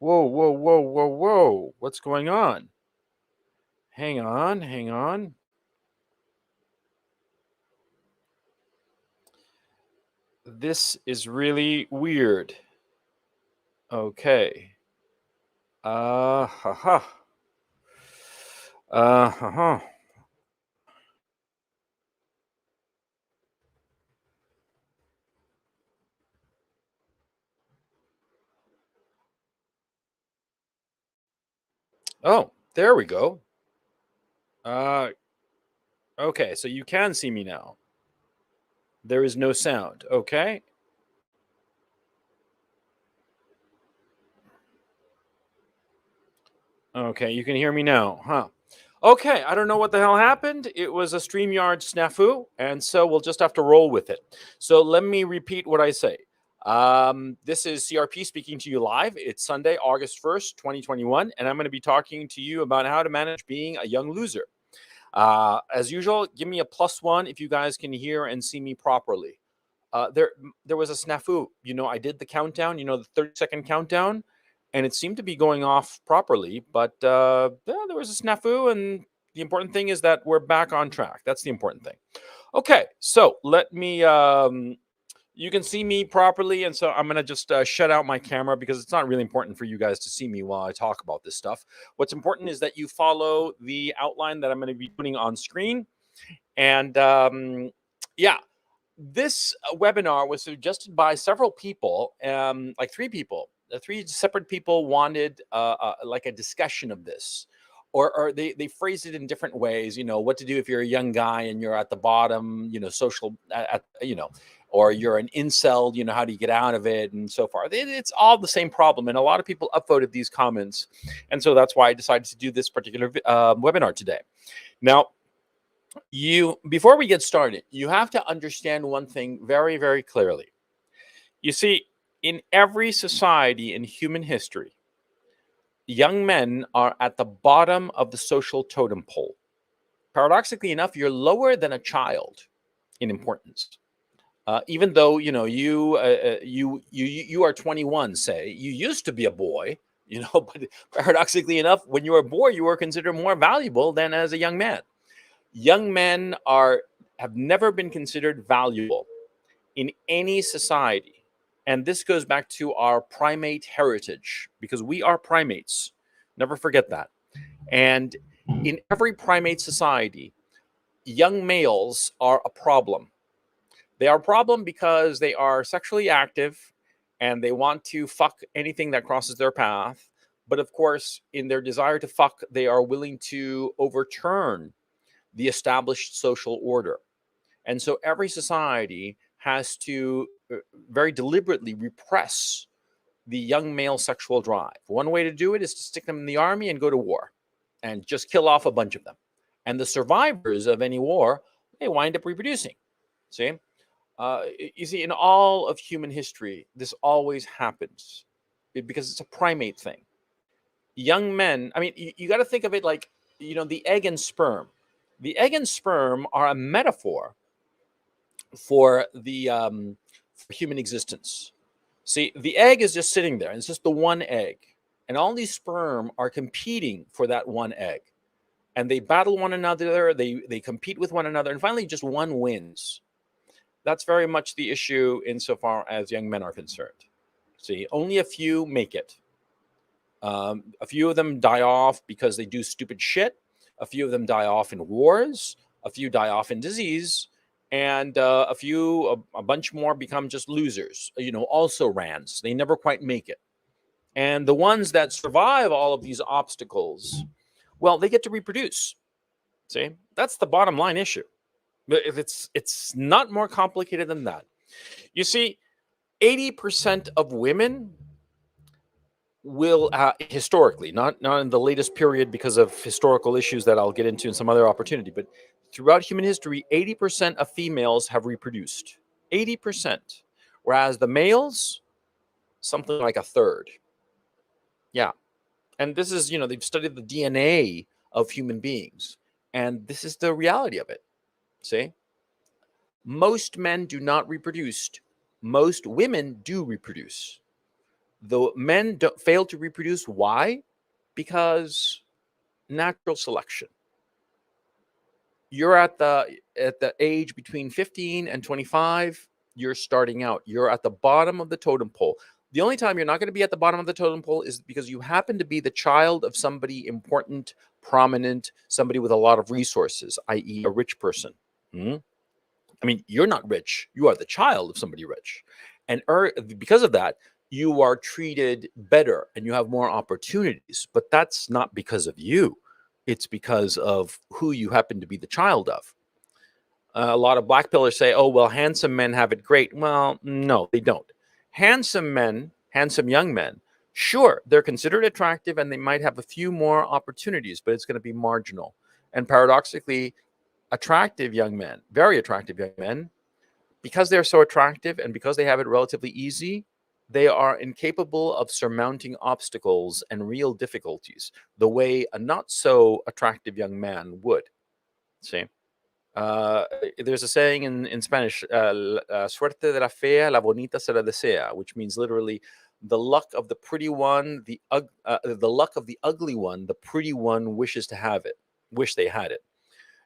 Whoa, whoa, whoa, whoa, whoa. What's going on? Hang on, hang on. This is really weird. Okay. Ha ha. Ha ha. Oh, there we go. Uh, okay, so you can see me now. There is no sound. Okay. Okay, you can hear me now, huh? Okay, I don't know what the hell happened. It was a StreamYard snafu, and so we'll just have to roll with it. So let me repeat what I say. This is CRP speaking to you live. It's Sunday, August 1st, 2021, and I'm going to be talking to you about how to manage being a young loser. As usual, give me a +1 if you guys can hear and see me properly. There was a snafu. I did the countdown, the 30-second countdown, and it seemed to be going off properly. But yeah, there was a snafu, and the important thing is that we're back on track. That's the important thing. Okay, so let me. You can see me properly, and so I'm gonna just shut out my camera because it's not really important for you guys to see me while I talk about this stuff. What's important is that you follow the outline that I'm going to be putting on screen, and yeah, this webinar was suggested by several people, like three people. Three separate people wanted like a discussion of this, or they phrased it in different ways. What to do if you're a young guy and you're at the bottom. Social, or you're an incel. How do you get out of it, and so far. It's all the same problem, and a lot of people upvoted these comments, and so that's why I decided to do this particular webinar today. Now, before we get started, you have to understand one thing very, very clearly. You see, in every society in human history, young men are at the bottom of the social totem pole. Paradoxically enough, you're lower than a child in importance. Even though you are 21, say you used to be a boy, but paradoxically enough, when you were a boy, you were considered more valuable than as a young man. Young men have never been considered valuable in any society. And this goes back to our primate heritage, because we are primates. Never forget that. And in every primate society, young males are a problem. They are a problem because they are sexually active and they want to fuck anything that crosses their path. But of course, in their desire to fuck, they are willing to overturn the established social order. And so every society has to very deliberately repress the young male sexual drive. One way to do it is to stick them in the army and go to war and just kill off a bunch of them. And the survivors of any war, they wind up reproducing. See? You see, in all of human history, this always happens because it's a primate thing. Young men, I mean, you got to think of it like, the egg and sperm. The egg and sperm are a metaphor for for human existence. See, the egg is just sitting there, and it's just the one egg, and all these sperm are competing for that one egg, and they battle one another. They compete with one another, and finally, just one wins. That's very much the issue insofar as young men are concerned. See, only a few make it. A few of them die off because they do stupid shit. A few of them die off in wars. A few die off in disease. And a bunch more become just losers, also rans. They never quite make it. And the ones that survive all of these obstacles, well, they get to reproduce. See, that's the bottom line issue. But if it's not more complicated than that. You see, 80% of women will historically, not in the latest period because of historical issues that I'll get into in some other opportunity, but throughout human history, 80% of females have reproduced. 80%. Whereas the males, something like a third. Yeah. And this is, they've studied the DNA of human beings. And this is the reality of it. See? Most men do not reproduce. Most women do reproduce. The men don't fail to reproduce. Why? Because natural selection. You're at the age between 15 and 25, you're starting out. You're at the bottom of the totem pole. The only time you're not going to be at the bottom of the totem pole is because you happen to be the child of somebody important, prominent, somebody with a lot of resources, i.e., a rich person. Hmm? I mean, you're not rich. You are the child of somebody rich. And because of that, you are treated better and you have more opportunities. But that's not because of you, it's because of who you happen to be the child of. A lot of black pillars say, oh, well, handsome men have it great. Well, no, they don't. Handsome men, handsome young men, sure, they're considered attractive and they might have a few more opportunities, but it's going to be marginal. And paradoxically, attractive young men, very attractive young men, because they're so attractive and because they have it relatively easy, they are incapable of surmounting obstacles and real difficulties the way a not so attractive young man would. See? Uh, there's a saying in Spanish, suerte de la fea, la bonita se la desea, which means literally the luck of the pretty one, the luck of the ugly one, the pretty one wishes to have it, wish they had it.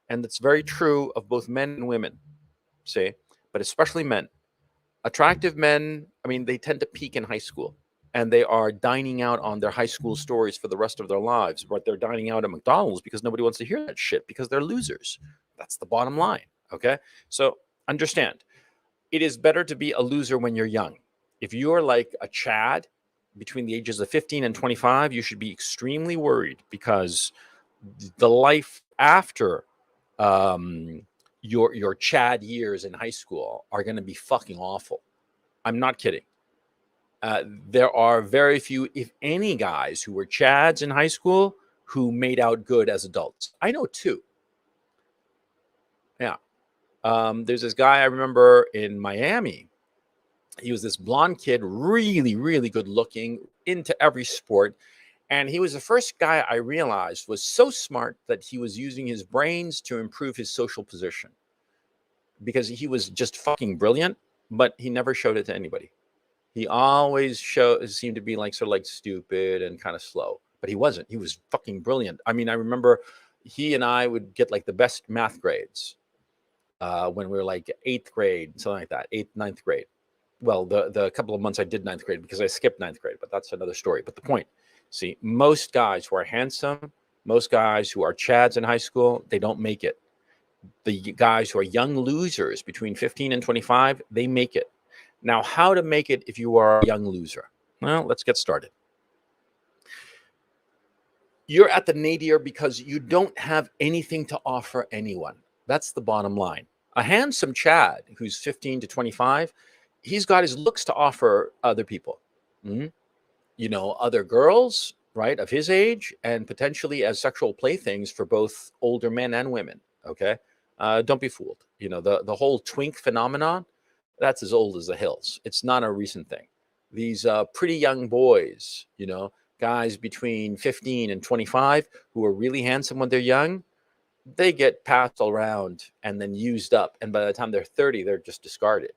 And it's very true of both men and women, see, but especially men. Attractive men, I mean, they tend to peak in high school and they are dining out on their high school stories for the rest of their lives, but they're dining out at McDonald's because nobody wants to hear that shit because they're losers. That's the bottom line. Okay. So understand, it is better to be a loser when you're young. If you're like a Chad between the ages of 15 and 25, you should be extremely worried because the life after your Chad years in high school are going to be fucking awful. I'm not kidding. There are very few, if any, guys who were Chads in high school who made out good as adults. I know two. Yeah. There's this guy I remember in Miami. He was this blonde kid, really, really good looking, into every sport. And he was the first guy I realized was so smart that he was using his brains to improve his social position because he was just fucking brilliant, but he never showed it to anybody. He always seemed to be like sort of like stupid and kind of slow, but he wasn't. He was fucking brilliant. I mean, I remember he and I would get like the best math grades when we were like eighth grade, something like that, eighth, ninth grade. Well, the couple of months I did ninth grade because I skipped ninth grade, but that's another story. But the point, see, most guys who are handsome, most guys who are Chads in high school, they don't make it. The guys who are young losers between 15 and 25, they make it. Now, how to make it if you are a young loser? Well, let's get started. You're at the nadir because you don't have anything to offer anyone. That's the bottom line. A handsome Chad who's 15 to 25, he's got his looks to offer other people. Mm-hmm. You know, other girls, right, of his age, and potentially as sexual playthings for both older men and women. Okay, don't be fooled. You know, the whole twink phenomenon, that's as old as the hills. It's not a recent thing. These pretty young boys, you know, guys between 15 and 25 who are really handsome when they're young, they get passed around and then used up, and by the time they're 30, they're just discarded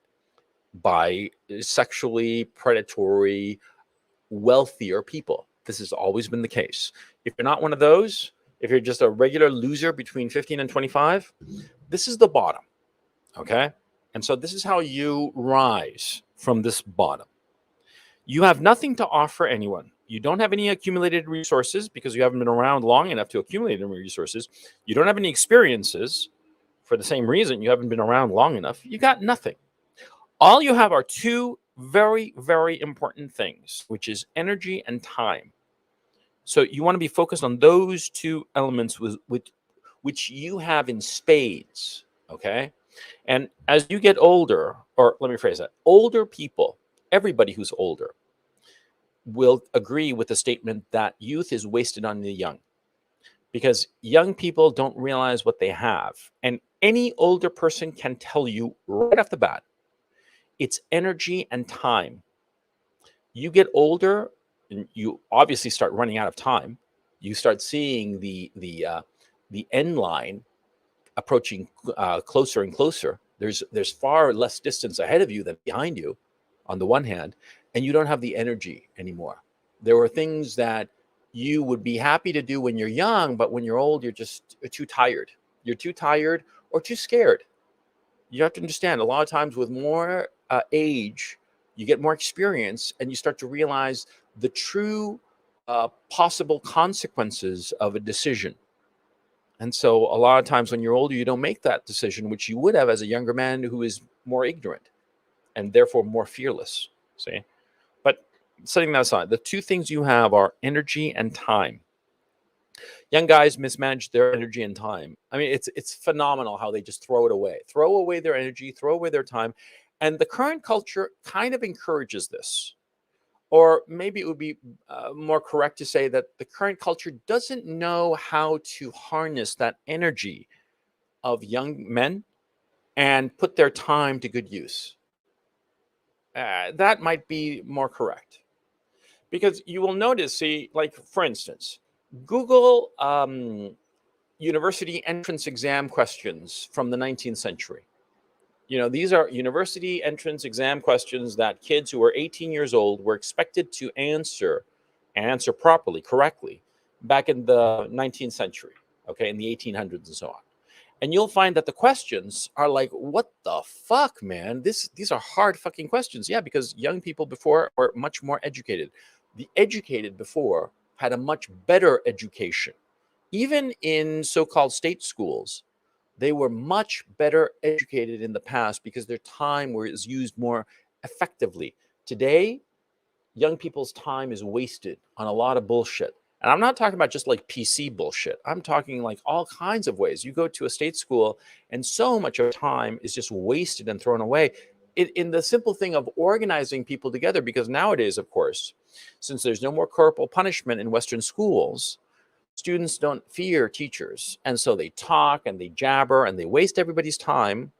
by sexually predatory, wealthier people. This has always been the case. If you're not one of those, if you're just a regular loser between 15 and 25, this is the bottom. Okay. And so this is how you rise from this bottom. You have nothing to offer anyone. You don't have any accumulated resources because you haven't been around long enough to accumulate any resources. You don't have any experiences for the same reason you haven't been around long enough. You got nothing. All you have are two very, very important things, which is energy and time. So you want to be focused on those two elements with which you have in spades, okay? And as you get older, or let me phrase that, older people, everybody who's older, will agree with the statement that youth is wasted on the young because young people don't realize what they have. And any older person can tell you right off the bat, it's energy and time. You get older and you obviously start running out of time. You start seeing the end line approaching closer and closer. There's far less distance ahead of you than behind you on the one hand. and you don't have the energy anymore. There were things that you would be happy to do when you're young, but when you're old, you're too tired. You're too tired or too scared. You have to understand, a lot of times with more age, you get more experience and you start to realize the true possible consequences of a decision. And so a lot of times when you're older, you don't make that decision, which you would have as a younger man who is more ignorant and therefore more fearless. See? But setting that aside, the two things you have are energy and time. Young guys mismanage their energy and time. I mean, it's phenomenal how they just throw away their energy, throw away their time. And the current culture kind of encourages this. Or maybe it would be more correct to say that the current culture doesn't know how to harness that energy of young men and put their time to good use. That might be more correct. Because you will notice, see, like for instance, Google university entrance exam questions from the 19th century. These are university entrance exam questions that kids who were 18 years old were expected to answer properly, correctly, back in the 19th century, okay, in the 1800s and so on. And you'll find that the questions are like, what the fuck, man? These are hard fucking questions. Yeah, because young people before were much more educated. The educated before had a much better education. Even in so-called state schools, they were much better educated in the past because their time was used more effectively. Today, young people's time is wasted on a lot of bullshit. And I'm not talking about just like PC bullshit. I'm talking like all kinds of ways. You go to a state school and so much of time is just wasted and thrown away in the simple thing of organizing people together. Because nowadays, of course, since there's no more corporal punishment in Western schools, students don't fear teachers. And so they talk and they jabber and they waste everybody's time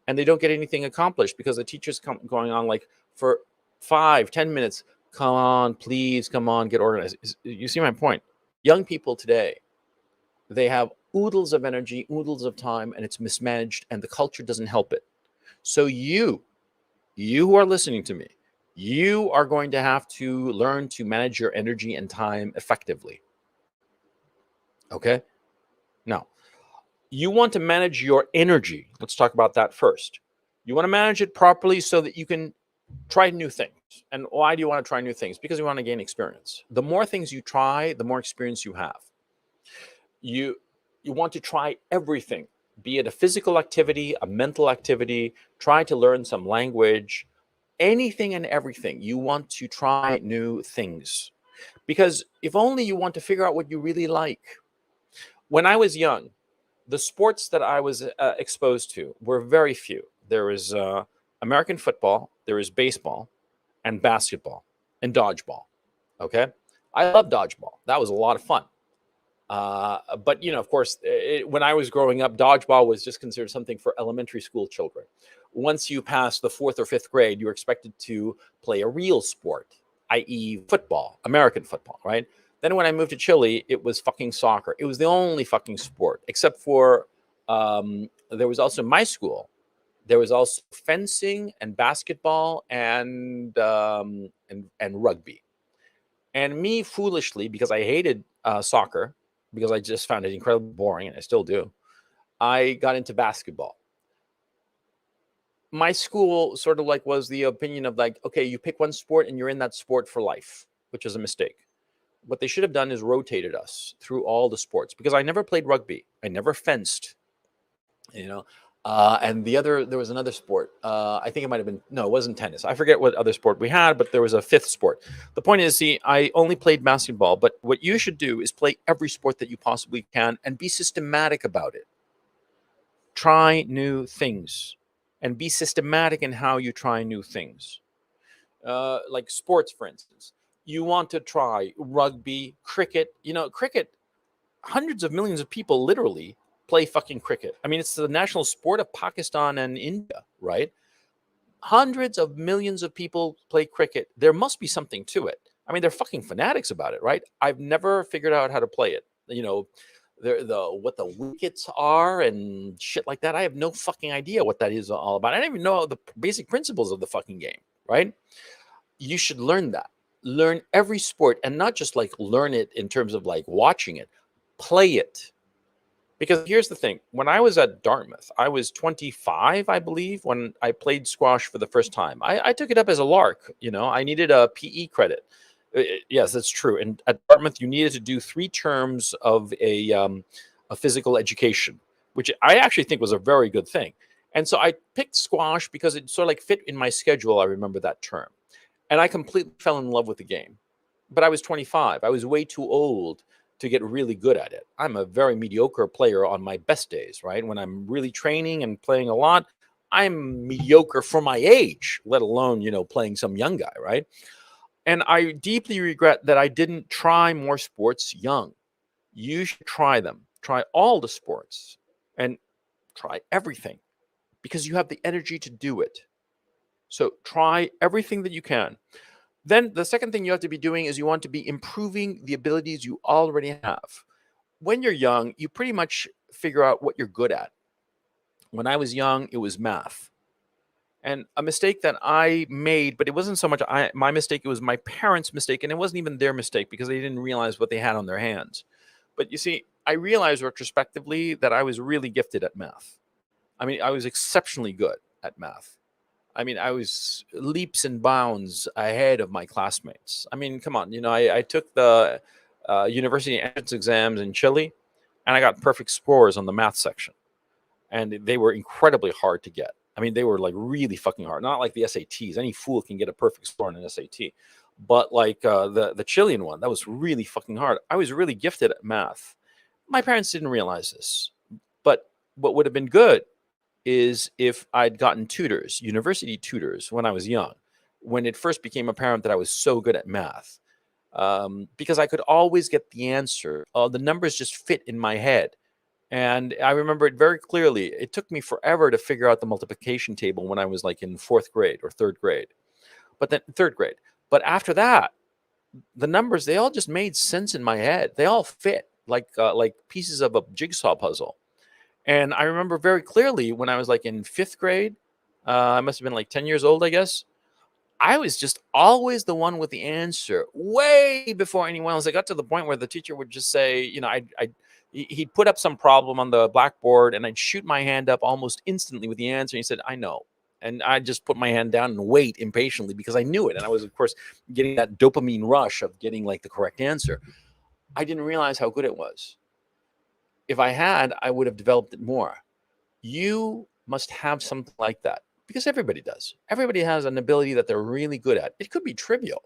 and they don't get anything accomplished because the teacher's going on like for 5-10 minutes. Come on, please, come on, get organized. You see my point? Young people today, they have oodles of energy, oodles of time, and it's mismanaged, and the culture doesn't help it. So you who are listening to me, you are going to have to learn to manage your energy and time effectively. Okay? Now, you want to manage your energy. Let's talk about that first. You want to manage it properly so that you can try new things. And why do you want to try new things? Because you want to gain experience. The more things you try, the more experience you have. You want to try everything, be it a physical activity, a mental activity, try to learn some language, anything and everything. You want to try new things. Because if only you want to figure out what you really like. When I was young, the sports that I was exposed to were very few. There was American football, there was baseball, and basketball, and dodgeball. Okay, I love dodgeball. That was a lot of fun. But of course, when I was growing up, dodgeball was just considered something for elementary school children. Once you pass the 4th or 5th grade, you're expected to play a real sport, i.e., football, American football, right? Then when I moved to Chile, it was fucking soccer. It was the only fucking sport, except for there was also my school. There was also fencing and basketball and rugby. And me, foolishly, because I hated soccer, because I just found it incredibly boring, and I still do, I got into basketball. My school sort of like was the opinion of like, okay, you pick one sport and you're in that sport for life, which is a mistake. What they should have done is rotated us through all the sports, because I never played rugby. I never fenced, and there was another sport. I think it might have been, no, it wasn't tennis. I forget what other sport we had, but there was a 5th sport. The point is, see, I only played basketball, but what you should do is play every sport that you possibly can and be systematic about it. Try new things and be systematic in how you try new things. Like sports, for instance. You want to try rugby, cricket. Cricket, hundreds of millions of people literally play fucking cricket. I mean, it's the national sport of Pakistan and India, right? Hundreds of millions of people play cricket. There must be something to it. I mean, they're fucking fanatics about it, right? I've never figured out how to play it. What the wickets are and shit like that. I have no fucking idea what that is all about. I don't even know the basic principles of the fucking game, right? You should learn that. Learn every sport, and not just like learn it in terms of like watching it, play it. Because here's the thing, when I was at Dartmouth, I was 25, I believe, when I played squash for the first time. I took it up as a lark. I needed a PE credit. Yes, that's true. And at Dartmouth, you needed to do 3 terms of a physical education, which I actually think was a very good thing. And so I picked squash because it sort of like fit in my schedule. I remember that term. And I completely fell in love with the game. But I was 25. I was way too old to get really good at it. I'm a very mediocre player on my best days, right? When I'm really training and playing a lot, I'm mediocre for my age, let alone, playing some young guy, right? And I deeply regret that I didn't try more sports young. You should try them. Try all the sports and try everything because you have the energy to do it. So try everything that you can. Then the second thing you have to be doing is you want to be improving the abilities you already have. When you're young, you pretty much figure out what you're good at. When I was young, it was math. And a mistake that I made, but it wasn't so much my mistake, it was my parents' mistake, and it wasn't even their mistake because they didn't realize what they had on their hands. But you see, I realized retrospectively that I was really gifted at math. I mean, I was exceptionally good at math. I mean, I was leaps and bounds ahead of my classmates. I mean, come on, I took the university entrance exams in Chile, and I got perfect scores on the math section, and they were incredibly hard to get. I mean, they were like really fucking hard. Not like the SATs. Any fool can get a perfect score on an SAT, but like the Chilean one, that was really fucking hard. I was really gifted at math. My parents didn't realize this, but what would have been good is if I'd gotten tutors, university tutors, when I was young, when it first became apparent that I was so good at math, because I could always get the answer. The numbers just fit in my head. And I remember it very clearly. It took me forever to figure out the multiplication table when I was like in 4th grade or 3rd grade, but then 3rd grade. But after that, the numbers, they all just made sense in my head. They all fit like pieces of a jigsaw puzzle. And I remember very clearly when I was like in 5th grade, I must have been like 10 years old, I guess. I was just always the one with the answer way before anyone else. I got to the point where the teacher would just say, he'd put up some problem on the blackboard and I'd shoot my hand up almost instantly with the answer. And he said, I know. And I just put my hand down and wait impatiently because I knew it. And I was, of course, getting that dopamine rush of getting like the correct answer. I didn't realize how good it was. If I had, I would have developed it more. You must have something like that because everybody does. Everybody has an ability that they're really good at. It could be trivial,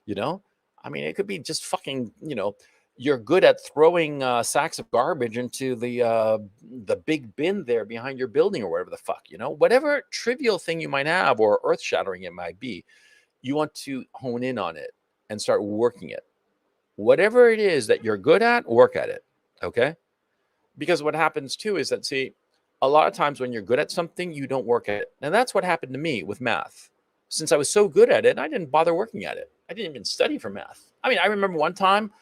I mean, it could be just fucking, you're good at throwing sacks of garbage into the big bin there behind your building or whatever the fuck, whatever trivial thing you might have or earth shattering it might be, you want to hone in on it and start working it. Whatever it is that you're good at, work at it. Okay. Because what happens too is that, see, a lot of times when you're good at something, you don't work at it. And that's what happened to me with math. Since I was so good at it, I didn't bother working at it. I didn't even study for math. I mean, I remember one time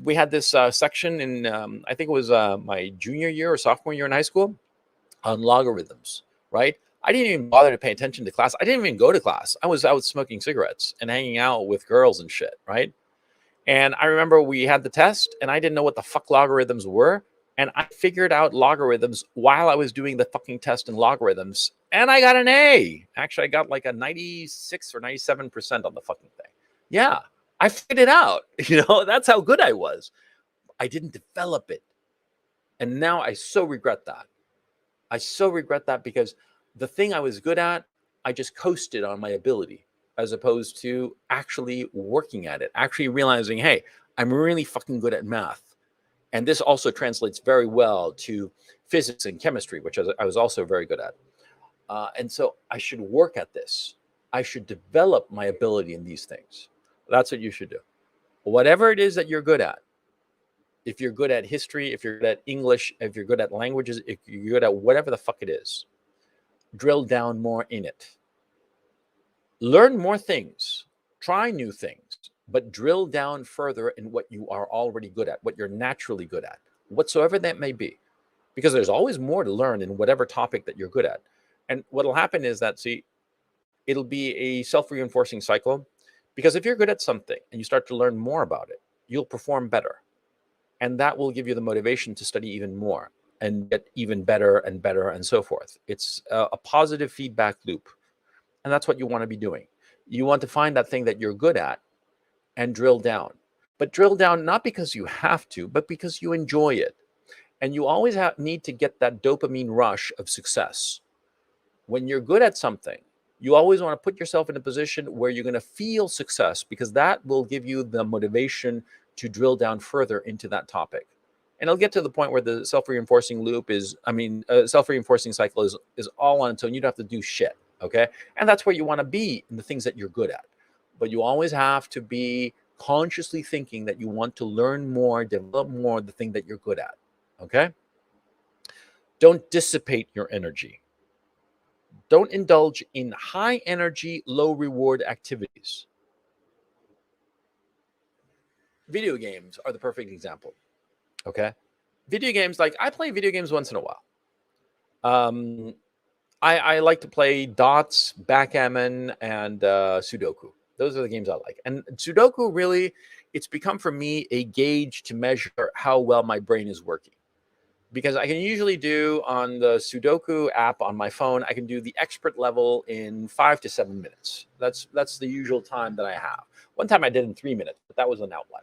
we had this section in, I think it was my junior year or sophomore year in high school on logarithms, right? I didn't even bother to pay attention to class. I didn't even go to class. I was out smoking cigarettes and hanging out with girls and shit, right? And I remember we had the test and I didn't know what the fuck logarithms were. And I figured out logarithms while I was doing the fucking test in logarithms. And I got an A. Actually, I got like a 96 or 97% on the fucking thing. Yeah, I figured it out. That's how good I was. I didn't develop it. And now I so regret that. I so regret that because the thing I was good at, I just coasted on my ability as opposed to actually working at it, actually realizing, hey, I'm really fucking good at math. And this also translates very well to physics and chemistry, which I was also very good at. And so I should work at this. I should develop my ability in these things. That's what you should do. Whatever it is that you're good at, if you're good at history, if you're good at English, if you're good at languages, if you're good at whatever the fuck it is, drill down more in it. Learn more things. Try new things. But drill down further in what you are already good at, what you're naturally good at, whatsoever that may be. Because there's always more to learn in whatever topic that you're good at. And what will happen is that, see, it'll be a self-reinforcing cycle. Because if you're good at something and you start to learn more about it, you'll perform better. And that will give you the motivation to study even more and get even better and so forth. It's a positive feedback loop. And that's what you want to be doing. You want to find that thing that you're good at and drill down. But drill down not because you have to, but because you enjoy it. And you always need to get that dopamine rush of success. When you're good at something, you always want to put yourself in a position where you're going to feel success, because that will give you the motivation to drill down further into that topic. And it'll get to the point where the self-reinforcing loop is, self-reinforcing cycle is all on its own. You don't have to do shit. Okay. And that's where you want to be in the things that you're good at. But you always have to be consciously thinking that you want to learn more, develop more, the thing that you're good at. Okay. Don't dissipate your energy. Don't indulge in high energy, low reward activities. Video games are the perfect example. Okay. Video games, like I play video games once in a while. I like to play dots, backgammon, and Sudoku. Those are the games I like. And Sudoku really, it's become for me a gauge to measure how well my brain is working. Because I can usually do on the Sudoku app on my phone, I can do the expert level in 5 to 7 minutes. That's the usual time that I have. One time I did in 3 minutes, but that was an outlier.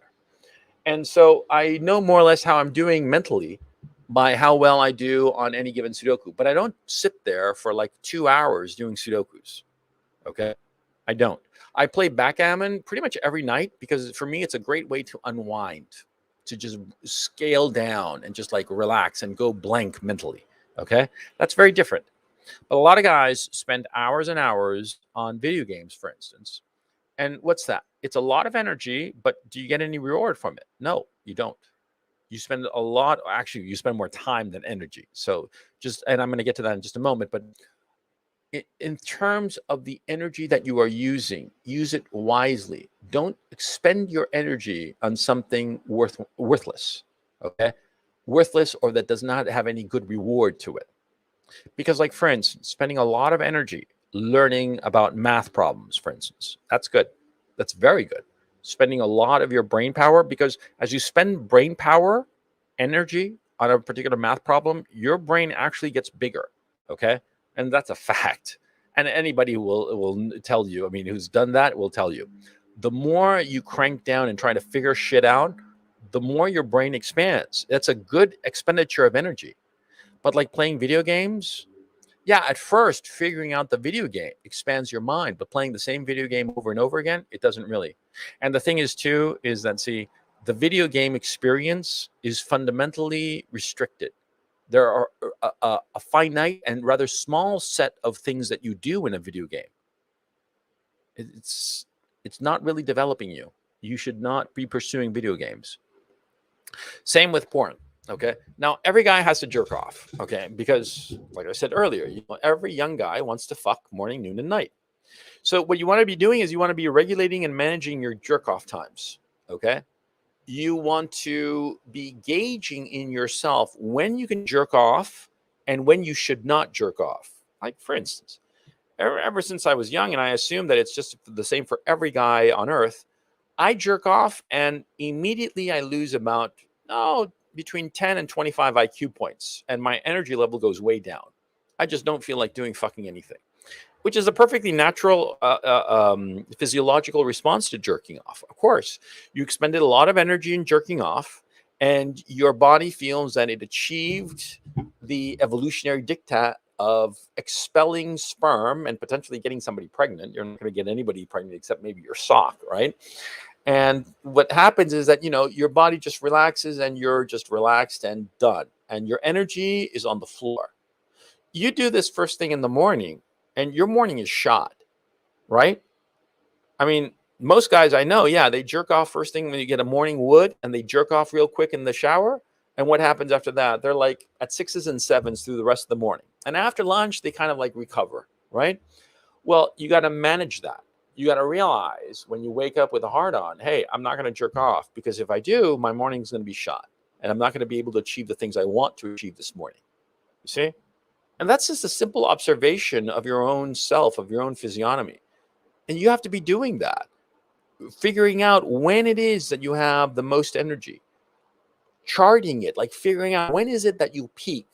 And so I know more or less how I'm doing mentally by how well I do on any given Sudoku. But I don't sit there for like 2 hours doing Sudokus. Okay? I don't. I play backgammon pretty much every night because for me, it's a great way to unwind, to just scale down and just like relax and go blank mentally. Okay. That's very different. But a lot of guys spend hours and hours on video games, for instance. And what's that? It's a lot of energy, but do you get any reward from it? No, you don't. You spend a lot, actually, you spend more time than energy. So and I'm going to get to that in just a moment, but in terms of the energy that you are using, use it wisely. Don't expend your energy on something worthless, okay? Worthless, or that does not have any good reward to it. Because like, for instance, spending a lot of energy learning about math problems, for instance, that's good. That's very good. Spending a lot of your brain power, because as you spend brain power, energy on a particular math problem, your brain actually gets bigger, okay? And that's a fact. And anybody who will tell you, I mean, who's done that will tell you, the more you crank down and try to figure shit out, the more your brain expands. That's a good expenditure of energy. But like playing video games, yeah, at first figuring out the video game expands your mind, but playing the same video game over and over again, it doesn't really. And the thing is too, is that, see, the video game experience is fundamentally restricted. There are a finite and rather small set of things that you do in a video game. It's not really developing you. You should not be pursuing video games. Same with porn. Okay. Now every guy has to jerk off. Okay, because like I said earlier, every young guy wants to fuck morning, noon, and night. So what you want to be doing is you want to be regulating and managing your jerk off times. Okay. You want to be gauging in yourself when you can jerk off and when you should not jerk off. Like, for instance, ever since I was young, and I assume that it's just the same for every guy on earth, I jerk off and immediately I lose about, between 10 and 25 IQ points, and my energy level goes way down. I just don't feel like doing fucking anything, which is a perfectly natural physiological response to jerking off. Of course, you expended a lot of energy in jerking off, and your body feels that it achieved the evolutionary diktat of expelling sperm and potentially getting somebody pregnant. You're not going to get anybody pregnant except maybe your sock, right? And what happens is that, your body just relaxes and you're just relaxed and done. And your energy is on the floor. You do this first thing in the morning and your morning is shot, right? I mean, most guys I know, yeah, they jerk off first thing when you get a morning wood, and they jerk off real quick in the shower. And what happens after that? They're like at 6s and 7s through the rest of the morning. And after lunch, they kind of like recover, right? Well, you got to manage that. You got to realize when you wake up with a hard on, hey, I'm not going to jerk off, because if I do, my morning's going to be shot and I'm not going to be able to achieve the things I want to achieve this morning. You see? And that's just a simple observation of your own self, of your own physiognomy. And you have to be doing that. figuring out when it is that you have the most energy, charting it, like figuring out when is it that you peak.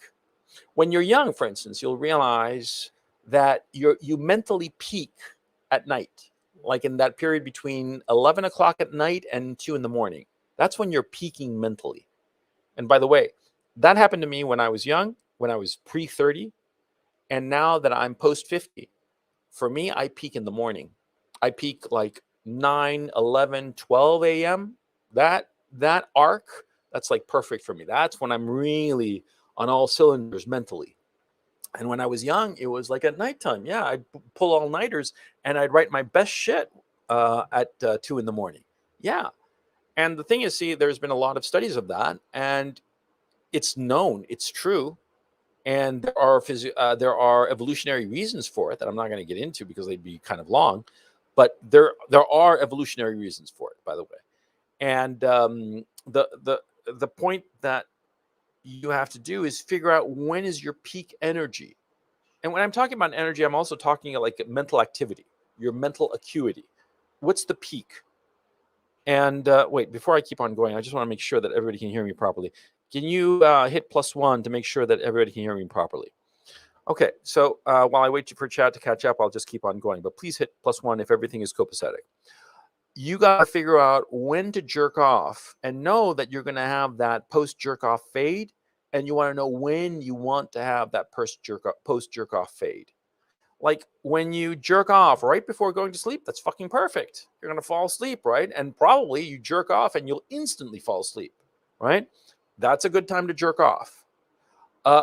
When you're young, for instance, you'll realize that you mentally peak at night, like in that period between 11 o'clock at night and 2 in the morning. That's when you're peaking mentally. And by the way, that happened to me when I was young, when I was pre 30. And now that I'm post 50, for me, I peak in the morning. I peak like 9, 11, 12 a.m. That arc, that's like perfect for me. That's when I'm really on all cylinders mentally. And when I was young, it was like at nighttime. Yeah, I'd pull all nighters and I'd write my best shit at 2 in the morning. Yeah. And the thing is, see, there's been a lot of studies of that, and it's known, it's true, and there are evolutionary reasons for it that I'm not going to get into because they'd be kind of long, but there are evolutionary reasons for it, by the way. And the point that you have to do is figure out when is your peak energy. And when I'm talking about energy, I'm also talking like mental activity, your mental acuity. What's the peak? And wait, before I keep on going, I just want to make sure that everybody can hear me properly. Can you hit +1 to make sure that everybody can hear me properly? Okay, so while I wait for chat to catch up, I'll just keep on going. But please hit +1 if everything is copacetic. You got to figure out when to jerk off and know that you're going to have that post jerk off fade. And you want to know when you want to have that post jerk off fade. Like when you jerk off right before going to sleep, that's fucking perfect. You're going to fall asleep, right? And probably you jerk off and you'll instantly fall asleep, right? That's a good time to jerk off.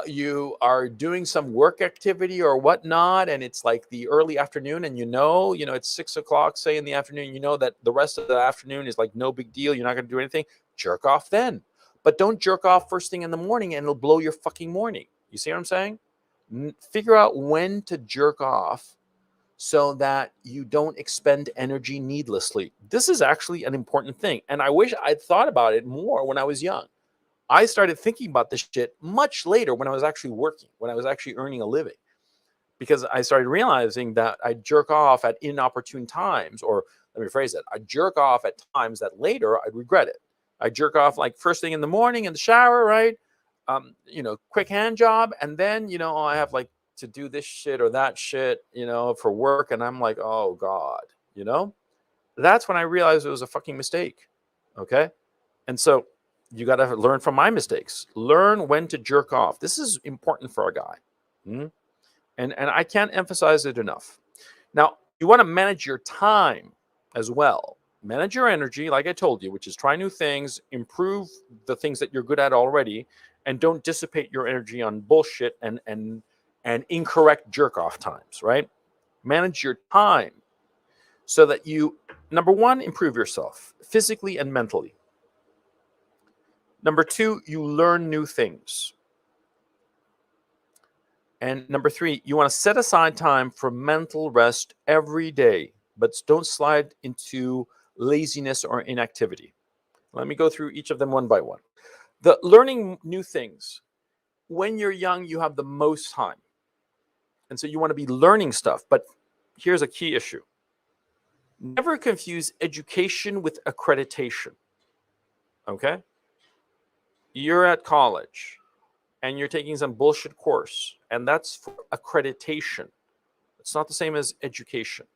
You are doing some work activity or whatnot, and it's like the early afternoon, and it's 6 o'clock, say in the afternoon, you know that the rest of the afternoon is like no big deal. You're not going to do anything. Jerk off then. But don't jerk off first thing in the morning and it'll blow your fucking morning. You see what I'm saying? Figure out when to jerk off so that you don't expend energy needlessly. This is actually an important thing. And I wish I'd thought about it more when I was young. I started thinking about this shit much later when I was actually working, when I was actually earning a living, because I started realizing that I jerk off at inopportune times, or let me phrase it, I jerk off at times that later I'd regret it. I jerk off like first thing in the morning in the shower, right? Quick hand job. And then, I have like to do this shit or that shit, for work. And I'm like, oh God, that's when I realized it was a fucking mistake. Okay. And so you got to learn from my mistakes. Learn when to jerk off. This is important for a guy. And I can't emphasize it enough. Now, you want to manage your time as well. Manage your energy, like I told you, which is try new things, improve the things that you're good at already, and don't dissipate your energy on bullshit and incorrect jerk off times, right? Manage your time so that you, number one, improve yourself physically and mentally. Number two, you learn new things. And number three, you want to set aside time for mental rest every day, but don't slide into laziness or inactivity. Let me go through each of them one by one. The learning new things. When you're young, you have the most time. And so you want to be learning stuff. But here's a key issue. Never confuse education with accreditation. Okay? You're at college and you're taking some bullshit course, and that's for accreditation. It's not the same as education.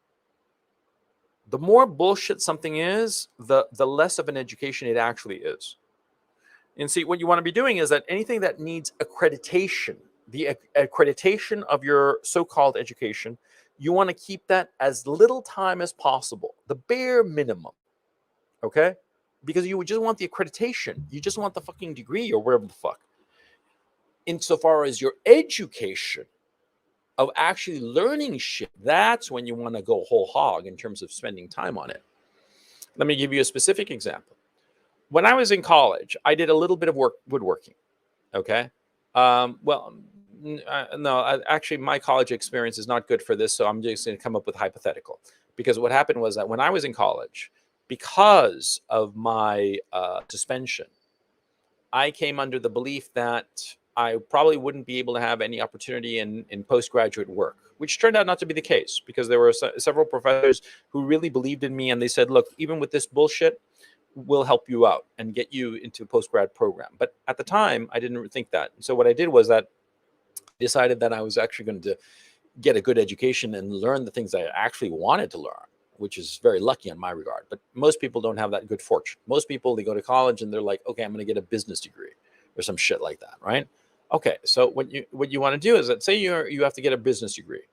The more bullshit something is, the less of an education it actually is. And see, what you want to be doing is that anything that needs accreditation, the accreditation of your so-called education, you want to keep that as little time as possible, the bare minimum, okay? Because you just want the accreditation. You just want the fucking degree or whatever the fuck. Insofar as your education of actually learning shit, that's when you want to go whole hog in terms of spending time on it. Let me give you a specific example. When I was in college, I did a little bit of woodworking. Okay. Actually, my college experience is not good for this, so I'm just going to come up with hypothetical. Because what happened was that when I was in college, because of my suspension, I came under the belief that I probably wouldn't be able to have any opportunity in postgraduate work, which turned out not to be the case because there were several professors who really believed in me, and they said, look, even with this bullshit, we'll help you out and get you into a postgrad program. But at the time, I didn't think that. So what I did was that I decided that I was actually going to get a good education and learn the things I actually wanted to learn, which is very lucky in my regard. But most people don't have that good fortune. Most people, they go to college and they're like, okay, I'm going to get a business degree or some shit like that, right? Okay, so what you want to do is that, say you have to get a business degree,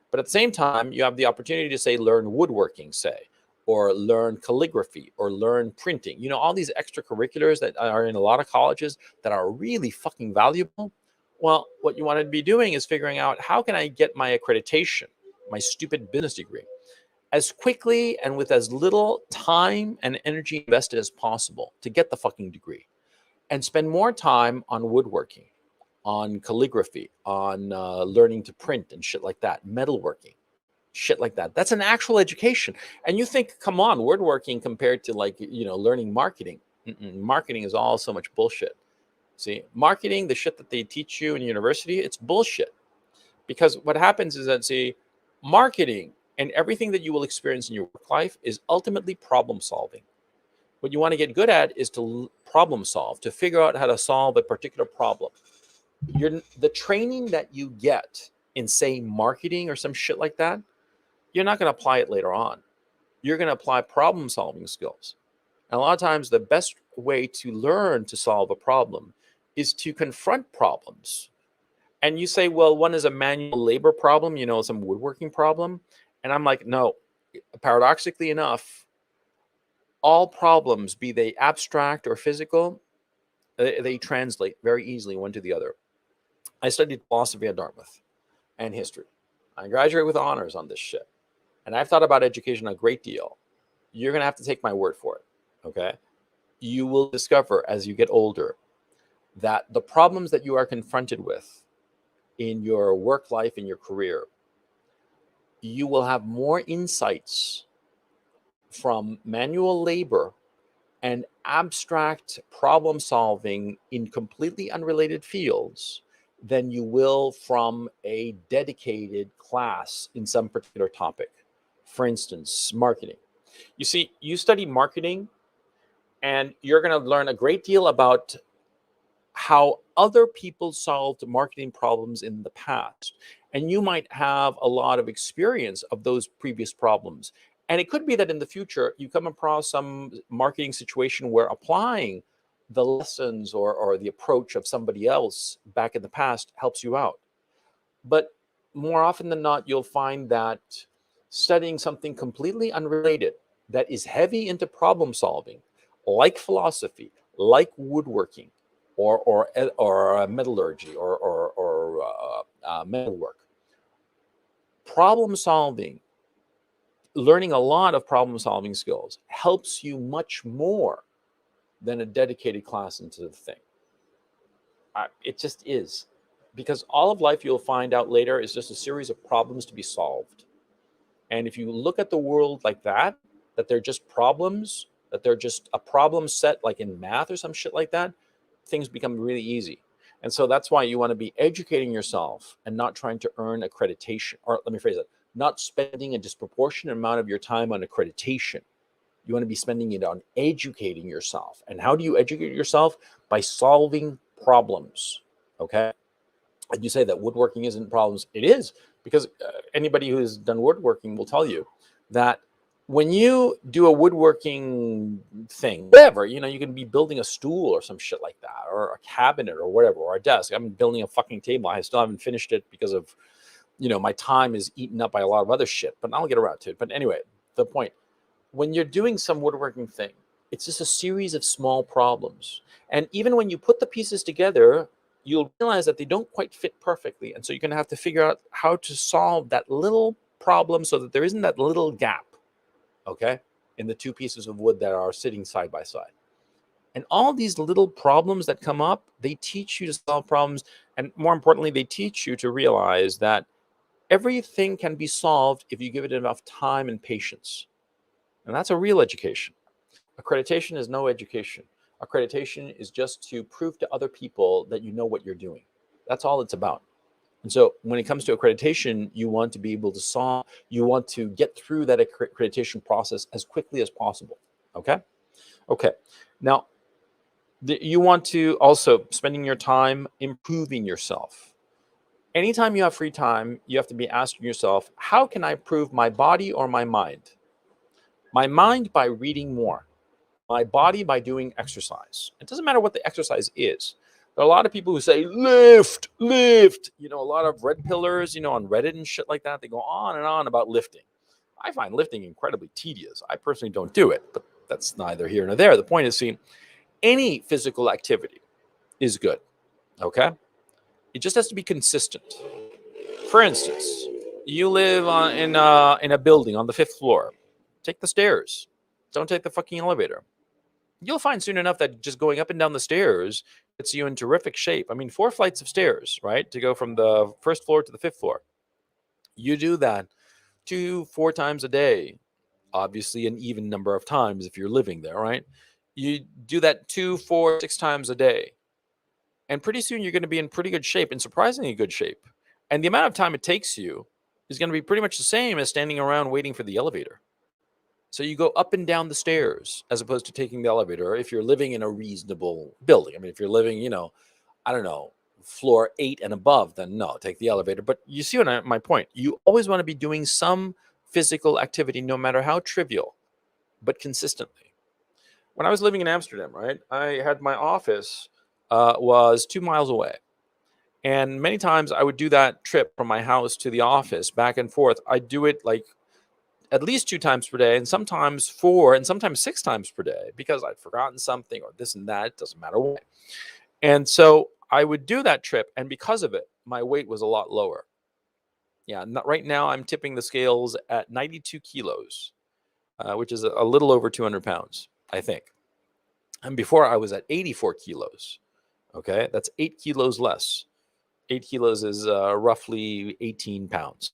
but at the same time you have the opportunity to, say, learn woodworking, say, or learn calligraphy, or learn printing. You know, all these extracurriculars that are in a lot of colleges that are really fucking valuable. Well, what you want to be doing is figuring out, how can I get my accreditation, my stupid business degree, as quickly and with as little time and energy invested as possible to get the fucking degree, and spend more time on woodworking, on calligraphy, on learning to print and shit like that, metalworking, shit like that. That's an actual education. And you think, come on, woodworking compared to, like, learning marketing. Marketing is all so much bullshit. See, marketing, the shit that they teach you in university, it's bullshit. Because what happens is that, see, marketing and everything that you will experience in your work life is ultimately problem solving. What you want to get good at is to problem solve, to figure out how to solve a particular problem. The training that you get in, say, marketing or some shit like that, you're not going to apply it later on. You're going to apply problem solving skills. And a lot of times the best way to learn to solve a problem is to confront problems. And you say, well, one is a manual labor problem, some woodworking problem. And I'm like, no, paradoxically enough, all problems, be they abstract or physical, they translate very easily one to the other. I studied philosophy at Dartmouth and history. I graduated with honors on this shit. And I've thought about education a great deal. You're going to have to take my word for it, okay? You will discover as you get older that the problems that you are confronted with in your work life, in your career, you will have more insights from manual labor and abstract problem solving in completely unrelated fields than you will from a dedicated class in some particular topic. For instance, marketing. You see, you study marketing and you're going to learn a great deal about how other people solved marketing problems in the past. And you might have a lot of experience of those previous problems. And it could be that in the future, you come across some marketing situation where applying the lessons or the approach of somebody else back in the past helps you out. But more often than not, you'll find that studying something completely unrelated that is heavy into problem solving, like philosophy, like woodworking, or metallurgy, or metalwork, problem solving, learning a lot of problem solving skills helps you much more than a dedicated class into the thing. It just is. Because all of life, you'll find out later, is just a series of problems to be solved. And if you look at the world like that they're just problems, that they're just a problem set like in math or some shit like that, things become really easy. And so that's why you want to be educating yourself and not trying to earn accreditation. Or let me phrase it, not spending a disproportionate amount of your time on accreditation. You want to be spending it on educating yourself. And how do you educate yourself? By solving problems. Okay? And you say that woodworking isn't problems. It is, because anybody who's done woodworking will tell you that when you do a woodworking thing, whatever, you can be building a stool or some shit like that, or a cabinet or whatever, or a desk. I'm building a fucking table. I still haven't finished it because of, my time is eaten up by a lot of other shit, but I'll get around to it. But anyway, the point, when you're doing some woodworking thing, it's just a series of small problems. And even when you put the pieces together, you'll realize that they don't quite fit perfectly. And so you're going to have to figure out how to solve that little problem so that there isn't that little gap, okay, in the two pieces of wood that are sitting side by side. And all these little problems that come up, they teach you to solve problems. And more importantly, they teach you to realize that everything can be solved if you give it enough time and patience. And that's a real education. Accreditation is no education. Accreditation is just to prove to other people that you know what you're doing. That's all it's about. And so when it comes to accreditation, you want to be able to solve, you want to get through that accreditation process as quickly as possible. Okay. Okay. Now, you want to also spending your time improving yourself. Anytime you have free time, you have to be asking yourself, how can I improve my body or my mind? My mind by reading more, my body by doing exercise. It doesn't matter what the exercise is. There are a lot of people who say, lift, lift. You know, a lot of red pillars, you know, on Reddit and shit like that. They go on and on about lifting. I find lifting incredibly tedious. I personally don't do it, but that's neither here nor there. The point is, see, any physical activity is good, okay? It just has to be consistent. For instance, you live in a building on the 5th floor. Take the stairs. Don't take the fucking elevator. You'll find soon enough that just going up and down the stairs gets you in terrific shape. I mean, 4 flights of stairs, right? To go from the 1st floor to the 5th floor. You do that 2-4 times a day. Obviously, an even number of times if you're living there, right? You do that 2, 4, 6 times a day. And pretty soon you're going to be in pretty good shape, and surprisingly good shape. And the amount of time it takes you is going to be pretty much the same as standing around waiting for the elevator. So you go up and down the stairs as opposed to taking the elevator if you're living in a reasonable building. I mean, if you're living, you know, I don't know, floor 8 and above, then no, take the elevator. But you see my point. You always want to be doing some physical activity, no matter how trivial, but consistently. When I was living in Amsterdam, right, I had my office was 2 miles away. And many times I would do that trip from my house to the office back and forth. I'd do it like at least 2 times per day, and sometimes 4 and sometimes 6 times per day because I'd forgotten something or this and that. It doesn't matter what. And so I would do that trip, and because of it, my weight was a lot lower. Yeah, right now I'm tipping the scales at 92 kilos, which is a little over 200 pounds, I think. And before I was at 84 kilos. Okay, that's 8 kilos less. 8 kilos is roughly 18 pounds.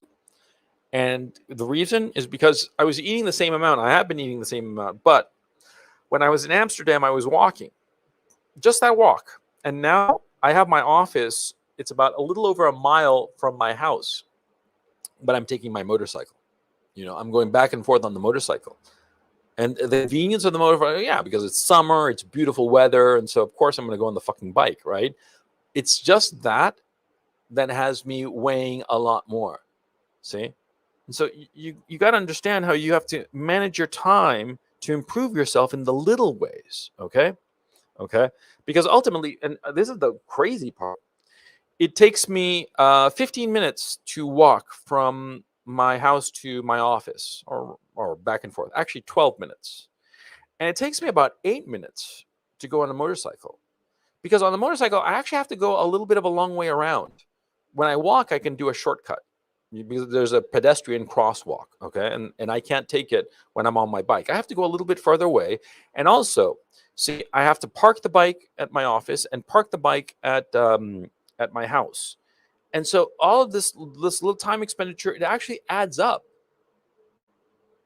And the reason is because I was eating the same amount. I have been eating the same amount. But when I was in Amsterdam, I was walking. Just that walk. And now I have my office. It's about a little over a mile from my house. But I'm taking my motorcycle. You know, I'm going back and forth on the motorcycle. And the convenience of the motorcycle, yeah, because it's summer, it's beautiful weather. And so, of course, I'm going to go on the fucking bike, right? It's just that has me weighing a lot more. See? And so you got to understand how you have to manage your time to improve yourself in the little ways, okay? Okay? Because ultimately, and this is the crazy part, it takes me 15 minutes to walk from my house to my office or back and forth. Actually, 12 minutes. And it takes me about 8 minutes to go on a motorcycle. Because on the motorcycle, I actually have to go a little bit of a long way around. When I walk, I can do a shortcut because there's a pedestrian crosswalk, okay? And I can't take it when I'm on my bike. I have to go a little bit further away. And also, see, I have to park the bike at my office and park the bike at my house. And so all of this little time expenditure, it actually adds up.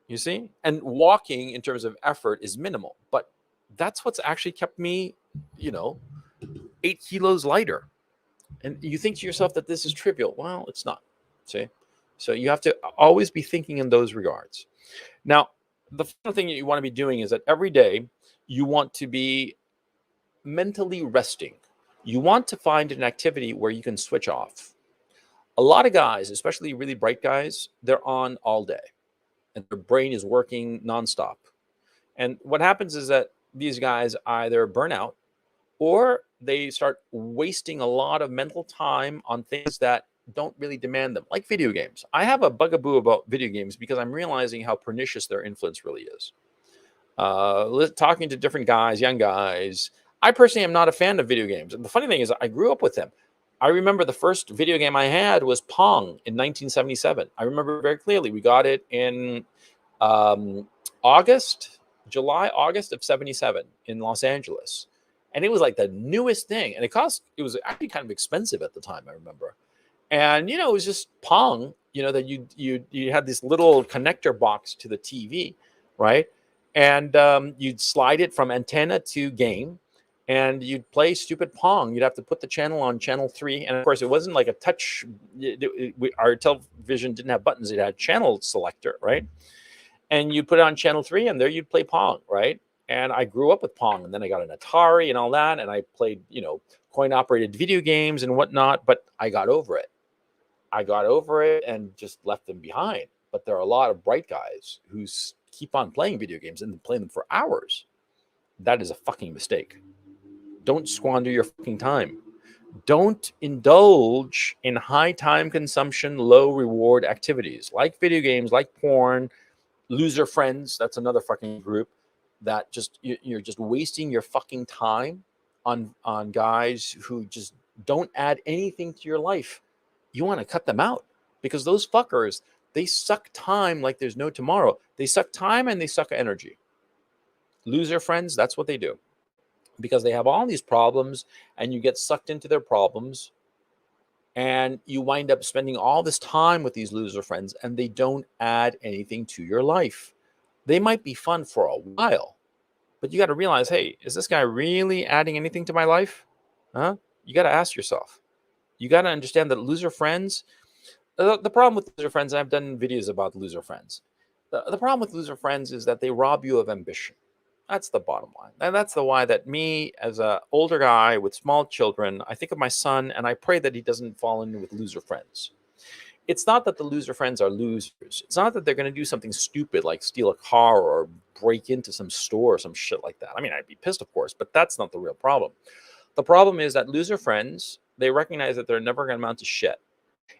You see? And walking in terms of effort is minimal. But that's what's actually kept me, 8 kilos lighter. And you think to yourself that this is trivial. Well, it's not. See? So you have to always be thinking in those regards. Now, the final thing that you want to be doing is that every day you want to be mentally resting. You want to find an activity where you can switch off. A lot of guys, especially really bright guys, they're on all day and their brain is working nonstop. And what happens is that these guys either burn out or they start wasting a lot of mental time on things that don't really demand them, like video games. I have a bugaboo about video games because I'm realizing how pernicious their influence really is. Talking to different guys, young guys, I personally am not a fan of video games. And the funny thing is I grew up with them. I remember the first video game I had was Pong in 1977. I remember very clearly. We got it in August of 77 in Los Angeles. And it was like the newest thing. And it was actually kind of expensive at the time, I remember. And, it was just Pong, that you had this little connector box to the TV, right? And you'd slide it from antenna to game. and you'd play stupid Pong. You'd have to put the channel on channel 3. And of course, it wasn't like a touch. Our television didn't have buttons. It had channel selector, right? And you put it on channel 3, and there you'd play Pong, right? And I grew up with Pong, and then I got an Atari and all that, and I played, coin-operated video games and whatnot, but I got over it. I got over it and just left them behind. But there are a lot of bright guys who keep on playing video games and play them for hours. That is a fucking mistake. Don't squander your fucking time. Don't indulge in high time consumption, low reward activities like video games, like porn, loser friends. That's another fucking group that you're just wasting your fucking time on guys who just don't add anything to your life. You want to cut them out, because those fuckers, they suck time like there's no tomorrow. They suck time and they suck energy. Loser friends, that's what they do, because they have all these problems and you get sucked into their problems, and you wind up spending all this time with these loser friends, and they don't add anything to your life. They might be fun for a while, but you got to realize, hey, is this guy really adding anything to my life? Huh? You got to ask yourself. You got to understand that loser friends, the problem with loser friends, I've done videos about loser friends. The problem with loser friends is that they rob you of ambition. That's the bottom line. And that's the why that me, as an older guy with small children, I think of my son and I pray that he doesn't fall in with loser friends. It's not that the loser friends are losers. It's not that they're going to do something stupid like steal a car or break into some store or some shit like that. I mean, I'd be pissed, of course, but that's not the real problem. The problem is that loser friends, they recognize that they're never going to amount to shit.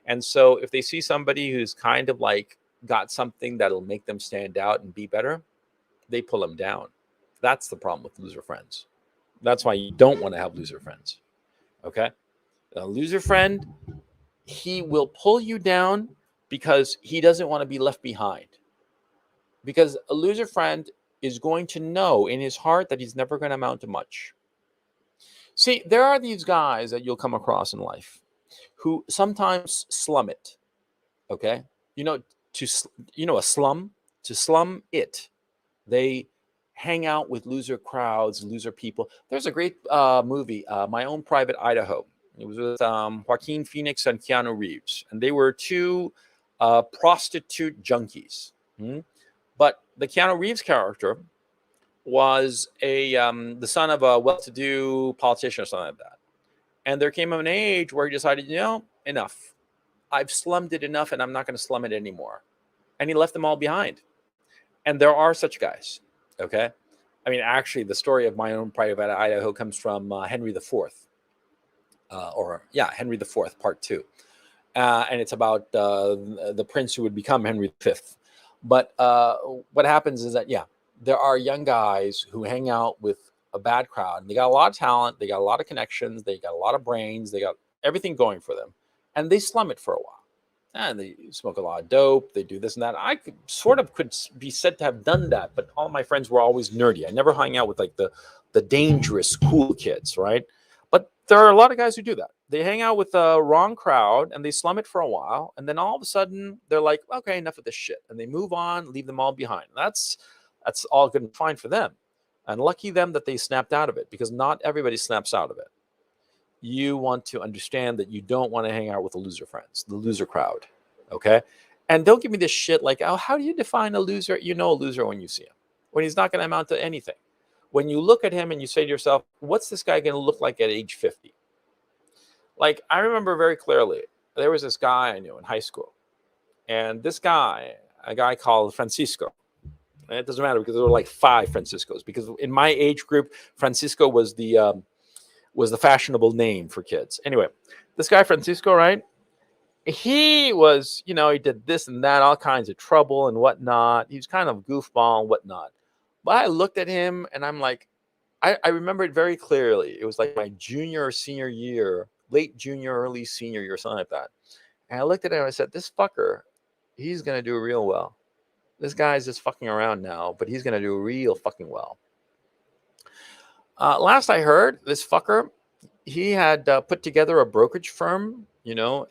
And so if they see somebody who's kind of like got something that'll make them stand out and be better, they pull them down. That's the problem with loser friends. That's why you don't want to have loser friends. Okay? A loser friend, he will pull you down because he doesn't want to be left behind. Because a loser friend is going to know in his heart that he's never going to amount to much. See, there are these guys that you'll come across in life who sometimes slum it. Okay? A slum? To slum it. They hang out with loser crowds, loser people. There's a great movie, My Own Private Idaho. It was with Joaquin Phoenix and Keanu Reeves. And they were two prostitute junkies. But the Keanu Reeves character was the son of a well-to-do politician or something like that. And there came an age where he decided, enough. I've slummed it enough, and I'm not going to slum it anymore. And he left them all behind. And there are such guys, okay? I mean, actually, the story of My Own Private Idaho comes from Henry IV. Henry IV, Part 2. And it's about the prince who would become Henry V. But what happens is that, there are young guys who hang out with a bad crowd. They got a lot of talent. They got a lot of connections. They got a lot of brains. They got everything going for them. And they slum it for a while. And they smoke a lot of dope. They do this and that. I could be said to have done that, but all my friends were always nerdy. I never hung out with like the dangerous, cool kids, right? But there are a lot of guys who do that. They hang out with the wrong crowd and they slum it for a while. And then all of a sudden they're like, okay, enough of this shit. And they move on, leave them all behind. That's all good and fine for them. And lucky them that they snapped out of it, because not everybody snaps out of it. You want to understand that you don't want to hang out with the loser friends, the loser crowd, okay? And don't give me this shit like, oh, how do you define a loser? You know a loser when you see him, when he's not going to amount to anything. When you look at him and you say to yourself, what's this guy going to look like at age 50? Like, I remember very clearly, there was this guy I knew in high school. And this guy, a guy called Francisco. And it doesn't matter because there were like 5 Franciscos. Because in my age group, Francisco was the fashionable name for kids. Anyway, this guy Francisco, right? He was, he did this and that, all kinds of trouble and whatnot. He was kind of goofball and whatnot. But I looked at him and I'm like, I remember it very clearly. It was like my junior or senior year, late junior, early senior year, something like that. And I looked at him and I said, this fucker, he's going to do real well. This guy's just fucking around now, but he's going to do real fucking well. Last I heard, this fucker, he had put together a brokerage firm,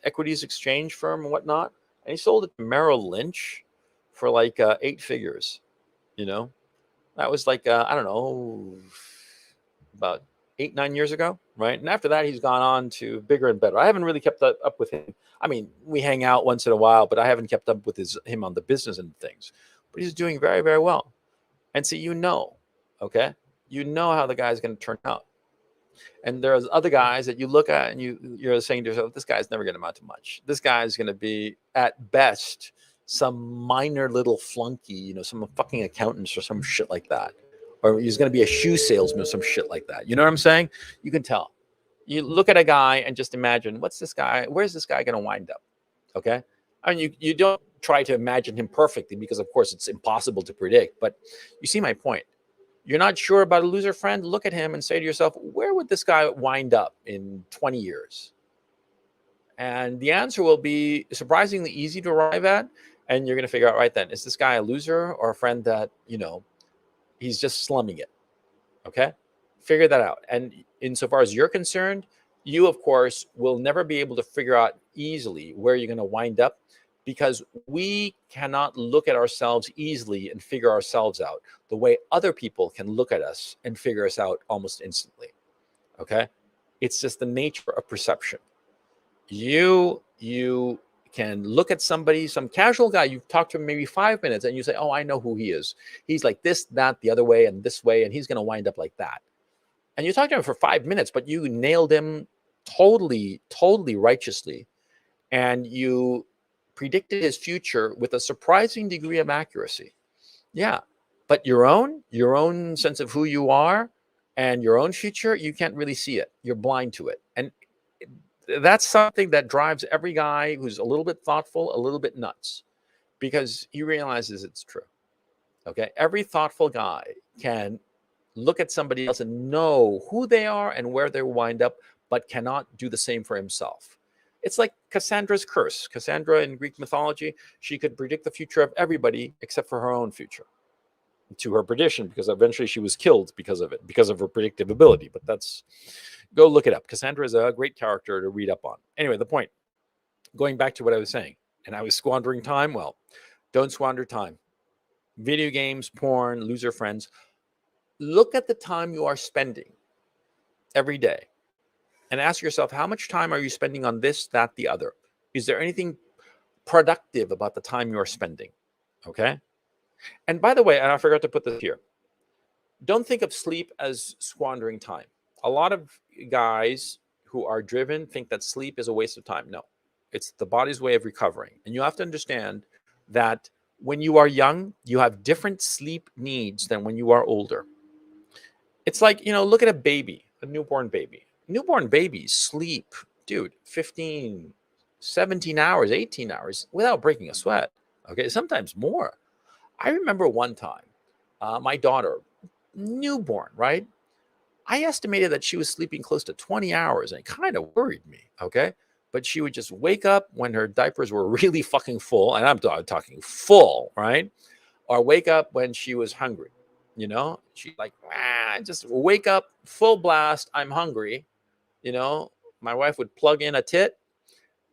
equities exchange firm and whatnot. And he sold it to Merrill Lynch for like 8 figures, That was like, I don't know, about 8, 9 years ago, right? And after that, he's gone on to bigger and better. I haven't really kept up with him. I mean, we hang out once in a while, but I haven't kept up with him on the business and things. But he's doing very, very well. And so okay, how the guy's going to turn out. And there's other guys that you look at and you're saying to yourself, this guy's never going to amount to much. This guy's going to be at best some minor little flunky, some fucking accountants or some shit like that. Or he's going to be a shoe salesman or some shit like that. You know what I'm saying? You can tell. You look at a guy and just imagine, where's this guy going to wind up? Okay. I mean, you don't try to imagine him perfectly because, of course, it's impossible to predict. But you see my point. You're not sure about a loser friend? Look at him and say to yourself, where would this guy wind up in 20 years? And the answer will be surprisingly easy to arrive at. And you're going to figure out right then, is this guy a loser or a friend that, he's just slumming it? Okay? Figure that out. And insofar as you're concerned, you, of course, will never be able to figure out easily where you're going to wind up, because we cannot look at ourselves easily and figure ourselves out the way other people can look at us and figure us out almost instantly. Okay? It's just the nature of perception. You can look at somebody, some casual guy, you've talked to him maybe 5 minutes, and you say, oh, I know who he is. He's like this, that, the other way, and this way, and he's going to wind up like that. And you talk to him for 5 minutes, but you nailed him totally, totally righteously. And you predicted his future with a surprising degree of accuracy. Yeah. But your own sense of who you are and your own future, you can't really see it. You're blind to it. And that's something that drives every guy who's a little bit thoughtful, a little bit nuts, because he realizes it's true. Okay. Every thoughtful guy can look at somebody else and know who they are and where they wind up, but cannot do the same for himself. It's like Cassandra's curse. Cassandra in Greek mythology, she could predict the future of everybody except for her own future, to her perdition, because eventually she was killed because of it, because of her predictive ability. But go look it up. Cassandra is a great character to read up on. Anyway, the point, going back to what I was saying, and I was squandering time. Well, don't squander time. Video games, porn, loser friends. Look at the time you are spending every day and ask yourself, how much time are you spending on this, that, the other? Is there anything productive about the time you're spending? Okay. And by the way, and I forgot to put this here, don't think of sleep as squandering time. A lot of guys who are driven think that sleep is a waste of time. No, it's the body's way of recovering. And you have to understand that when you are young, you have different sleep needs than when you are older. It's like, look at a baby, a newborn baby. Newborn babies sleep, dude, 15, 17 hours, 18 hours without breaking a sweat. Okay, sometimes more. I remember one time, my daughter, newborn, right? I estimated that she was sleeping close to 20 hours, and it kind of worried me, okay? But she would just wake up when her diapers were really fucking full, and I'm talking full, right? Or wake up when she was hungry, She'd like, just wake up, full blast, I'm hungry, My wife would plug in a tit,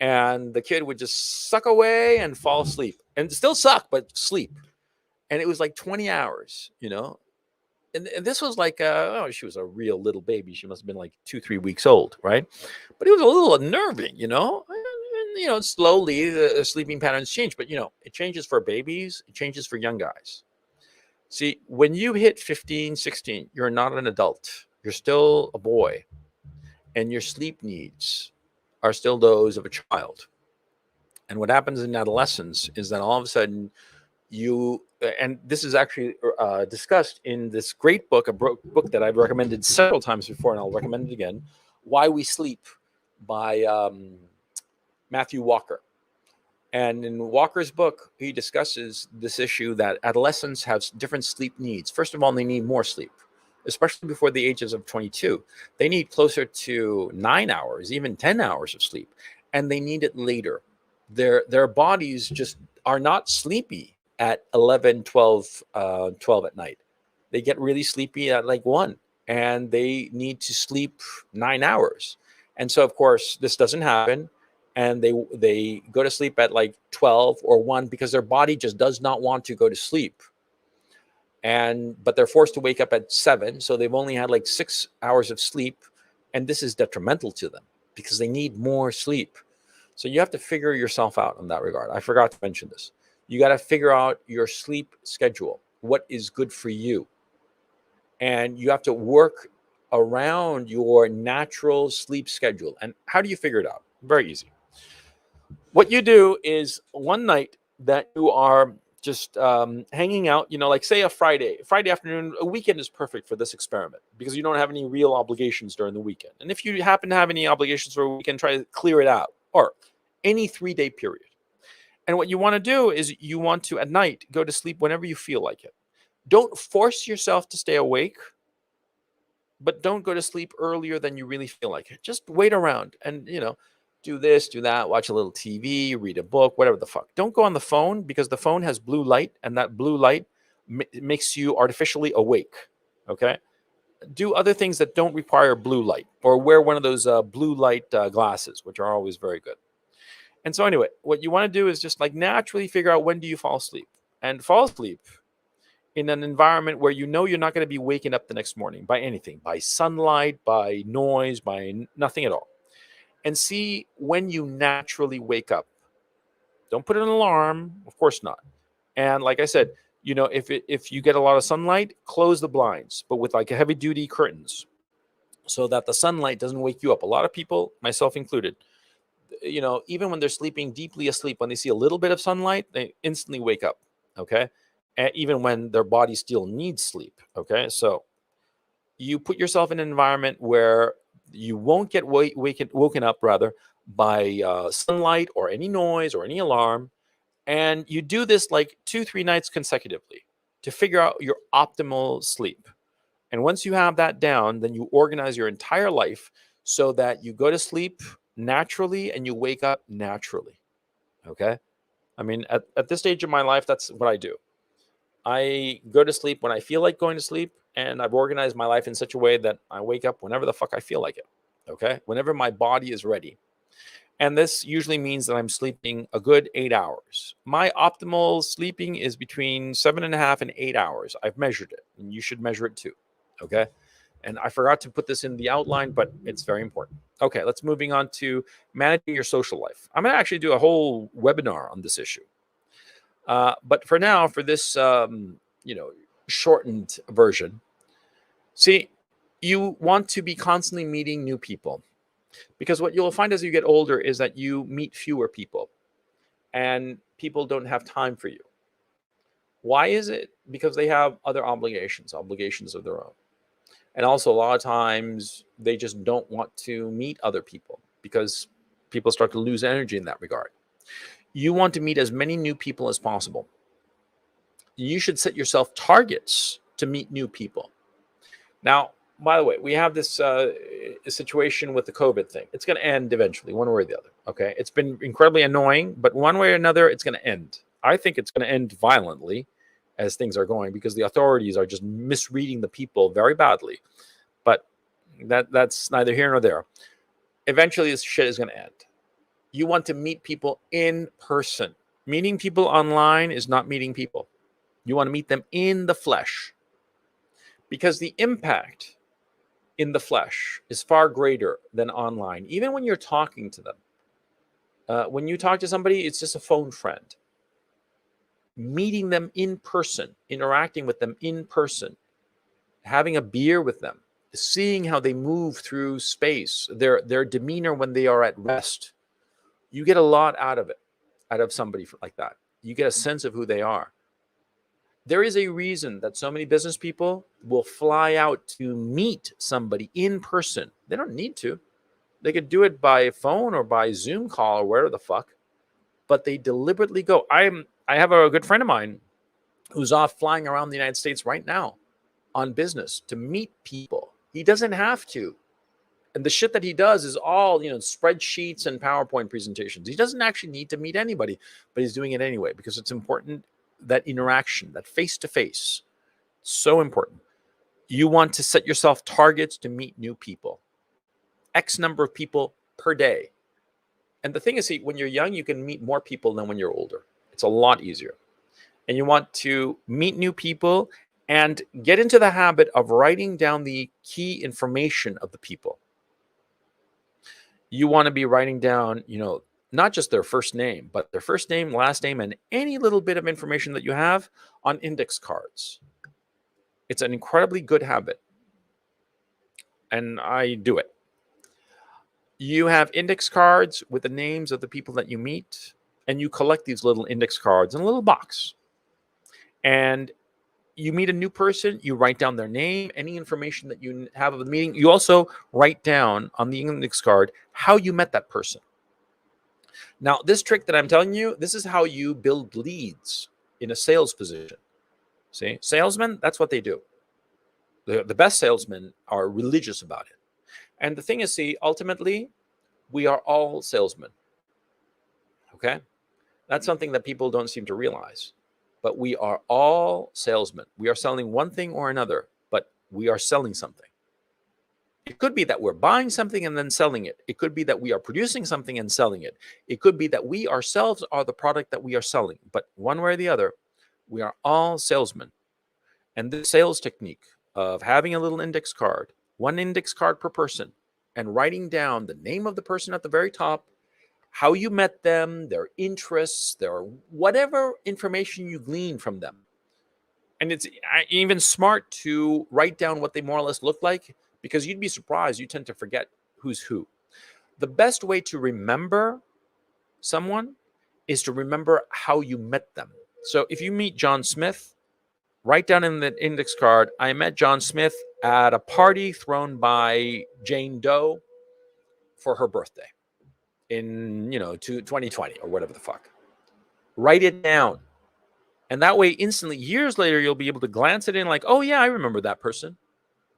and the kid would just suck away and fall asleep. And still suck, but sleep. And it was like 20 hours, And this was like, she was a real little baby. She must have been like 2-3 weeks old, right? But it was a little unnerving, And, slowly the sleeping patterns change. But, it changes for babies. It changes for young guys. See, when you hit 15, 16, you're not an adult. You're still a boy. And your sleep needs are still those of a child. And what happens in adolescence is that all of a sudden and this is actually discussed in this great book, a book that I've recommended several times before, and I'll recommend it again, Why We Sleep by Matthew Walker. And in Walker's book, he discusses this issue that adolescents have different sleep needs. First of all, they need more sleep, especially before the ages of 22. They need closer to 9 hours, even 10 hours of sleep, and they need it later. Their bodies just are not sleepy at 11, 12 at night. They get really sleepy at like 1, and they need to sleep 9 hours. And so, of course, this doesn't happen. And they go to sleep at like 12 or 1 because their body just does not want to go to sleep. but they're forced to wake up at 7, so they've only had like 6 hours of sleep, and this is detrimental to them because they need more sleep. So you have to figure yourself out in that regard. I forgot to mention this. You got to figure out your sleep schedule, what is good for you, and you have to work around your natural sleep schedule. And how do you figure it out? Very easy. What you do is one night that you are just hanging out, like say a Friday afternoon, a weekend is perfect for this experiment because you don't have any real obligations during the weekend. And if you happen to have any obligations for a weekend, try to clear it out, or any 3-day period. And what you want to do is you want to at night go to sleep whenever you feel like it. Don't force yourself to stay awake, but don't go to sleep earlier than you really feel like it. Just wait around and, do this, do that, watch a little TV, read a book, whatever the fuck. Don't go on the phone because the phone has blue light, and that blue light makes you artificially awake. Okay? Do other things that don't require blue light, or wear one of those blue light glasses, which are always very good. And so anyway, what you want to do is just like naturally figure out when do you fall asleep, and fall asleep in an environment where you're not going to be waking up the next morning by anything, by sunlight, by noise, by nothing at all. And see when you naturally wake up. Don't put an alarm, of course not. And like I said, if you get a lot of sunlight, close the blinds, but with like a heavy duty curtains so that the sunlight doesn't wake you up. A lot of people, myself included, even when they're sleeping deeply asleep, when they see a little bit of sunlight, they instantly wake up. Okay. And even when their body still needs sleep. Okay. So you put yourself in an environment where you won't get woken up by sunlight or any noise or any alarm. And you do this like 2-3 nights consecutively to figure out your optimal sleep. And once you have that down, then you organize your entire life so that you go to sleep naturally and you wake up naturally. Okay. I mean, at this stage of my life, that's what I do. I go to sleep when I feel like going to sleep, and I've organized my life in such a way that I wake up whenever the fuck I feel like it. Okay. Whenever my body is ready. And this usually means that I'm sleeping a good 8 hours. My optimal sleeping is between 7.5 and 8 hours. I've measured it, and you should measure it too. Okay. And I forgot to put this in the outline, but it's very important. Okay. Let's moving on to managing your social life. I'm going to actually do a whole webinar on this issue. But for now, for this, shortened version, see, you want to be constantly meeting new people, because what you'll find as you get older is that you meet fewer people, and people don't have time for you. Why is it? Because they have other obligations of their own. And also a lot of times they just don't want to meet other people because people start to lose energy in that regard. You want to meet as many new people as possible. You should set yourself targets to meet new people. Now, by the way, we have this situation with the COVID thing. It's going to end eventually, one way or the other. Okay. It's been incredibly annoying, but one way or another, it's going to end. I think it's going to end violently as things are going, because the authorities are just misreading the people very badly. But that's neither here nor there. Eventually, this shit is going to end. You want to meet people in person. Meeting people online is not meeting people. You want to meet them in the flesh, because the impact in the flesh is far greater than online. Even when you're talking to them, when you talk to somebody, it's just a phone friend. Meeting them in person, interacting with them in person, having a beer with them, seeing how they move through space, their demeanor when they are at rest. You get a lot out of it, out of somebody like that. You get a sense of who they are. There is a reason that so many business people will fly out to meet somebody in person. They don't need to. They could do it by phone or by Zoom call or wherever the fuck. But they deliberately go. I have a good friend of mine who's off flying around the United States right now on business to meet people. He doesn't have to. And the shit that he does is all, spreadsheets and PowerPoint presentations. He doesn't actually need to meet anybody, but he's doing it anyway because it's important. That interaction, that face-to-face, so important. You want to set yourself targets to meet new people. X number of people per day. And the thing is, see, when you're young, you can meet more people than when you're older. It's a lot easier. And you want to meet new people and get into the habit of writing down the key information of the people. You want to be writing down, not just their first name, but their first name, last name, and any little bit of information that you have on index cards. It's an incredibly good habit, and I do it. You have index cards with the names of the people that you meet, and you collect these little index cards in a little box. And you meet a new person, you write down their name, any information that you have of the meeting. You also write down on the index card how you met that person. Now, this trick that I'm telling you, this is how you build leads in a sales position. See, salesmen, that's what they do. The best salesmen are religious about it. And the thing is, see, ultimately, we are all salesmen. Okay? That's something that people don't seem to realize. But we are all salesmen. We are selling one thing or another, but we are selling something. It could be that we're buying something and then selling it. It could be that we are producing something and selling it. It could be that we ourselves are the product that we are selling. But one way or the other, we are all salesmen. And this sales technique of having a little index card, one index card per person, and writing down the name of the person at the very top, how you met them, their interests, their whatever information you glean from them. And it's even smart to write down what they more or less look like, because you'd be surprised. You tend to forget who's who. The best way to remember someone is to remember how you met them. So if you meet John Smith, write down in the index card, I met John Smith at a party thrown by Jane Doe for her birthday in 2020 or whatever the fuck. Write it down. And that way, instantly, years later, you'll be able to glance it in like, oh yeah, I remember that person.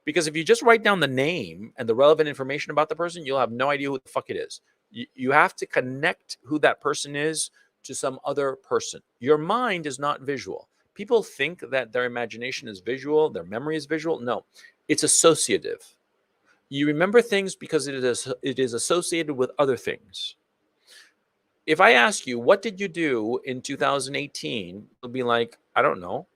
Because if you just write down the name and the relevant information about the person, you'll have no idea who the fuck it is. You have to connect who that person is to some other person. Your mind is not visual. People think that their imagination is visual, their memory is visual. No, it's associative. You remember things because it is associated with other things. If I ask you, what did you do in 2018? You'll be like, I don't know.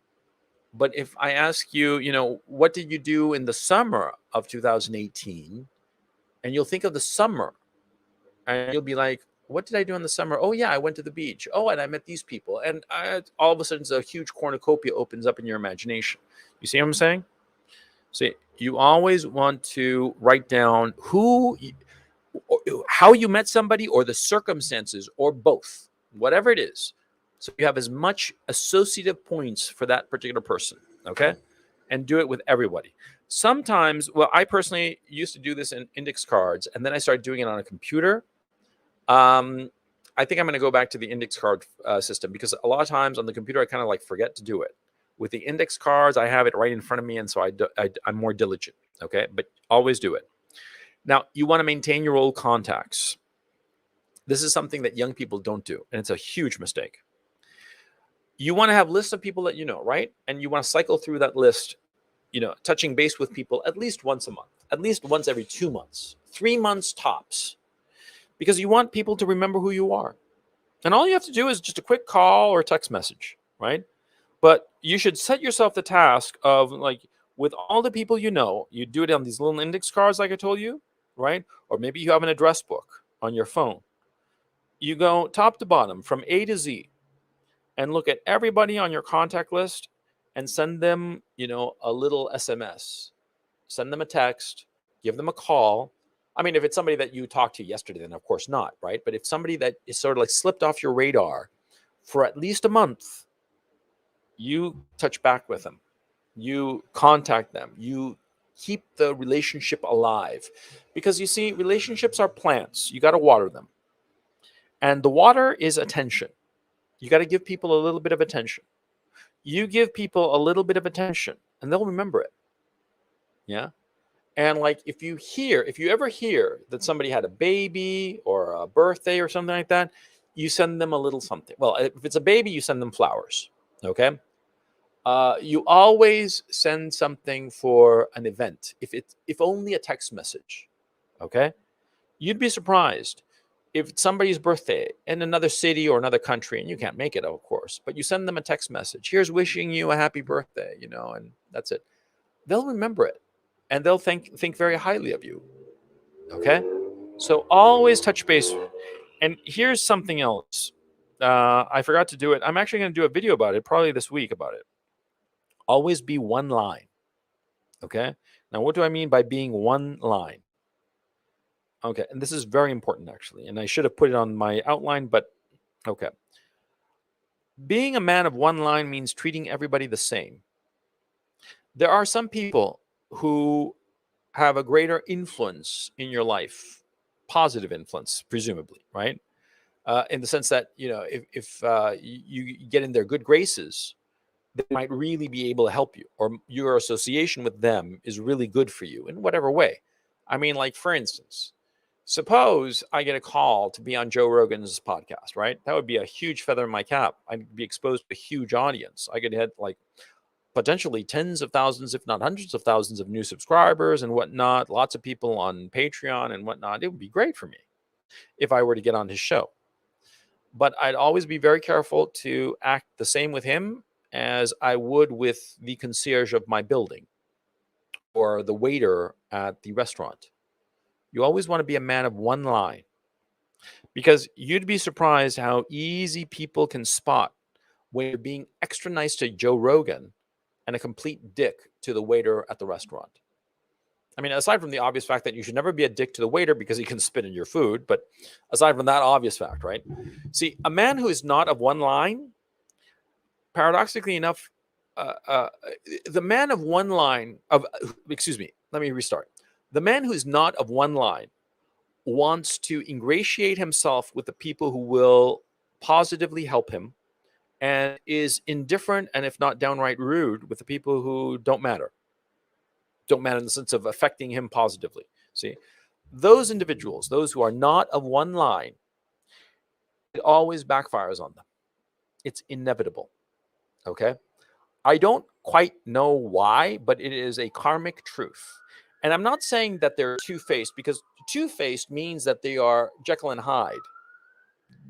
But if I ask you, what did you do in the summer of 2018? And you'll think of the summer. And you'll be like, what did I do in the summer? Oh, yeah, I went to the beach. Oh, and I met these people. And all of a sudden, a huge cornucopia opens up in your imagination. You see what I'm saying? So you always want to write down how you met somebody, or the circumstances, or both, whatever it is. So you have as much associative points for that particular person, okay? And do it with everybody. Sometimes, I personally used to do this in index cards, and then I started doing it on a computer. I think I'm going to go back to the index card system, because a lot of times on the computer, I kind of forget to do it. With the index cards, I have it right in front of me, and so I'm more diligent, okay? But always do it. Now, you want to maintain your old contacts. This is something that young people don't do, and it's a huge mistake. You want to have lists of people that you know, right? And you want to cycle through that list, touching base with people at least once a month, at least once every 2 months, 3 months tops, because you want people to remember who you are. And all you have to do is just a quick call or text message, right? But you should set yourself the task of, with all the people you do it on these little index cards like I told you, right? Or maybe you have an address book on your phone. You go top to bottom from A to Z and look at everybody on your contact list and send them, a little SMS. Send them a text, give them a call. I mean, if it's somebody that you talked to yesterday, then of course not, right? But if somebody that is sort of slipped off your radar for at least a month, you touch back with them. You contact them. You keep the relationship alive. Because you see, relationships are plants. You got to water them. And the water is attention. You got to give people a little bit of attention. You give people a little bit of attention, and they'll remember it. Yeah? And if you ever hear that somebody had a baby or a birthday or something like that, you send them a little something. Well, if it's a baby, you send them flowers. Okay? You always send something for an event, if only a text message. Okay? You'd be surprised. if it's somebody's birthday in another city or another country and you can't make it, of course, but you send them a text message, here's wishing you a happy birthday, and that's it. They'll remember it and they'll think very highly of you. Okay. So always touch base. And here's something else. I forgot to do it. I'm actually going to do a video about it probably this week about it. Always be one line. Okay. Now, what do I mean by being one line? Okay. And this is very important, actually. And I should have put it on my outline, but okay. Being a man of one line means treating everybody the same. There are some people who have a greater influence in your life, positive influence, presumably, right? In the sense that, if you get in their good graces, they might really be able to help you, or your association with them is really good for you in whatever way. I mean, like, for instance, suppose I get a call to be on Joe Rogan's podcast, right? That would be a huge feather in my cap. I'd be exposed to a huge audience. I could hit like potentially tens of thousands, if not hundreds of thousands of new subscribers and whatnot, lots of people on Patreon and whatnot. It would be great for me if I were to get on his show. But I'd always be very careful to act the same with him as I would with the concierge of my building or the waiter at the restaurant. You always want to be a man of one line, because you'd be surprised how easy people can spot when you're being extra nice to Joe Rogan and a complete dick to the waiter at the restaurant. I mean, aside from the obvious fact that you should never be a dick to the waiter because he can spit in your food, but aside from that obvious fact, right? See, a man who is not of one line, paradoxically enough, the man of one line excuse me, let me restart. The man who is not of one line wants to ingratiate himself with the people who will positively help him, and is indifferent and, if not downright rude, with the people who don't matter in the sense of affecting him positively. See, those individuals, those who are not of one line, it always backfires on them. It's inevitable. Okay. I don't quite know why, but it is a karmic truth. And I'm not saying that they're two-faced, because two-faced means that they are Jekyll and Hyde.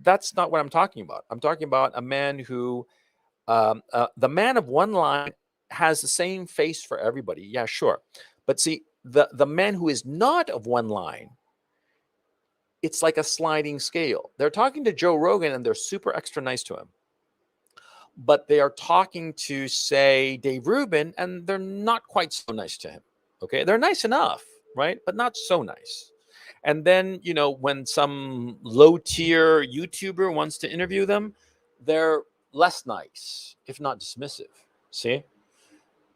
That's not what I'm talking about. I'm talking about a man who, the man of one line has the same face for everybody. Yeah, sure. But see, the man who is not of one line, it's like a sliding scale. They're talking to Joe Rogan and they're super extra nice to him. But they are talking to, say, Dave Rubin, and they're not quite so nice to him. Okay. They're nice enough, right? But not so nice. And then, when some low tier YouTuber wants to interview them, they're less nice, if not dismissive. See?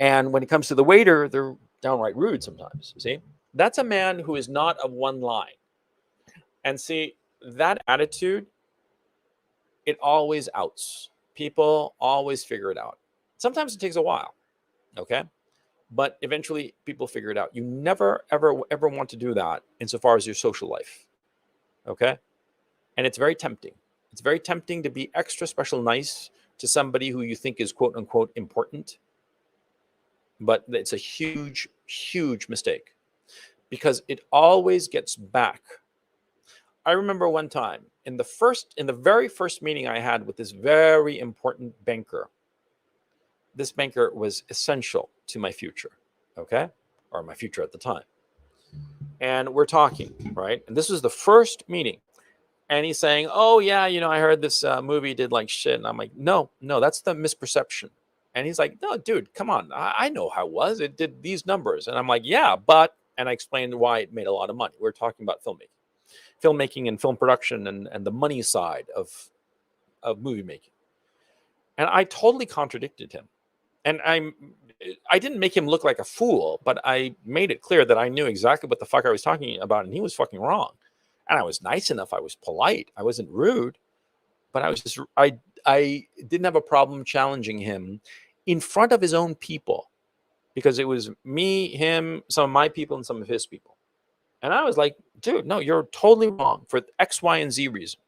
And when it comes to the waiter, they're downright rude sometimes. See? That's a man who is not of one line. And see, that attitude, it always outs. People always figure it out. Sometimes it takes a while. Okay? But eventually people figure it out. You never, ever, ever want to do that insofar as your social life. Okay? And it's very tempting. It's very tempting to be extra special nice to somebody who you think is quote unquote important. But it's a huge, huge mistake, because it always gets back. I remember one time in the very first meeting I had with this very important banker. This banker was essential to my future, okay? Or my future at the time. And we're talking, right? And this was the first meeting. And he's saying, oh, yeah, I heard this movie did like shit. And I'm like, no, that's the misperception. And he's like, no, dude, come on. I know how it was. It did these numbers. And I'm like, yeah, but, and I explained why it made a lot of money. We're talking about filmmaking and film production and the money side of movie making. And I totally contradicted him. And I didn't make him look like a fool, but I made it clear that I knew exactly what the fuck I was talking about, and he was fucking wrong. And I was nice enough. I was polite. I wasn't rude, but I was just, I didn't have a problem challenging him in front of his own people, because it was me, him, some of my people, and some of his people. And I was like, dude, no, you're totally wrong for X, Y, and Z reason.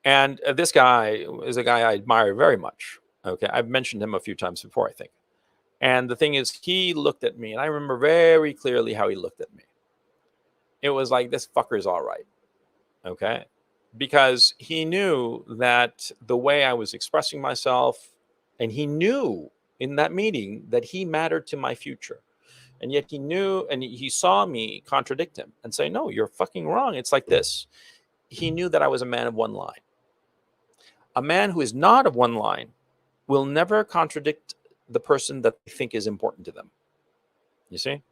And this guy is a guy I admire very much. Okay. I've mentioned him a few times before, I think. And the thing is, he looked at me, and I remember very clearly how he looked at me. It was like, this fucker's all right. Okay. Because he knew that the way I was expressing myself, and he knew in that meeting that he mattered to my future. And yet he knew, and he saw me contradict him and say, no, you're fucking wrong. It's like this. He knew that I was a man of one line. A man who is not of one line will never contradict the person that they think is important to them. You see?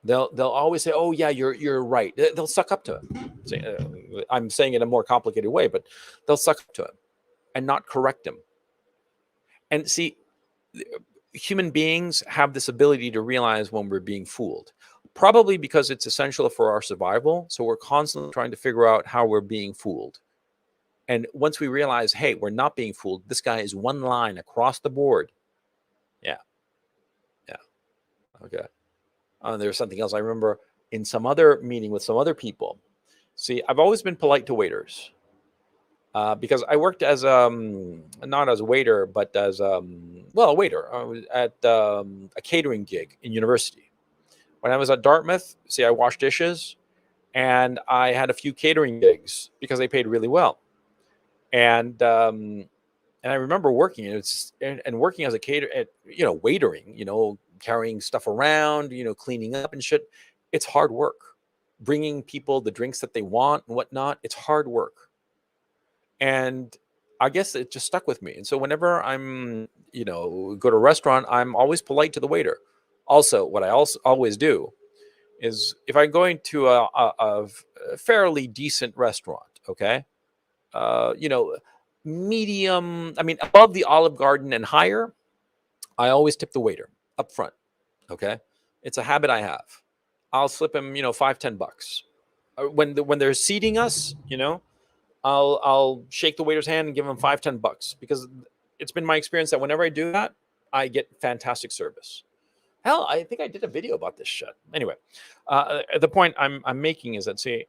They'll always say, "Oh yeah, you're right." They'll suck up to him. I'm saying it in a more complicated way, but they'll suck up to him and not correct him. And see, human beings have this ability to realize when we're being fooled, probably because it's essential for our survival. So we're constantly trying to figure out how we're being fooled. And once we realize, hey, we're not being fooled, this guy is one line across the board. Yeah, yeah, okay. There's something else I remember in some other meeting with some other people. See, I've always been polite to waiters because I worked as not as a waiter, but as well, a waiter. I was at a catering gig in university. When I was at Dartmouth, see, I washed dishes, and I had a few catering gigs because they paid really well. And I remember working, and working as a cater, at, waitering, carrying stuff around, cleaning up and shit. It's hard work. Bringing people the drinks that they want and whatnot. It's hard work. And I guess it just stuck with me. And so whenever I'm, go to a restaurant, I'm always polite to the waiter. Also, what I also always do is if I'm going to a fairly decent restaurant, okay, medium, I mean, above the Olive Garden and higher, I always tip the waiter up front. Okay. It's a habit I have. I'll slip him, $5-10. When they're seating us, I'll shake the waiter's hand and give him $5-10 because it's been my experience that whenever I do that, I get fantastic service. Hell, I think I did a video about this shit. Anyway, the point I'm making is that, see,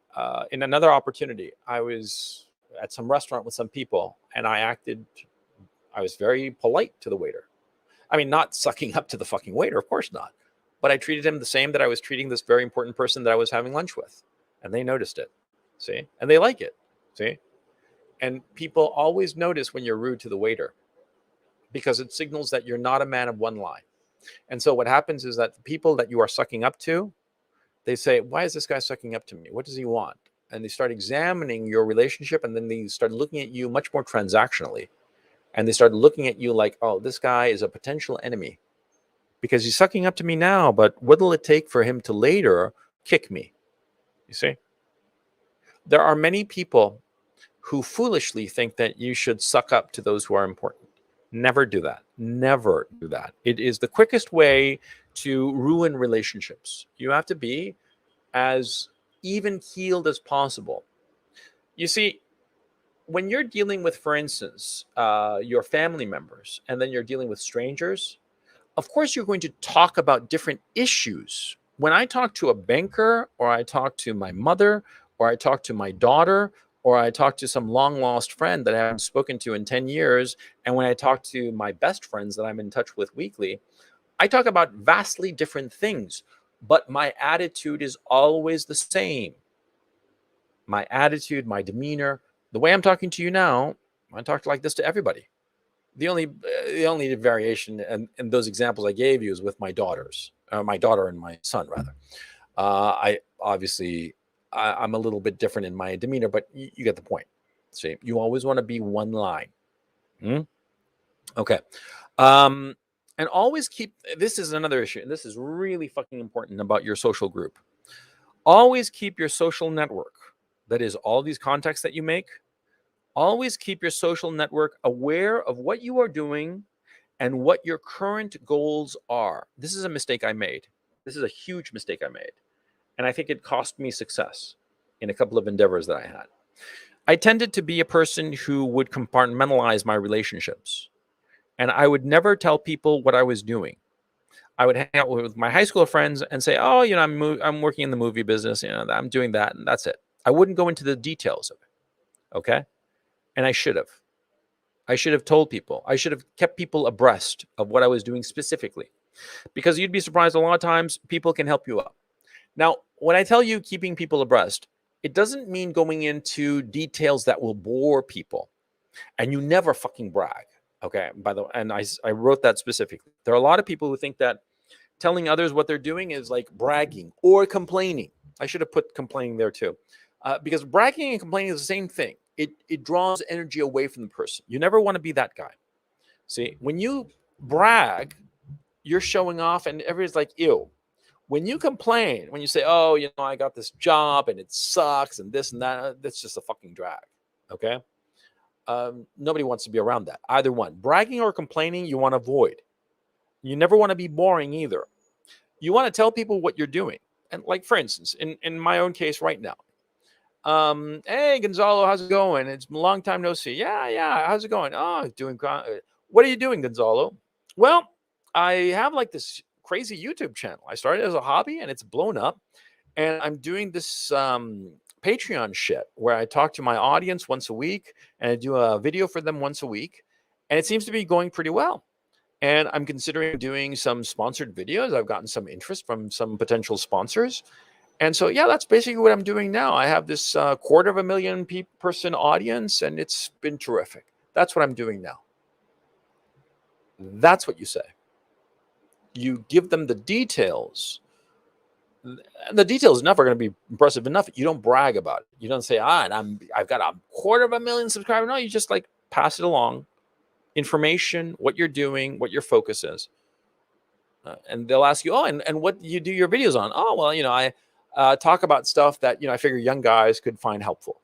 in another opportunity, I was at some restaurant with some people, and I was very polite to the waiter. I mean, not sucking up to the fucking waiter, of course not. But I treated him the same that I was treating this very important person that I was having lunch with. And they noticed it, see? And they like it, see? And people always notice when you're rude to the waiter because it signals that you're not a man of one line. And so what happens is that the people that you are sucking up to, they say, why is this guy sucking up to me? What does he want? And they start examining your relationship, and then they start looking at you much more transactionally. And they start looking at you like, oh, this guy is a potential enemy because he's sucking up to me now, but what'll it take for him to later kick me? You see? There are many people who foolishly think that you should suck up to those who are important. Never do that. Never do that. It is the quickest way to ruin relationships. You have to be as even-keeled as possible. You see, when you're dealing with, for instance, your family members, and then you're dealing with strangers, of course you're going to talk about different issues. When I talk to a banker, or I talk to my mother, or I talk to my daughter, or I talk to some long-lost friend that I haven't spoken to in 10 years, and when I talk to my best friends that I'm in touch with weekly, I talk about vastly different things, but my attitude is always the same. My attitude, my demeanor, the way I'm talking to you now, I talk like this to everybody. The only variation in those examples I gave you is with my daughters, my daughter and my son, rather. I'm a little bit different in my demeanor, but you get the point. See, you always want to be one line. Okay. And always keep, this is another issue, and this is really fucking important about your social group. Always keep your social network, that is all these contacts that you make, always keep your social network aware of what you are doing and what your current goals are. This is a mistake I made. This is a huge mistake I made. And I think it cost me success in a couple of endeavors that I had. I tended to be a person who would compartmentalize my relationships. And I would never tell people what I was doing. I would hang out with my high school friends and say, oh, I'm working in the movie business. I'm doing that. And that's it. I wouldn't go into the details of it. Okay. And I should have. I should have told people. I should have kept people abreast of what I was doing specifically. Because you'd be surprised, a lot of times people can help you out. Now, when I tell you keeping people abreast, It doesn't mean going into details that will bore people. And you never fucking brag. Okay. By the way, and I wrote that specifically. There are a lot of people who think that telling others what they're doing is like bragging or complaining. I should have put complaining there too, because bragging and complaining is the same thing. It draws energy away from the person. You never want to be that guy. See, when you brag, you're showing off, and everybody's like, ew. When you complain, when you say, oh, I got this job and it sucks and this and that, that's just a fucking drag. Okay. Nobody wants to be around that. Either one, bragging or complaining, you want to avoid. You never want to be boring either. You want to tell people what you're doing. And like, for instance, in my own case right now, hey, Gonzalo, how's it going? It's a long time no see. Yeah. How's it going? Oh, doing. What are you doing, Gonzalo? Well, I have like this crazy YouTube channel. I started as a hobby and it's blown up. And I'm doing this Patreon shit where I talk to my audience once a week and I do a video for them once a week. And it seems to be going pretty well. And I'm considering doing some sponsored videos. I've gotten some interest from some potential sponsors. And so, yeah, that's basically what I'm doing now. I have this 250,000 person audience, and it's been terrific. That's what I'm doing now. That's what you say. You give them the details. The details is never going to be impressive enough. You don't brag about it. You don't say, and I've got 250,000 subscribers. No, you just like pass it along. Information, what you're doing, what your focus is. And they'll ask you, and what do you do your videos on? Oh, well, I talk about stuff that, I figure young guys could find helpful.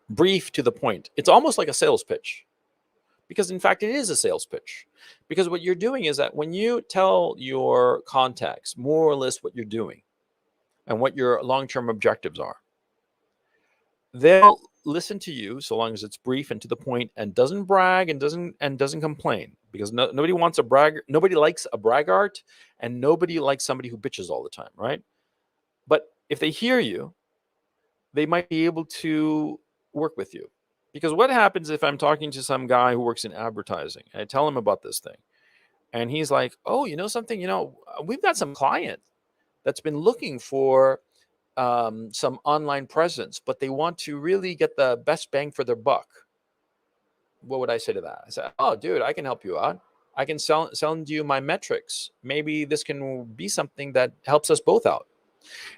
Brief, to the point. It's almost like a sales pitch. Because in fact, it is a sales pitch. Because what you're doing is that when you tell your contacts more or less what you're doing and what your long-term objectives are, they'll listen to you so long as it's brief and to the point and doesn't brag and doesn't complain, because nobody wants a bragger. Nobody likes a braggart, and nobody likes somebody who bitches all the time, right? But if they hear you, they might be able to work with you. Because what happens if I'm talking to some guy who works in advertising and I tell him about this thing and he's like, oh, something, we've got some client that's been looking for some online presence, but they want to really get the best bang for their buck. What would I say to that? I say, oh, dude, I can help you out. I can send you my metrics. Maybe this can be something that helps us both out.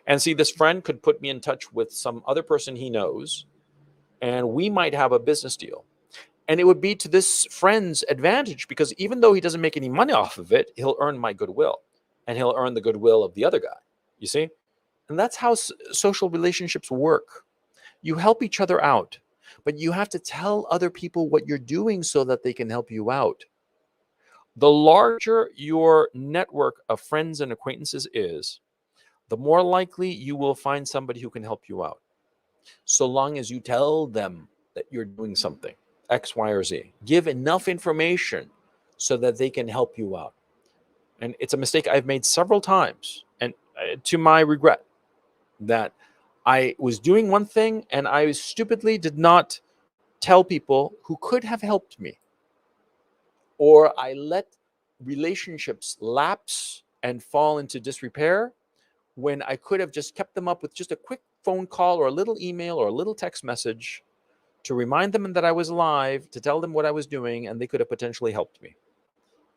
And see, this friend could put me in touch with some other person he knows, and we might have a business deal. And it would be to this friend's advantage, because even though he doesn't make any money off of it, he'll earn my goodwill, and he'll earn the goodwill of the other guy. You see? And that's how social relationships work. You help each other out, but you have to tell other people what you're doing so that they can help you out. The larger your network of friends and acquaintances is, the more likely you will find somebody who can help you out. So long as you tell them that you're doing something, X, Y, or Z. Give enough information so that they can help you out. And it's a mistake I've made several times, and to my regret, that I was doing one thing and I stupidly did not tell people who could have helped me. Or I let relationships lapse and fall into disrepair when I could have just kept them up with just a quick phone call or a little email or a little text message to remind them that I was alive, to tell them what I was doing, and they could have potentially helped me.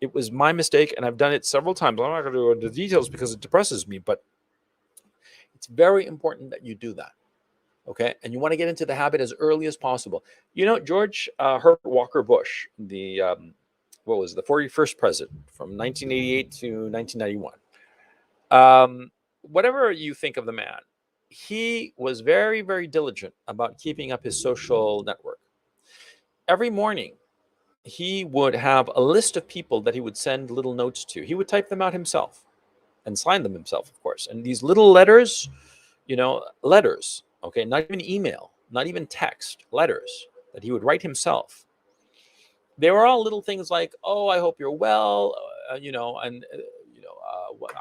It was my mistake, and I've done it several times. I'm not going to go into the details because it depresses me, but it's very important that you do that. Okay. And you want to get into the habit as early as possible. George Herbert Walker Bush, the 41st president from 1988 to 1991. Whatever you think of the man, he was very, very diligent about keeping up his social network. Every morning, he would have a list of people that he would send little notes to. He would type them out himself and sign them himself, of course. And these little letters, letters, okay, not even email, not even text, letters that he would write himself. They were all little things like, oh, I hope you're well,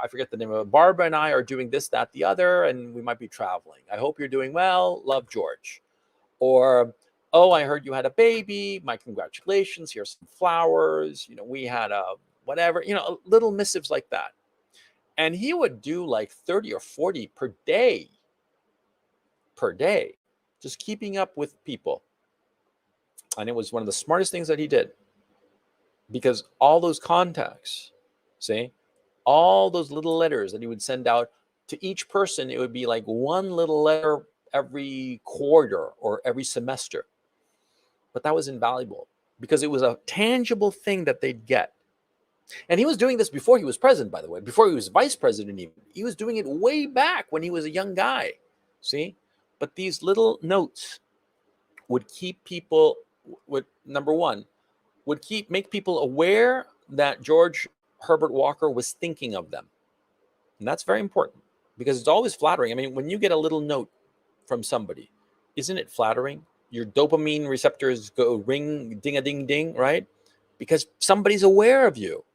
I forget the name of it. Barbara and I are doing this, that, the other, and we might be traveling. I hope you're doing well. Love, George. Or, oh, I heard you had a baby. My congratulations. Here's some flowers. We had a whatever, little missives like that. And he would do like 30 or 40 per day. per day, just keeping up with people. And it was one of the smartest things that he did, because all those contacts, see, all those little letters that he would send out to each person, it would be like one little letter every quarter or every semester. But that was invaluable because it was a tangible thing that they'd get. And he was doing this before he was president, by the way, before he was vice president even. He was doing it way back when he was a young guy, see? But these little notes would keep people, would, number one, would make people aware that George Herbert Walker was thinking of them. And that's very important because it's always flattering. I mean, when you get a little note from somebody, isn't it flattering? Your dopamine receptors go ring, ding a ding ding, right? Because somebody's aware of you.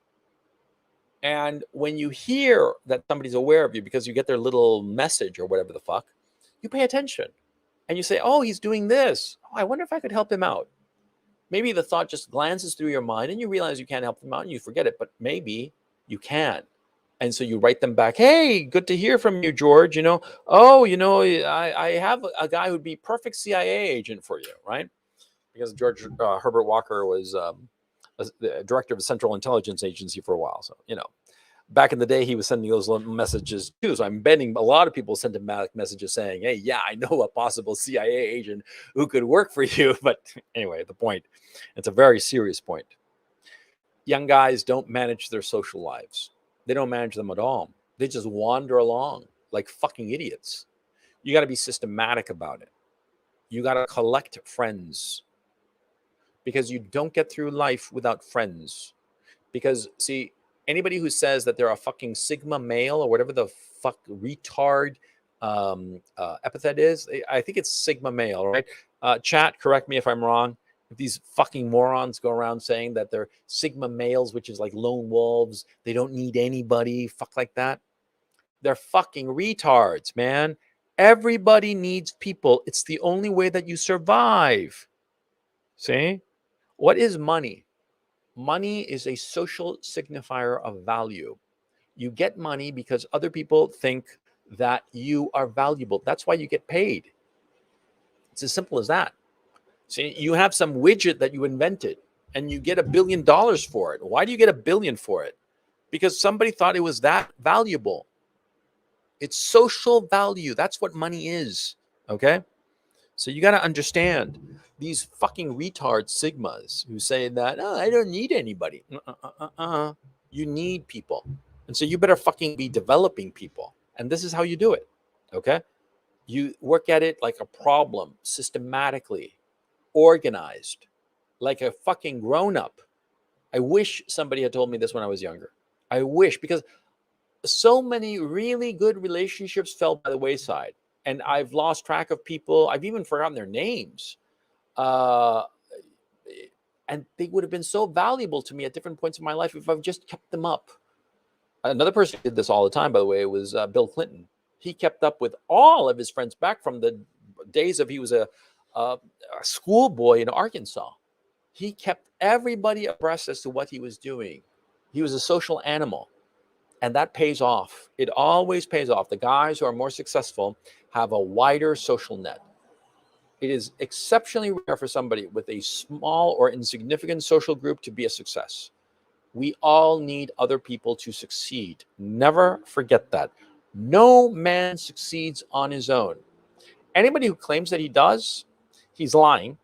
And when you hear that somebody's aware of you because you get their little message or whatever the fuck, you pay attention and you say, oh, he's doing this. Oh, I wonder if I could help him out. Maybe the thought just glances through your mind and you realize you can't help them out and you forget it, but maybe you can. And so you write them back, hey, good to hear from you, George. You know, oh, you know, I have a guy who'd be perfect CIA agent for you, right? Because George Herbert Walker was the director of the Central Intelligence Agency for a while. So, you know, back in the day, he was sending those messages too. So I'm betting a lot of people sent him back messages saying, hey, yeah, I know a possible CIA agent who could work for you. But anyway, the point, it's a very serious point. Young guys don't manage their social lives. They don't manage them at all. They just wander along like fucking idiots. You got to be systematic about it. You got to collect friends because you don't get through life without friends. Because, see, anybody who says that they're a fucking Sigma male or whatever the fuck retard epithet is, I think it's Sigma male, right? Chat, correct me if I'm wrong. If these fucking morons go around saying that they're Sigma males, which is like lone wolves, they don't need anybody, fuck like that. They're fucking retards, man. Everybody needs people. It's the only way that you survive. See? What is money? Money is a social signifier of value. You get money because other people think that you are valuable. That's why you get paid. It's as simple as that. See, you have some widget that you invented and you get $1 billion for it. Why do you get $1 billion for it? Because somebody thought it was that valuable. It's social value. That's what money is. Okay? So you got to understand these fucking retard Sigmas who say that, oh, I don't need anybody. You need people. And so you better fucking be developing people. And this is how you do it. Okay? You work at it like a problem, systematically, organized, like a fucking grown-up. I wish somebody had told me this when I was younger. I wish, because so many really good relationships fell by the wayside. And I've lost track of people. I've even forgotten their names. And they would have been so valuable to me at different points in my life if I've just kept them up. Another person who did this all the time, by the way, was Bill Clinton. He kept up with all of his friends back from the days of he was a schoolboy in Arkansas. He kept everybody abreast as to what he was doing. He was a social animal. And that pays off. It always pays off. The guys who are more successful have a wider social net. It is exceptionally rare for somebody with a small or insignificant social group to be a success. We all need other people to succeed. Never forget that. No man succeeds on his own. Anybody who claims that he does, he's lying.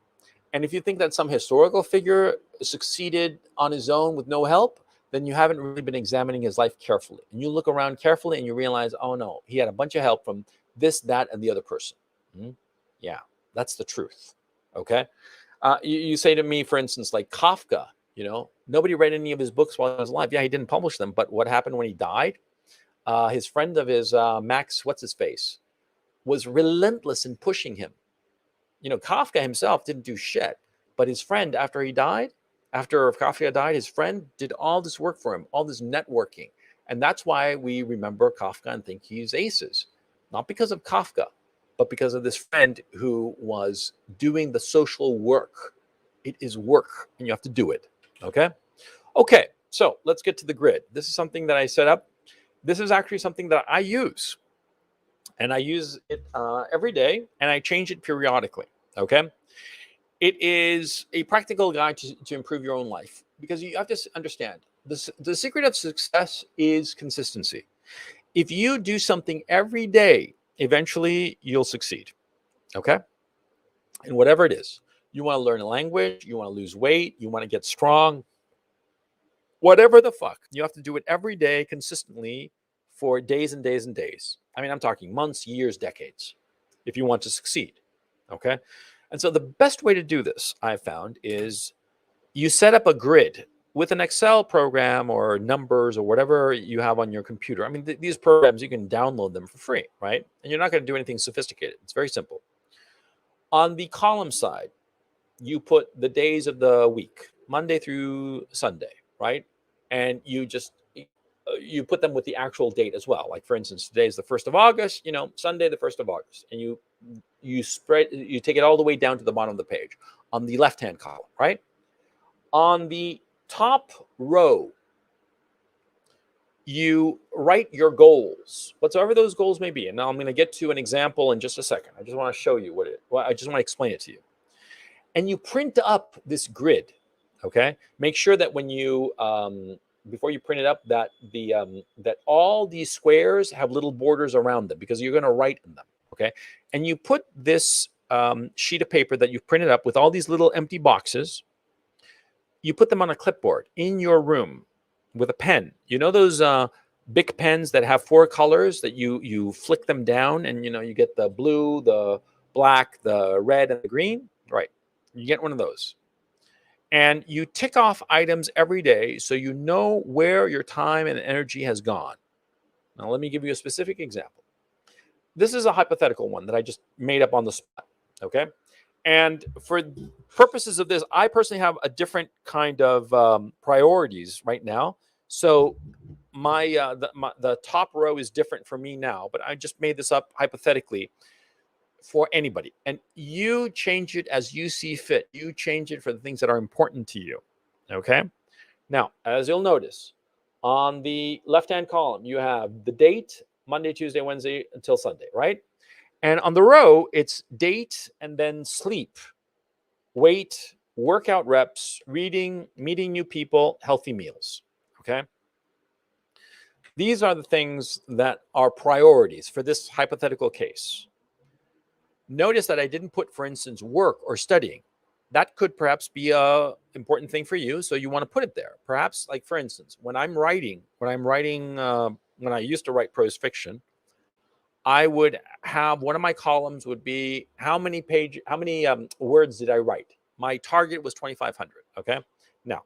And if you think that some historical figure succeeded on his own with no help, then you haven't really been examining his life carefully. And you look around carefully and you realize, oh no, he had a bunch of help from this, that, and the other person. Yeah, that's the truth. Okay. You say to me, for instance, like Kafka, you know, nobody read any of his books while he was alive. Yeah, he didn't publish them. But what happened when he died? His friend of his, Max, what's his face, was relentless in pushing him. You know, Kafka himself didn't do shit. But his friend, after Kafka died, his friend did all this work for him, all this networking. And that's why we remember Kafka and think he's aces. Not because of Kafka, but because of this friend who was doing the social work. It is work, and you have to do it. Okay? Okay, so let's get to the grid. This is something that I set up. This is actually something that I use. and I use it every day, and I change it periodically. Okay. It is a practical guide to improve your own life, because you have to understand this. The secret of success is consistency. If you do something every day, eventually you'll succeed. Okay. And whatever it is, you want to learn a language, you want to lose weight, you want to get strong, whatever the fuck, you have to do it every day consistently for days and days and days. I mean, I'm talking months, years, decades, if you want to succeed. Okay. And so the best way to do this, I've found, is you set up a grid with an Excel program or numbers or whatever you have on your computer. I mean, these programs, you can download them for free, right? And you're not going to do anything sophisticated. It's very simple. On the column side, you put the days of the week, Monday through Sunday, right? And you put them with the actual date as well. Like, for instance, today is the 1st of August, Sunday, the 1st of August. And you take it all the way down to the bottom of the page on the left-hand column, right? On the top row, you write your goals, whatsoever those goals may be. And now I'm going to get to an example in just a second. I just want to show you I just want to explain it to you. And you print up this grid, okay? Make sure that when you, before you print it up, that that all these squares have little borders around them, because you're going to write in them, okay? And you put this sheet of paper that you've printed up with all these little empty boxes, you put them on a clipboard in your room with a pen. You know those Bic pens that have 4 colors that you flick them down, and you get the blue, the black, the red, and the green, right? You get one of those. And you tick off items every day so you know where your time and energy has gone. Now, let me give you a specific example. This is a hypothetical one that I just made up on the spot, okay? And for purposes of this, I personally have a different kind of priorities right now. So the top row is different for me now, but I just made this up hypothetically for anybody. And you change it as you see fit. You change it for the things that are important to you, okay? Now, as you'll notice, on the left-hand column, you have the date, Monday, Tuesday, Wednesday, until Sunday, right? And on the row, it's date and then sleep, weight, workout reps, reading, meeting new people, healthy meals, okay? These are the things that are priorities for this hypothetical case. Notice that I didn't put, for instance, work or studying. That could perhaps be a important thing for you, so you want to put it there. Perhaps, like, for instance, when I used to write prose fiction, I would have one of my columns would be how many words did I write? My target was 2,500. Okay. Now,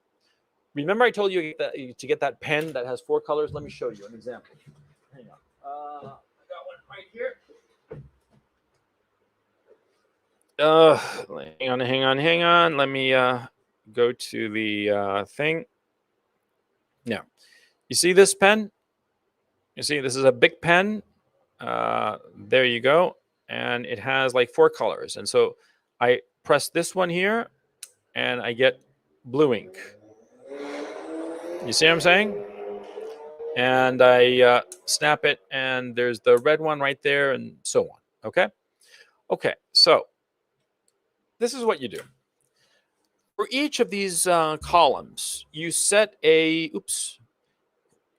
remember I told you to get that pen that has 4 colors. Let me show you an example. Hang on. I got one right here. Hang on. Let me go to the thing. Now, you see this pen? You see, this is a big pen. There you go. And it has like 4 colors. And so I press this one here and I get blue ink. You see what I'm saying? And I snap it and there's the red one right there and so on. Okay. Okay. So this is what you do. For each of these columns, you set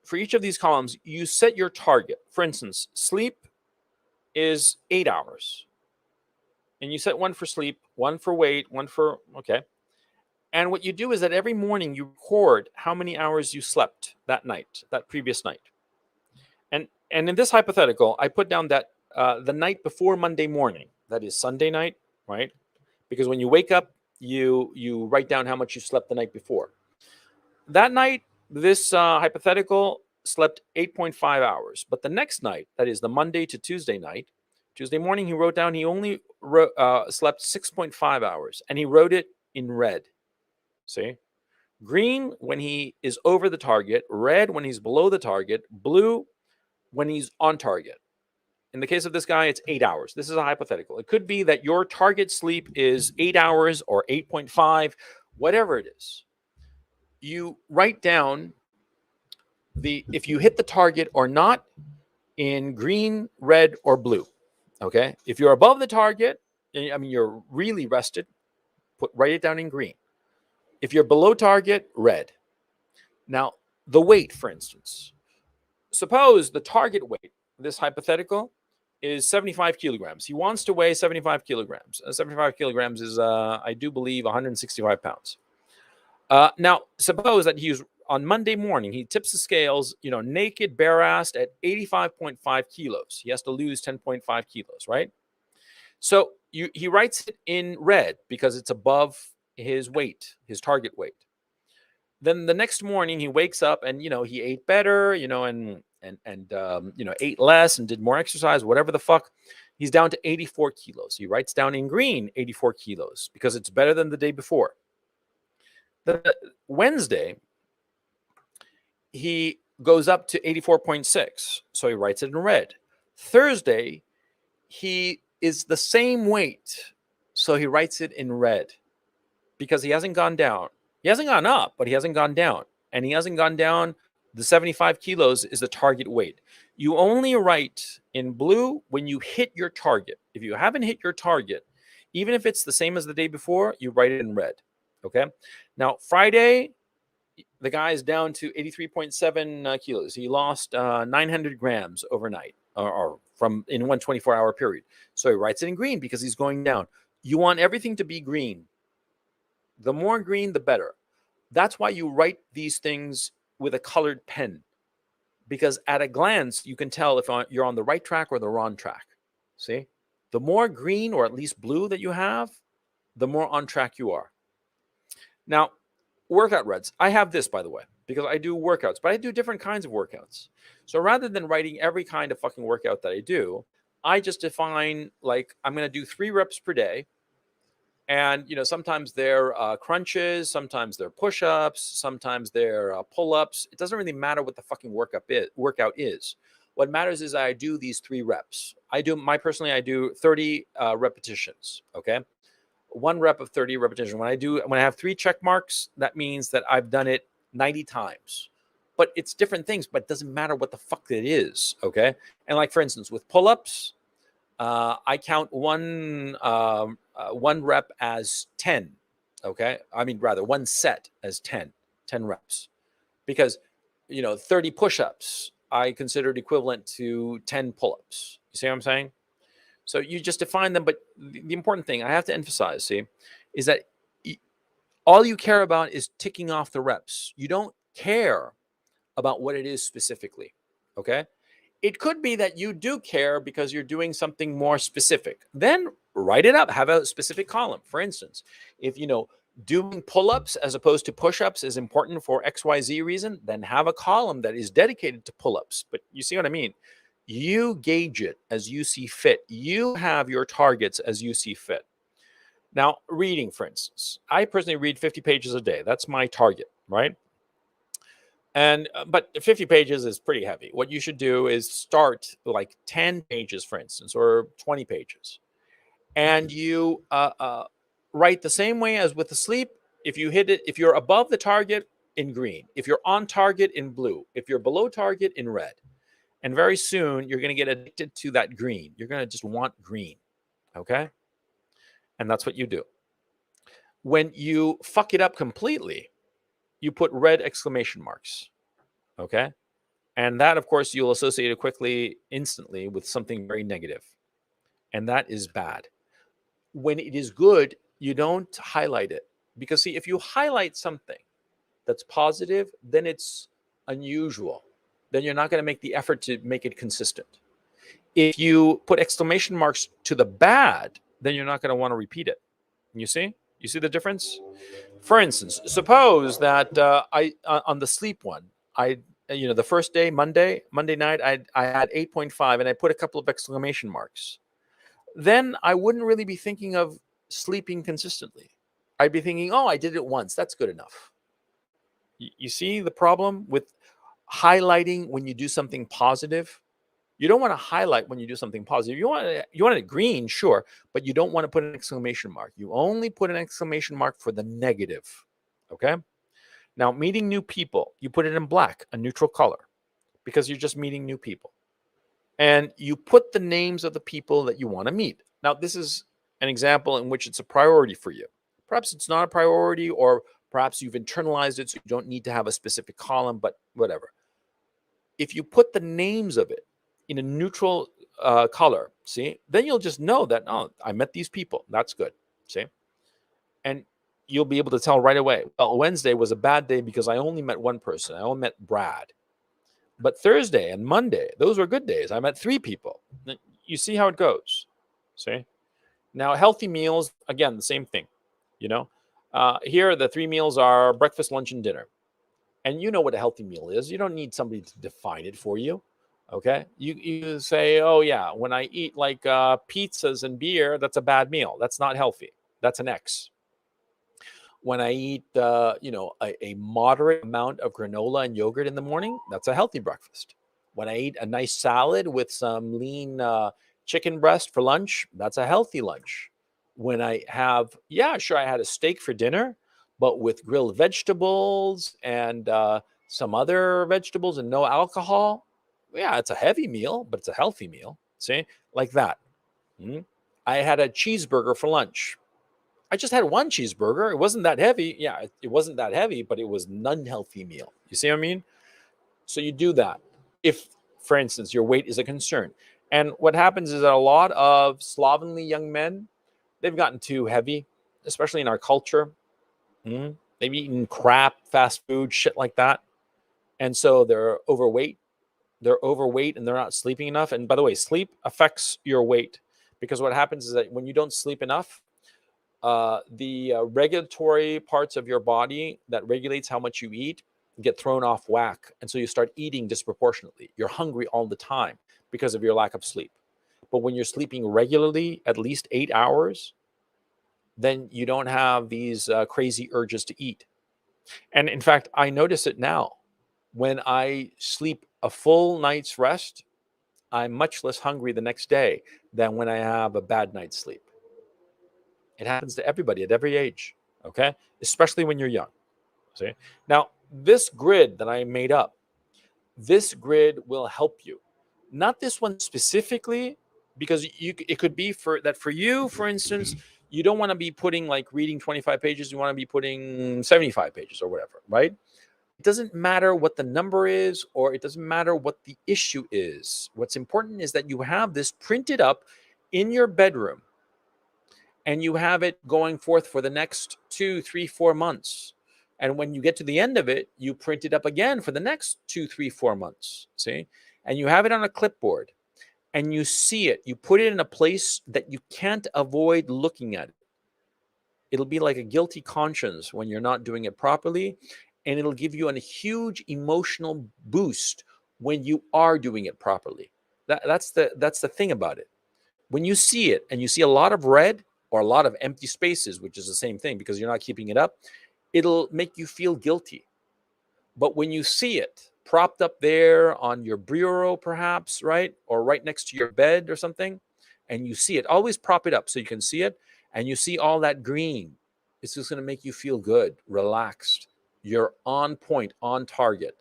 for each of these columns, you set your target. For instance, sleep is 8 hours. And you set one for sleep, one for weight, okay. And what you do is that every morning you record how many hours you slept that previous night. And in this hypothetical, I put down that the night before Monday morning, that is Sunday night, right? Because when you wake up, you write down how much you slept the night before. That night, this hypothetical slept 8.5 hours. But the next night, that is the Monday to Tuesday night, Tuesday morning, he wrote down he only slept 6.5 hours. And he wrote it in red. See? Green when he is over the target, red when he's below the target, blue when he's on target. In the case of this guy, it's 8 hours. This is a hypothetical. It could be that your target sleep is 8 hours or 8.5, whatever it is. You write down if you hit the target or not in green, red, or blue. Okay. If you're above the target, I mean, you're really rested, write it down in green. If you're below target, red. Now, the weight, for instance, suppose the target weight, this hypothetical, is 75 kilograms. He wants to weigh 75 kilograms. 75 kilograms is, I do believe, 165 pounds. Now, suppose that he's on Monday morning, he tips the scales, naked, bare-assed at 85.5 kilos. He has to lose 10.5 kilos, right? So he writes it in red because it's above his weight, his target weight. Then the next morning he wakes up and, he ate better, and ate less and did more exercise, whatever the fuck. He's down to 84 kilos. He writes down in green 84 kilos because it's better than the day before. The Wednesday, he goes up to 84.6. So he writes it in red. Thursday, he is the same weight. So he writes it in red because he hasn't gone down. He hasn't gone up, but he hasn't gone down. And he hasn't gone down. The 75 kilos is the target weight. You only write in blue when you hit your target. If you haven't hit your target, even if it's the same as the day before, you write it in red. Okay. Now, Friday, the guy is down to 83.7 kilos. He lost 900 grams overnight or from in one 24-hour period. So he writes it in green because he's going down. You want everything to be green. The more green, the better. That's why you write these things with a colored pen, because at a glance, you can tell if you're on the right track or the wrong track. See? The more green or at least blue that you have, the more on track you are. Now, workout reds. I have this, by the way, because I do workouts, but I do different kinds of workouts. So rather than writing every kind of fucking workout that I do, I just define, like, I'm going to do 3 reps per day. And, sometimes they're crunches, sometimes they're push-ups, sometimes they're pull-ups. It doesn't really matter what the fucking workout is. What matters is I do these 3 reps. I do 30 repetitions, okay? 1 rep of 30 repetitions. When I have 3 check marks, that means that I've done it 90 times. But it's different things, but it doesn't matter what the fuck it is, okay? And like, for instance, with pull-ups, I count one rep as 10, okay? I mean, rather, one set as 10 reps. Because, 30 push-ups, I consider it equivalent to 10 pull-ups. You see what I'm saying? So you just define them. But the important thing I have to emphasize, is that all you care about is ticking off the reps. You don't care about what it is specifically, okay? It could be that you do care because you're doing something more specific. Then write it up. Have a specific column. For instance, if doing pull-ups as opposed to push-ups is important for XYZ reason, then have a column that is dedicated to pull-ups. But you see what I mean? You gauge it as you see fit. You have your targets as you see fit. Now, reading, for instance, I personally read 50 pages a day. That's my target, right? But 50 pages is pretty heavy. What you should do is start like 10 pages, for instance, or 20 pages. And you write the same way as with the sleep. If you hit it, if you're above the target, in green. If you're on target, in blue. If you're below target, in red. And very soon, you're going to get addicted to that green. You're going to just want green, okay? And that's what you do. When you fuck it up completely, you put red exclamation marks, okay? And that, of course, you'll associate it quickly, instantly with something very negative. And that is bad. When it is good, you don't highlight it. Because, see, if you highlight something that's positive, then it's unusual. Then you're not going to make the effort to make it consistent. If you put exclamation marks to the bad, then you're not going to want to repeat it. You see? You see the difference? For instance, suppose that on the sleep one, the first day, Monday night, I had 8.5 and I put a couple of exclamation marks. Then I wouldn't really be thinking of sleeping consistently. I'd be thinking, oh, I did it once. That's good enough. You see the problem with highlighting when you do something positive? You don't want to highlight when you do something positive. You want it green, sure, but you don't want to put an exclamation mark. You only put an exclamation mark for the negative, okay? Now, meeting new people, you put it in black, a neutral color, because you're just meeting new people. and you put the names of the people that you want to meet. Now, this is an example in which it's a priority for you. Perhaps it's not a priority, or perhaps you've internalized it so you don't need to have a specific column, but whatever. If you put the names of it in a neutral color, see, then you'll just know that, oh, I met these people. That's good, see? And you'll be able to tell right away, well, Wednesday was a bad day because I only met one person. I only met Brad. But Thursday and Monday, those were good days. I met 3 people. You see how it goes. See? Now, healthy meals, again, the same thing. You know, here the 3 meals are breakfast, lunch, and dinner. And you know what a healthy meal is. You don't need somebody to define it for you. Okay. You say, oh, yeah, when I eat like pizzas and beer, that's a bad meal. That's not healthy. That's an X. When I eat, a moderate amount of granola and yogurt in the morning, that's a healthy breakfast. When I eat a nice salad with some lean chicken breast for lunch, that's a healthy lunch. When I have, yeah, sure, I had a steak for dinner, but with grilled vegetables and some other vegetables and no alcohol, yeah, it's a heavy meal, but it's a healthy meal. See, like that. I had a cheeseburger for lunch. I just had one cheeseburger. It wasn't that heavy. Yeah, it wasn't that heavy, but it was an unhealthy meal. You see what I mean? So you do that if, for instance, your weight is a concern. And what happens is that a lot of slovenly young men, they've gotten too heavy, especially in our culture. They've eaten crap, fast food, shit like that. And so they're overweight. They're overweight and they're not sleeping enough. And by the way, sleep affects your weight, because what happens is that when you don't sleep enough, the regulatory parts of your body that regulates how much you eat get thrown off whack. And so you start eating disproportionately. You're hungry all the time because of your lack of sleep. But when you're sleeping regularly, at least 8 hours, then you don't have these crazy urges to eat. And in fact, I notice it now. When I sleep a full night's rest, I'm much less hungry the next day than when I have a bad night's sleep. It happens to everybody at every age, okay? Especially when you're young. See? Now, this grid that I made up, this grid will help you. Not this one specifically, because it could be for you, for instance, you don't want to be putting like reading 25 pages, you want to be putting 75 pages or whatever, right? It doesn't matter what the number is, or it doesn't matter what the issue is. What's important is that you have this printed up in your bedroom, and you have it going forth for the next 2, 3, 4 months. And when you get to the end of it, you print it up again for the next 2, 3, 4 months. See? And you have it on a clipboard, and you see it. You put it in a place that you can't avoid looking at it. It'll be like a guilty conscience when you're not doing it properly, and it'll give you a huge emotional boost when you are doing it properly. That's the thing about it. When you see it and you see a lot of red or a lot of empty spaces, which is the same thing because you're not keeping it up, it'll make you feel guilty. But when you see it propped up there on your bureau, perhaps, right? Or right next to your bed or something, and you see it, always prop it up so you can see it, and you see all that green, it's just going to make you feel good, relaxed. You're on point, on target.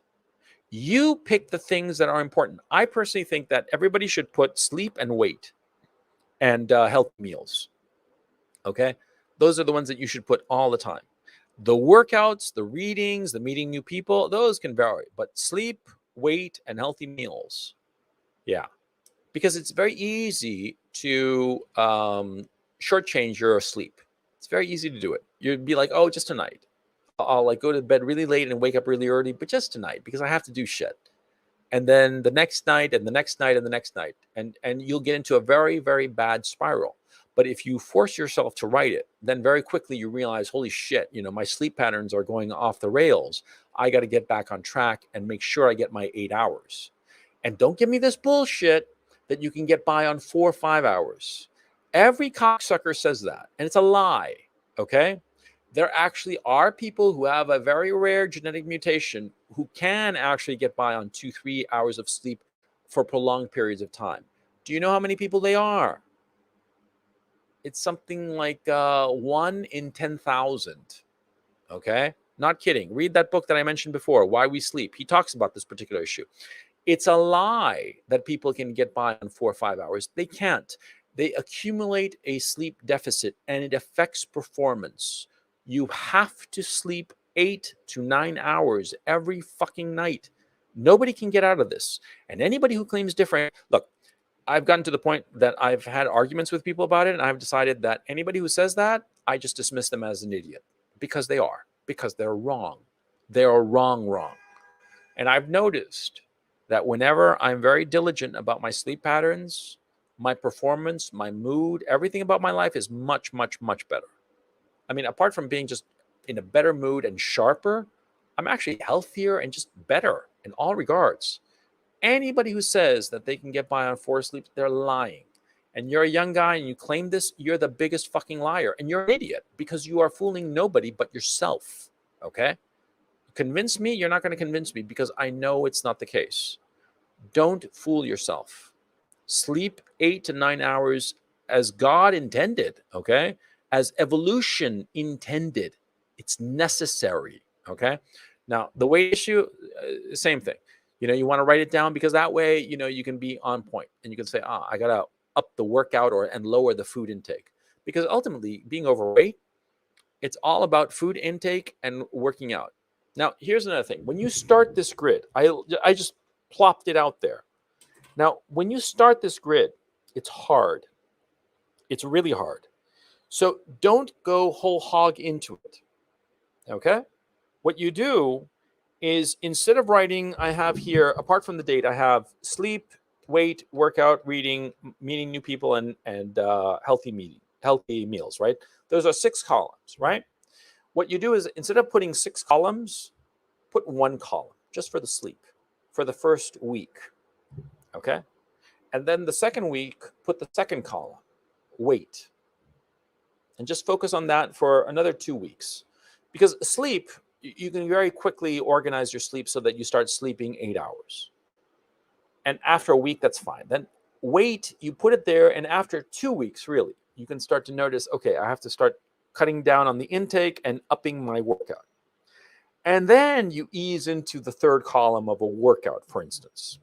You pick the things that are important. I personally think that everybody should put sleep and weight and healthy meals. Okay? Those are the ones that you should put all the time. The workouts, the readings, the meeting new people, those can vary. But sleep, weight, and healthy meals. Yeah. Because it's very easy to shortchange your sleep. It's very easy to do it. You'd be like, oh, just tonight. I'll like go to bed really late and wake up really early, but just tonight because I have to do shit. And then the next night and the next night and the next night. And you'll get into a very, very bad spiral. But if you force yourself to write it, then very quickly you realize, holy shit, my sleep patterns are going off the rails. I got to get back on track and make sure I get my 8 hours. And don't give me this bullshit that you can get by on 4 or 5 hours. Every cocksucker says that, and it's a lie, okay? There actually are people who have a very rare genetic mutation who can actually get by on 2, 3 hours of sleep for prolonged periods of time. Do you know how many people they are? It's something like 1 in 10,000. Okay? Not kidding. Read that book that I mentioned before, Why We Sleep. He talks about this particular issue. It's a lie that people can get by on 4 or 5 hours. They can't. They accumulate a sleep deficit and it affects performance. You have to sleep 8 to 9 hours every fucking night. Nobody can get out of this. And anybody who claims different, look, I've gotten to the point that I've had arguments with people about it, and I've decided that anybody who says that, I just dismiss them as an idiot because they're wrong. They are wrong. And I've noticed that whenever I'm very diligent about my sleep patterns, my performance, my mood, everything about my life is much, much, much better. I mean, apart from being just in a better mood and sharper, I'm actually healthier and just better in all regards. Anybody who says that they can get by on 4 sleep, they're lying. And you're a young guy and you claim this, you're the biggest fucking liar. And you're an idiot because you are fooling nobody but yourself. Okay? Convince me, you're not going to convince me because I know it's not the case. Don't fool yourself. Sleep 8 to 9 hours as God intended, okay? As evolution intended. It's necessary, okay? Now, the weight issue, same thing. You want to write it down because that way, you can be on point and you can say, I got to up the workout and lower the food intake. Because ultimately, being overweight, it's all about food intake and working out. Now, here's another thing. When you start this grid, I just plopped it out there. Now, when you start this grid, it's hard. It's really hard. So don't go whole hog into it. Okay? What you do is instead of writing, I have here, apart from the date, I have sleep, weight, workout, reading, meeting new people, and healthy meals, right? Those are 6 columns, right? What you do is instead of putting 6 columns, put 1 column just for the sleep for the first week. Okay? And then the second week, put the second column, weight. And just focus on that for another 2 weeks. Because sleep, you can very quickly organize your sleep so that you start sleeping 8 hours. And after a week, that's fine. Then weight, you put it there. And after 2 weeks, really, you can start to notice, okay, I have to start cutting down on the intake and upping my workout. And then you ease into the third column of a workout, for instance,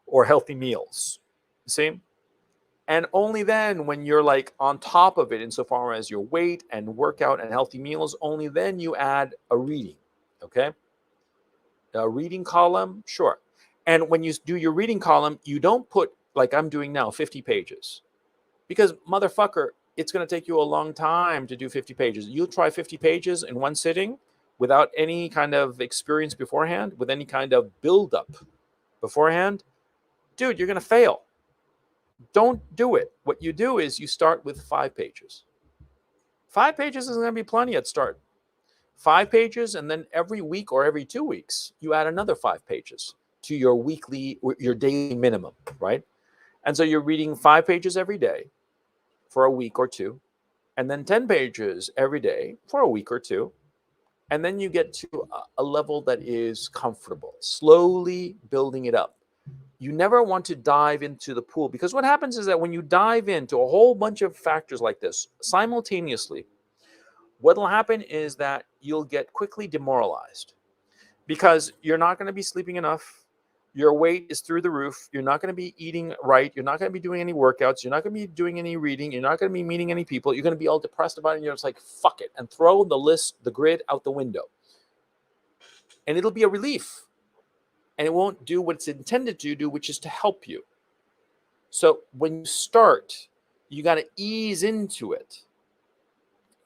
or healthy meals. See? And only then, when you're like on top of it, insofar as your weight and workout and healthy meals, only then you add a reading. Okay? A reading column, sure. And when you do your reading column, you don't put, like I'm doing now, 50 pages. Because, motherfucker, it's going to take you a long time to do 50 pages. You'll try 50 pages in one sitting without any kind of experience beforehand, with any kind of build-up beforehand. Dude, you're going to fail. Don't do it. What you do is you start with 5 pages. 5 pages is going to be plenty at start. 5 pages, and then every week or every 2 weeks, you add another 5 pages to your daily minimum, right? And so you're reading 5 pages every day for a week or 2, and then 10 pages every day for a week or 2. And then you get to a level that is comfortable, slowly building it up. You never want to dive into the pool, because what happens is that when you dive into a whole bunch of factors like this simultaneously, what will happen is that you'll get quickly demoralized because you're not going to be sleeping enough. Your weight is through the roof. You're not going to be eating right. You're not going to be doing any workouts. You're not going to be doing any reading. You're not going to be meeting any people. You're going to be all depressed about it. And you're just like, fuck it, and throw the grid out the window. And it'll be a relief. And it won't do what it's intended to do, which is to help you. So when you start, you got to ease into it.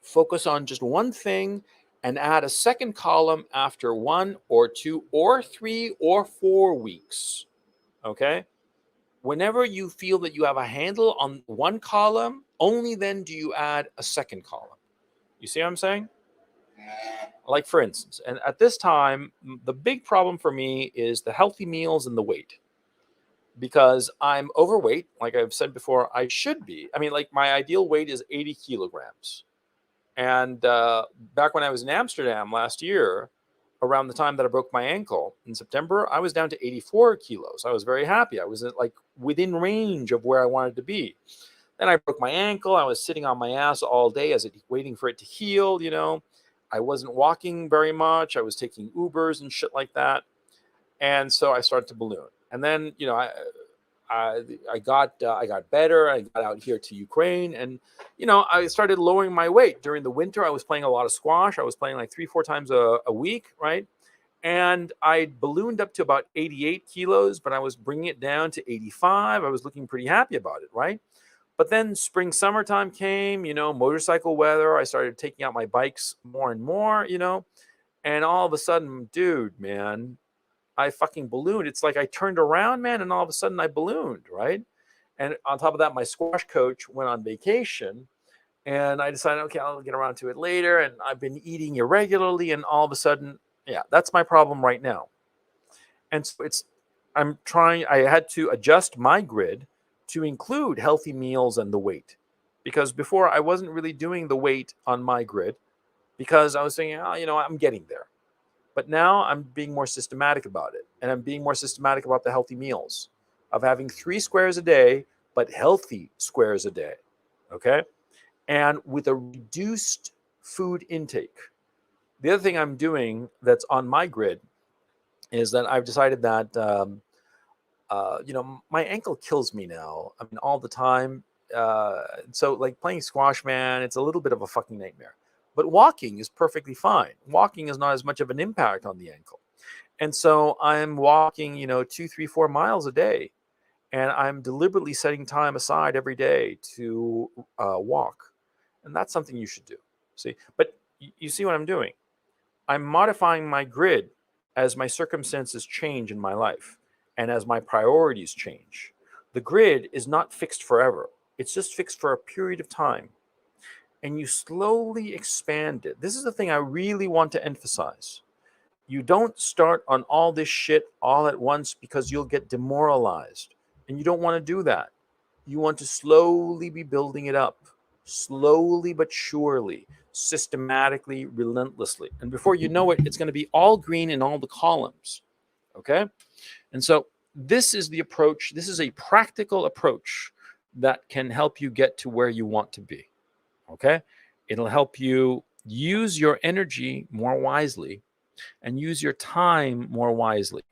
Focus on just one thing and add a second column after 1 or 2 or 3 or 4 weeks. Okay? Whenever you feel that you have a handle on one column, only then do you add a second column. You see what I'm saying? Like, for instance, and at this time, the big problem for me is the healthy meals and the weight. Because I'm overweight, like I've said before, I should be. I mean, like, my ideal weight is 80 kilograms. And back when I was in Amsterdam last year, around the time that I broke my ankle in September, I was down to 84 kilos. I was very happy. I was like within range of where I wanted to be. Then I broke my ankle. I was sitting on my ass all day waiting for it to heal, I wasn't walking very much. I was taking Ubers and shit like that. And so I started to balloon. And then, I got better. I got out here to Ukraine, and I started lowering my weight during the winter. I was playing a lot of squash. I was playing like 3-4 times a week, right? And I ballooned up to about 88 kilos, but I was bringing it down to 85. I was looking pretty happy about it, right? But then spring, summertime came, motorcycle weather. I started taking out my bikes more and more, and all of a sudden, dude, man, I fucking ballooned. It's like I turned around, man, and all of a sudden I ballooned, right? And on top of that, my squash coach went on vacation, and I decided, okay, I'll get around to it later. And I've been eating irregularly, and all of a sudden, yeah, that's my problem right now. And so I had to adjust my grid to include healthy meals and the weight. Because before I wasn't really doing the weight on my grid because I was thinking, I'm getting there. But now I'm being more systematic about it. And I'm being more systematic about the healthy meals of having 3 squares a day, but healthy squares a day. Okay. And with a reduced food intake. The other thing I'm doing that's on my grid is that I've decided that, my ankle kills me now. I mean, all the time. So like playing squash, man, it's a little bit of a fucking nightmare. But walking is perfectly fine. Walking is not as much of an impact on the ankle. And so I'm walking, 2, 3, 4 miles a day. And I'm deliberately setting time aside every day to walk. And that's something you should do. See, but you see what I'm doing? I'm modifying my grid as my circumstances change in my life and as my priorities change. The grid is not fixed forever. It's just fixed for a period of time. And you slowly expand it. This is the thing I really want to emphasize. You don't start on all this shit all at once because you'll get demoralized. And you don't want to do that. You want to slowly be building it up. Slowly but surely, systematically, relentlessly. And before you know it, it's going to be all green in all the columns. Okay? And so this is the approach. This is a practical approach that can help you get to where you want to be. Okay? It'll help you use your energy more wisely and use your time more wisely.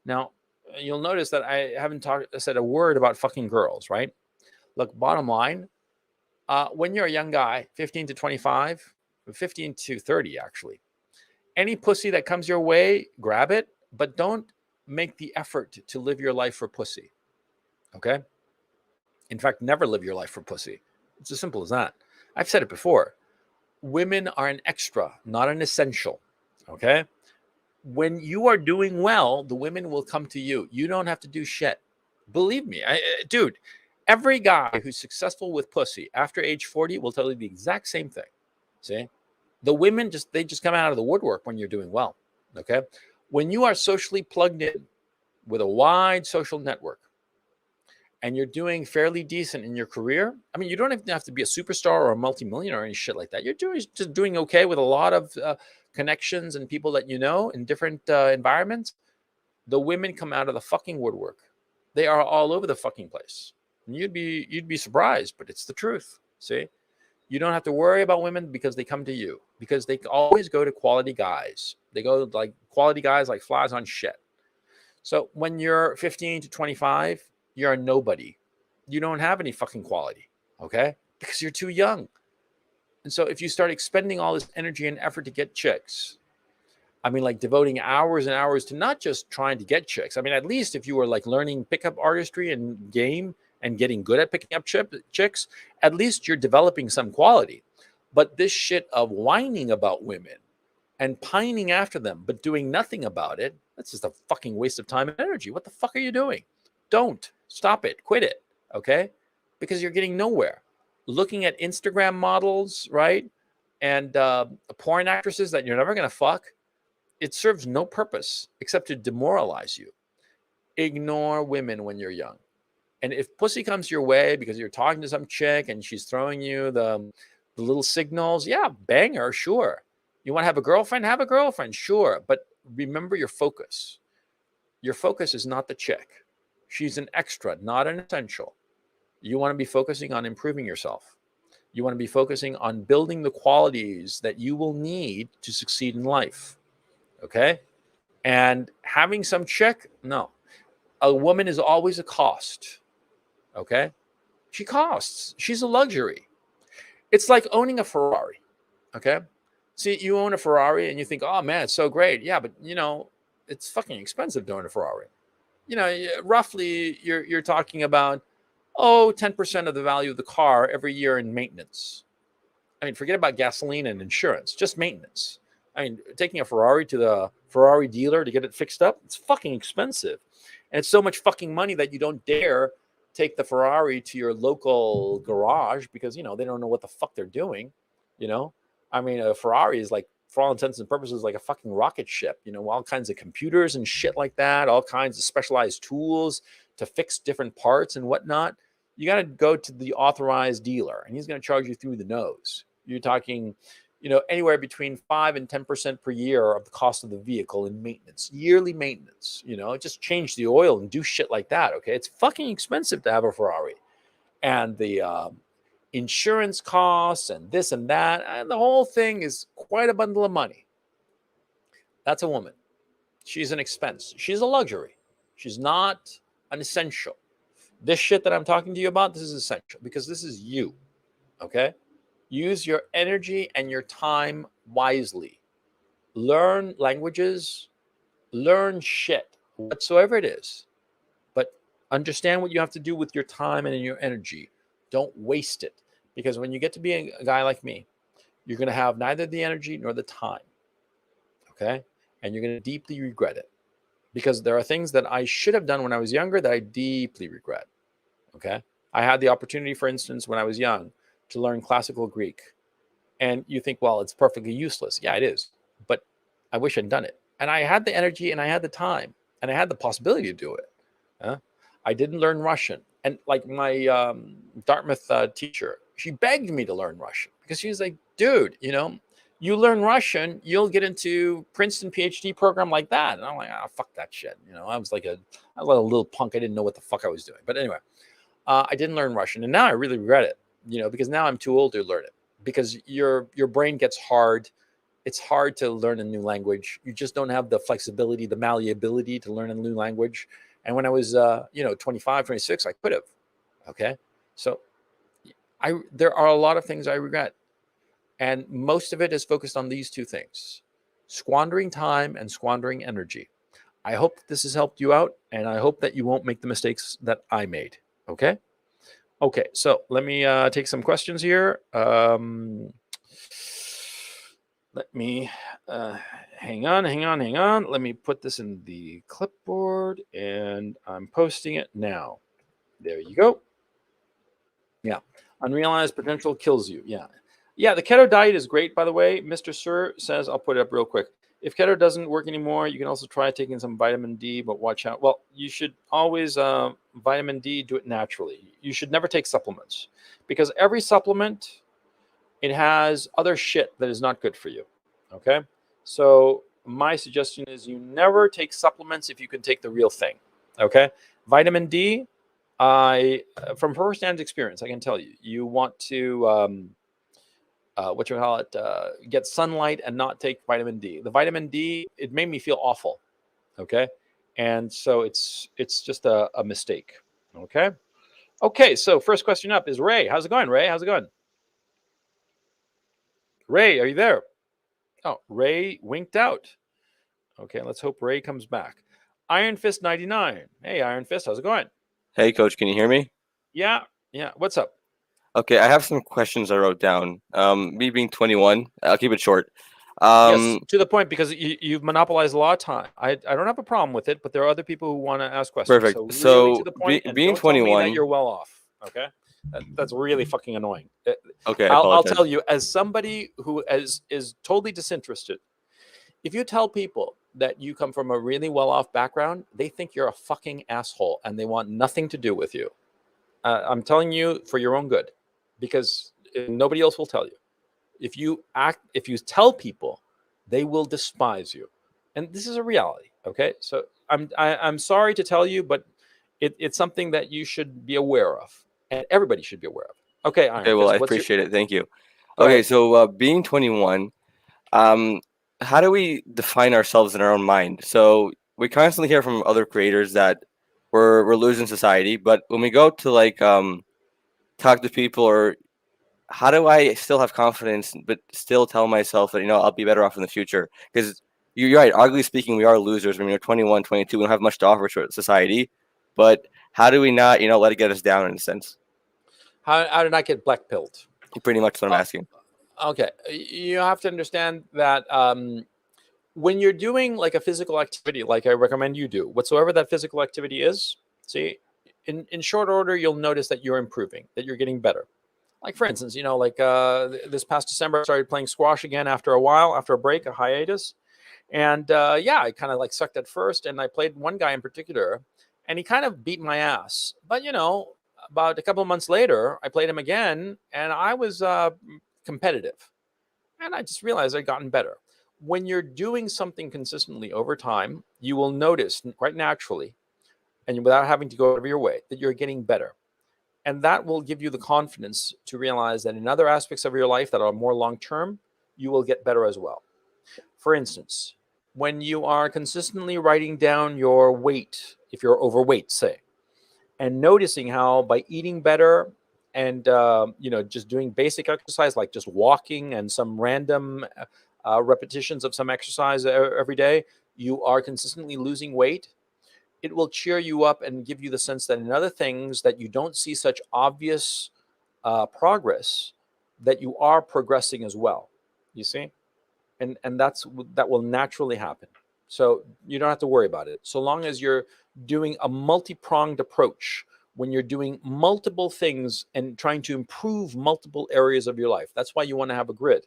Now, you'll notice that I haven't said a word about fucking girls, right? Look, bottom line, when you're a young guy, 15 to 25, 15 to 30, actually, any pussy that comes your way, grab it, but don't make the effort to live your life for pussy. Okay? In fact, never live your life for pussy. It's as simple as that. I've said it before. Women are an extra, not an essential. Okay? When you are doing well, the women will come to you. You don't have to do shit. Believe me. Dude, every guy who's successful with pussy after age 40 will tell you the exact same thing. See? The women they just come out of the woodwork when you're doing well. Okay? When you are socially plugged in with a wide social network, and you're doing fairly decent in your career, I mean, you don't even have to be a superstar or a multimillionaire or any shit like that. You're just doing okay with a lot of connections and people that you know in different environments. The women come out of the fucking woodwork. They are all over the fucking place. And you'd be surprised, but it's the truth. See? You don't have to worry about women because they come to you, because they always go to quality guys. They go like quality guys like flies on shit. So when you're 15 to 25, you're a nobody. You don't have any fucking quality, okay? Because you're too young. And so if you start expending all this energy and effort to get chicks, I mean, like devoting hours and hours to not just trying to get chicks. I mean, at least if you were like learning pickup artistry and game and getting good at picking up chicks, at least you're developing some quality. But this shit of whining about women and pining after them, but doing nothing about it, that's just a fucking waste of time and energy. What the fuck are you doing? Don't. Stop it. Quit it. Okay? Because you're getting nowhere. Looking at Instagram models, right? And porn actresses that you're never going to fuck, it serves no purpose except to demoralize you. Ignore women when you're young. And if pussy comes your way because you're talking to some chick and she's throwing you the little signals, yeah, bang her, sure. You want to have a girlfriend? Have a girlfriend, sure. But remember your focus. Your focus is not the chick. She's an extra, not an essential. You want to be focusing on improving yourself. You want to be focusing on building the qualities that you will need to succeed in life. Okay? And having some chick, no. A woman is always a cost. Okay. She costs. She's a luxury. It's like owning a Ferrari. Okay. See, you own a Ferrari and you think, oh man, it's so great. Yeah, but it's fucking expensive to own a Ferrari. Roughly you're talking about 10% of the value of the car every year in maintenance. I mean, forget about gasoline and insurance, just maintenance. I mean, taking a Ferrari to the Ferrari dealer to get it fixed up, it's fucking expensive. And it's so much fucking money that you don't dare take the Ferrari to your local garage because, they don't know what the fuck they're doing. You know, I mean, a Ferrari is like, for all intents and purposes, like a fucking rocket ship, all kinds of computers and shit like that, all kinds of specialized tools to fix different parts and whatnot. You got to go to the authorized dealer and he's going to charge you through the nose. You're talking, anywhere between 5 and 10% per year of the cost of the vehicle in maintenance, yearly maintenance, just change the oil and do shit like that. Okay. It's fucking expensive to have a Ferrari, and the insurance costs and this and that. And the whole thing is quite a bundle of money. That's a woman. She's an expense. She's a luxury. She's not an essential. This shit that I'm talking to you about, this is essential because this is you. Okay. Use your energy and your time wisely. Learn languages, learn shit, whatsoever it is. But understand what you have to do with your time and your energy. Don't waste it. Because when you get to be a guy like me, you're going to have neither the energy nor the time. Okay? And you're going to deeply regret it. Because there are things that I should have done when I was younger that I deeply regret. Okay? I had the opportunity, for instance, when I was young, to learn classical Greek. And you think, well, it's perfectly useless. Yeah, it is. But I wish I'd done it. And I had the energy and I had the time and I had the possibility to do it. I didn't learn Russian. And like my Dartmouth teacher, she begged me to learn Russian because she was like, dude, you learn Russian, you'll get into Princeton PhD program like that. And I'm like, fuck that shit. I was like a little punk. I didn't know what the fuck I was doing. But anyway, I didn't learn Russian. And now I really regret it. Because now I'm too old to learn it because your brain gets hard. It's hard to learn a new language. You just don't have the flexibility, the malleability to learn a new language. And when I was, 25, 26, I could have. Okay. So there are a lot of things I regret. And most of it is focused on these two things: squandering time and squandering energy. I hope this has helped you out. And I hope that you won't make the mistakes that I made. Okay. Okay, so let me take some questions here. Let me hang on. Let me put this in the clipboard and I'm posting it now. There you go. Yeah, unrealized potential kills you. Yeah, the keto diet is great, by the way. Mr. Sir says, I'll put it up real quick. If keto doesn't work anymore, you can also try taking some vitamin D, but watch out. Well, you should always, vitamin D, do it naturally. You should never take supplements because every supplement, it has other shit that is not good for you. Okay. So my suggestion is you never take supplements if you can take the real thing. Okay. Vitamin D, from firsthand experience, I can tell you, you want to, get sunlight and not take vitamin D. The vitamin D, it made me feel awful. Okay. And so it's just a mistake. Okay. Okay. So first question up is Ray. How's it going, Ray? How's it going? Ray, are you there? Oh, Ray winked out. Okay. Let's hope Ray comes back. Iron Fist 99. Hey, Iron Fist. How's it going? Hey, Coach. Can you hear me? Yeah. Yeah. What's up? Okay, I have some questions I wrote down. Me being 21, I'll keep it short. Yes, to the point, because you've monopolized a lot of time. I don't have a problem with it, but there are other people who want to ask questions. Perfect. So really to the So point, and being don't tell me that 21, you're well off. Okay, that's really fucking annoying. okay, I I'll apologize. tell you, as somebody who is totally disinterested, if you tell people that you come from a really well-off background, they think you're a fucking asshole and they want nothing to do with you. I'm telling you for your own good, because nobody else will tell you. If you tell people, they will despise you, and this is a reality. Okay, so I'm sorry to tell you, but it's something that you should be aware of, and everybody should be aware of. Okay, Iron Okay, well, Fist, I appreciate it. Thank you. Go Okay, ahead. so being 21, how do we define ourselves in our own mind? So we constantly hear from other creators that we're losing society. But when we go to like talk to people, or how do I still have confidence but still tell myself that I'll be better off in the future? Because you're right. Arguably speaking, we are losers when we're 21, 22. We don't have much to offer to society. But how do we not let it get us down in a sense? How did I get black pilled? Pretty much what I'm Uh, asking. okay, you have to understand that when you're doing like a physical activity, like I recommend you do, whatsoever that physical activity is, see, in short order, you'll notice that you're improving, that you're getting better. Like for instance, like this past December, I started playing squash again after a while, after a break, a hiatus. And yeah, I kind of like sucked at first. And I played one guy in particular, and he kind of beat my ass. But, about a couple of months later, I played him again, and I was competitive. And I just realized I'd gotten better. When you're doing something consistently over time, you will notice quite naturally, and without having to go out of your way, that you're getting better. And that will give you the confidence to realize that in other aspects of your life that are more long term, you will get better as well. For instance, when you are consistently writing down your weight, if you're overweight, say, and noticing how by eating better and just doing basic exercise like just walking and some random repetitions of some exercise every day, you are consistently losing weight. It will cheer you up and give you the sense that in other things that you don't see such obvious progress, that you are progressing as well. You see, and that will naturally happen. So you don't have to worry about it. So long as you're doing a multi-pronged approach, when you're doing multiple things and trying to improve multiple areas of your life. That's why you want to have a grid,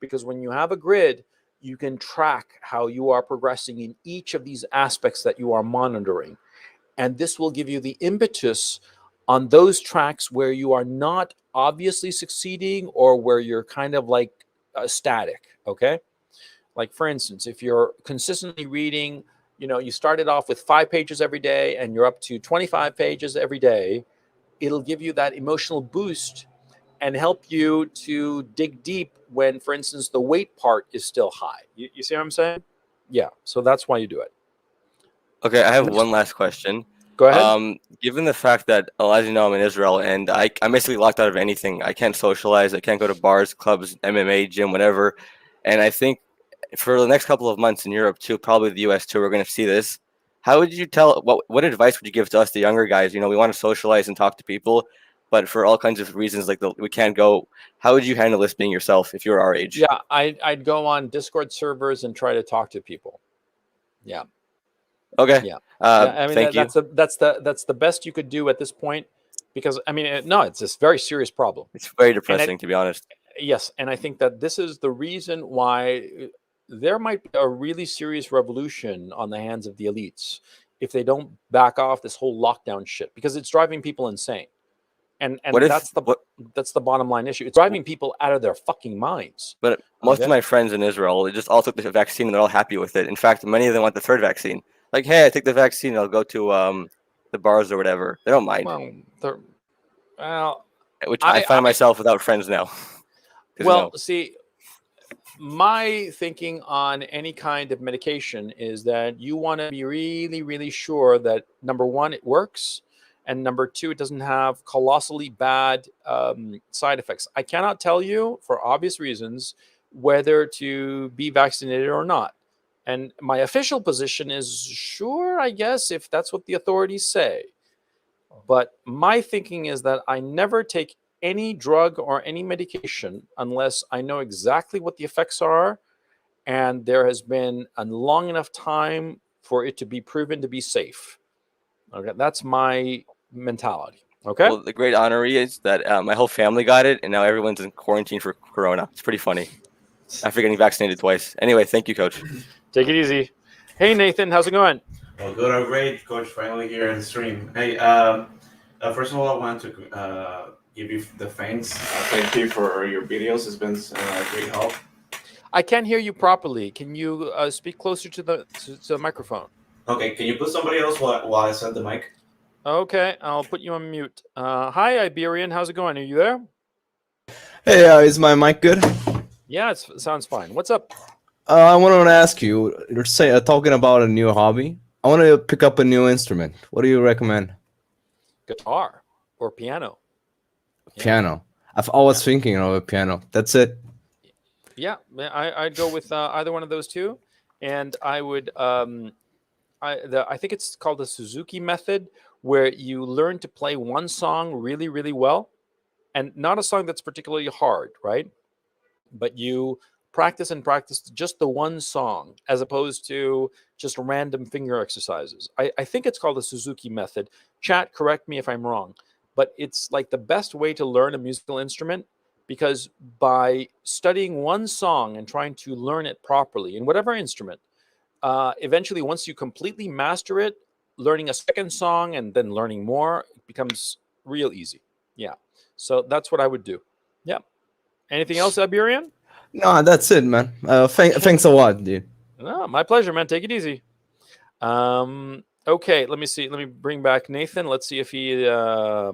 because when you have a grid, you can track how you are progressing in each of these aspects that you are monitoring. And this will give you the impetus on those tracks where you are not obviously succeeding or where you're kind of like static. Okay. Like, for instance, if you're consistently reading, you started off with 5 pages every day and you're up to 25 pages every day, it'll give you that emotional boost and help you to dig deep when, for instance, the weight part is still high. You see what I'm saying? Yeah. So that's why you do it. Okay, I have And one last question. go ahead. Given the fact that, as you know, I'm in Israel and I'm basically locked out of anything. I can't socialize. I can't go to bars, clubs, MMA, gym, whatever. And I think for the next couple of months in Europe too, probably the US too, we're going to see this. How would you tell, what advice would you give to us, the younger guys? We want to socialize and talk to people, but for all kinds of reasons, like we can't go. How would you handle this being yourself if you were our age? Yeah, I'd go on Discord servers and try to talk to people. Yeah. Okay. Yeah. Yeah. I mean, Thank you. that's the best you could do at this point, because I mean, no, it's this very serious problem. It's very And depressing, to be honest. yes, and I think that this is the reason why there might be a really serious revolution on the hands of the elites if they don't back off this whole lockdown shit, because it's driving people insane. What And if what? that's the bottom line issue. It's driving people out of their fucking minds. But most of Okay. my friends in Israel, they just all took the vaccine and they're all happy with it. In fact, many of them want the third vaccine. Like, hey, I take the vaccine, I'll go to the bars or whatever. They don't mind. Well, well, Which I I find myself without friends now. Because well, see, my thinking on any kind of medication is that you want to be really, really sure that number one, it works, and number two, it doesn't have colossally bad side effects. I cannot tell you, for obvious reasons, whether to be vaccinated or not. And my official position is sure, I guess, if that's what the authorities say. But my thinking is that I never take any drug or any medication unless I know exactly what the effects are and there has been a long enough time for it to be proven to be safe. Okay, that's my mentality. Okay. well, the great honoree is that my whole family got it, and now everyone's in quarantine for Corona. It's pretty funny. After getting vaccinated twice. Anyway, thank you, Coach. Take it easy. Hey, Nathan, how's it going? Well, good or great, Coach. Finally here in the stream. Hey, first of all, I want to give you the thanks. Thank you for your videos. It's been great help. I can't hear you properly. Can you speak closer to the microphone? Okay, can you put somebody else while I set the mic? Okay, I'll put you on mute. Hi, Iberian. How's it going? Are you there? Hey, is my mic good? Yeah, it sounds fine. What's up? I wanted to ask you. You're talking about a new hobby. I want to pick up a new instrument. What do you recommend? Guitar or piano. Yeah. Piano. I've always thinking of a piano. That's it. Yeah, I'd go with either one of those two, and I would. I think it's called the Suzuki method, where you learn to play one song really, really well, and not a song that's particularly hard, right? But you practice and practice just the one song, as opposed to just random finger exercises. I think it's called the Suzuki method. Chat, correct me if I'm wrong, but it's like the best way to learn a musical instrument, because by studying one song and trying to learn it properly in whatever instrument, eventually, once you completely master it, learning a second song and then learning more, it becomes real easy. Yeah. So that's what I would do. Yeah. Anything else, Iberian? No, that's it, man. Thanks a lot, dude. No, my pleasure, man. Take it easy. Okay, let me see. Let me bring back Nathan. Let's see if he. Yeah,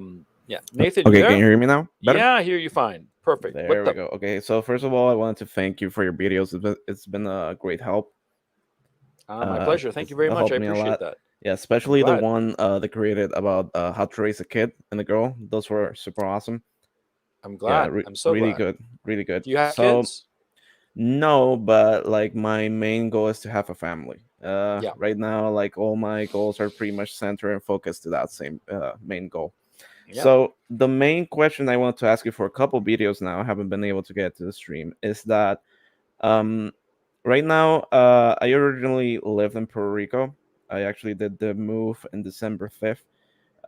Nathan. You Okay, there? can you hear me now? Better? Yeah, I hear you fine. Perfect. There What we the? go. Okay, so first of all, I wanted to thank you for your videos. It's been a great help. My pleasure. Thank you very much. Helped I me a appreciate lot. that. Yeah, especially the glad. one they created about how to raise a kid and a girl. Those were super awesome. I'm Yeah, glad. I'm so really glad. good, really good. Do you have So kids? no, but like my main goal is to have a family. Yeah. Right now, like all my goals are pretty much centered and focused to that same main goal. Yeah. So the main question I want to ask you for a couple videos now, I haven't been able to get to the stream, is that um, right now I originally lived in Puerto Rico. I actually did the move in December 5th.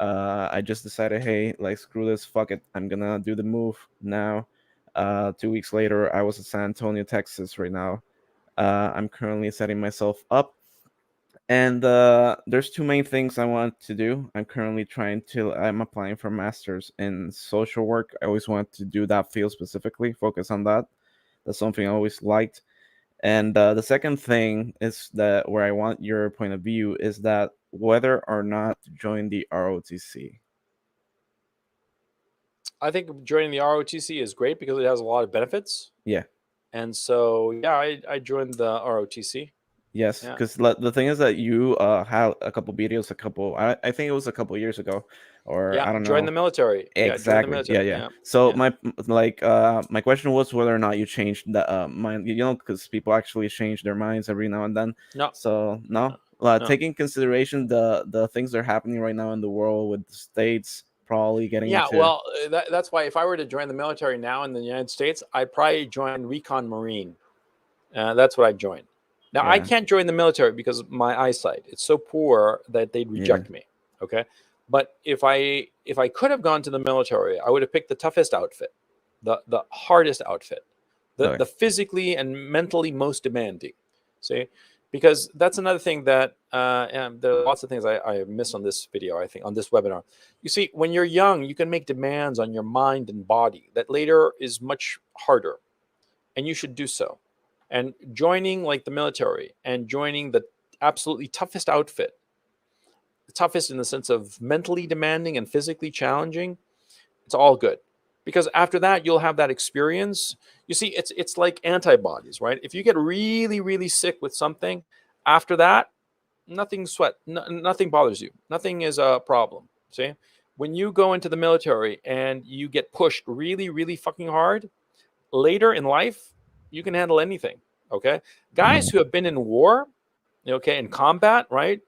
I just decided, hey, like screw this, fuck it, I'm gonna do the move now. 2 weeks later, I was in San Antonio, Texas. Right now, I'm currently setting myself up, and there's two main things I want to do. I'm applying for masters in social work. I always want to do that field specifically, focus on that. That's something I always liked. And the second thing is that where I want your point of view is that whether or not to join the ROTC. I think joining the ROTC is great because it has a lot of benefits. Yeah. And so, yeah, I joined the ROTC. Yes, Yeah. because the thing is that you had a couple videos, I think it was a couple years ago, or I Yeah, don't join know. the military. Yeah, join the Exactly. Yeah, military. yeah. Yeah. So Yeah. my question was whether or not you changed the mind, because people actually change their minds every now and then. No, So no, no. taking consideration the things that are happening right now in the world with the states probably getting Yeah, into. well, that's why if I were to join the military now in the United States, I'd probably join Recon Marine. That's what I'd join. Now, I Yeah. can't join the military because my eyesight, it's so poor that they'd reject me. Okay. But if I could have gone to the military, I would have picked the toughest outfit, the hardest outfit, the physically and mentally most demanding. See, because that's another thing that and there are lots of things I miss on this video. I think on this webinar, you see, when you're young, you can make demands on your mind and body that later is much harder, and you should do so. And joining like the military and joining the absolutely toughest outfit, toughest in the sense of mentally demanding and physically challenging, it's all good. Because after that, you'll have that experience. You see, it's like antibodies, right? If you get really, really sick with something, after that, nothing bothers you. Nothing is a problem. See? When you go into the military and you get pushed really, really fucking hard, later in life, you can handle anything. Okay. Guys who have been in war, okay, in combat, right?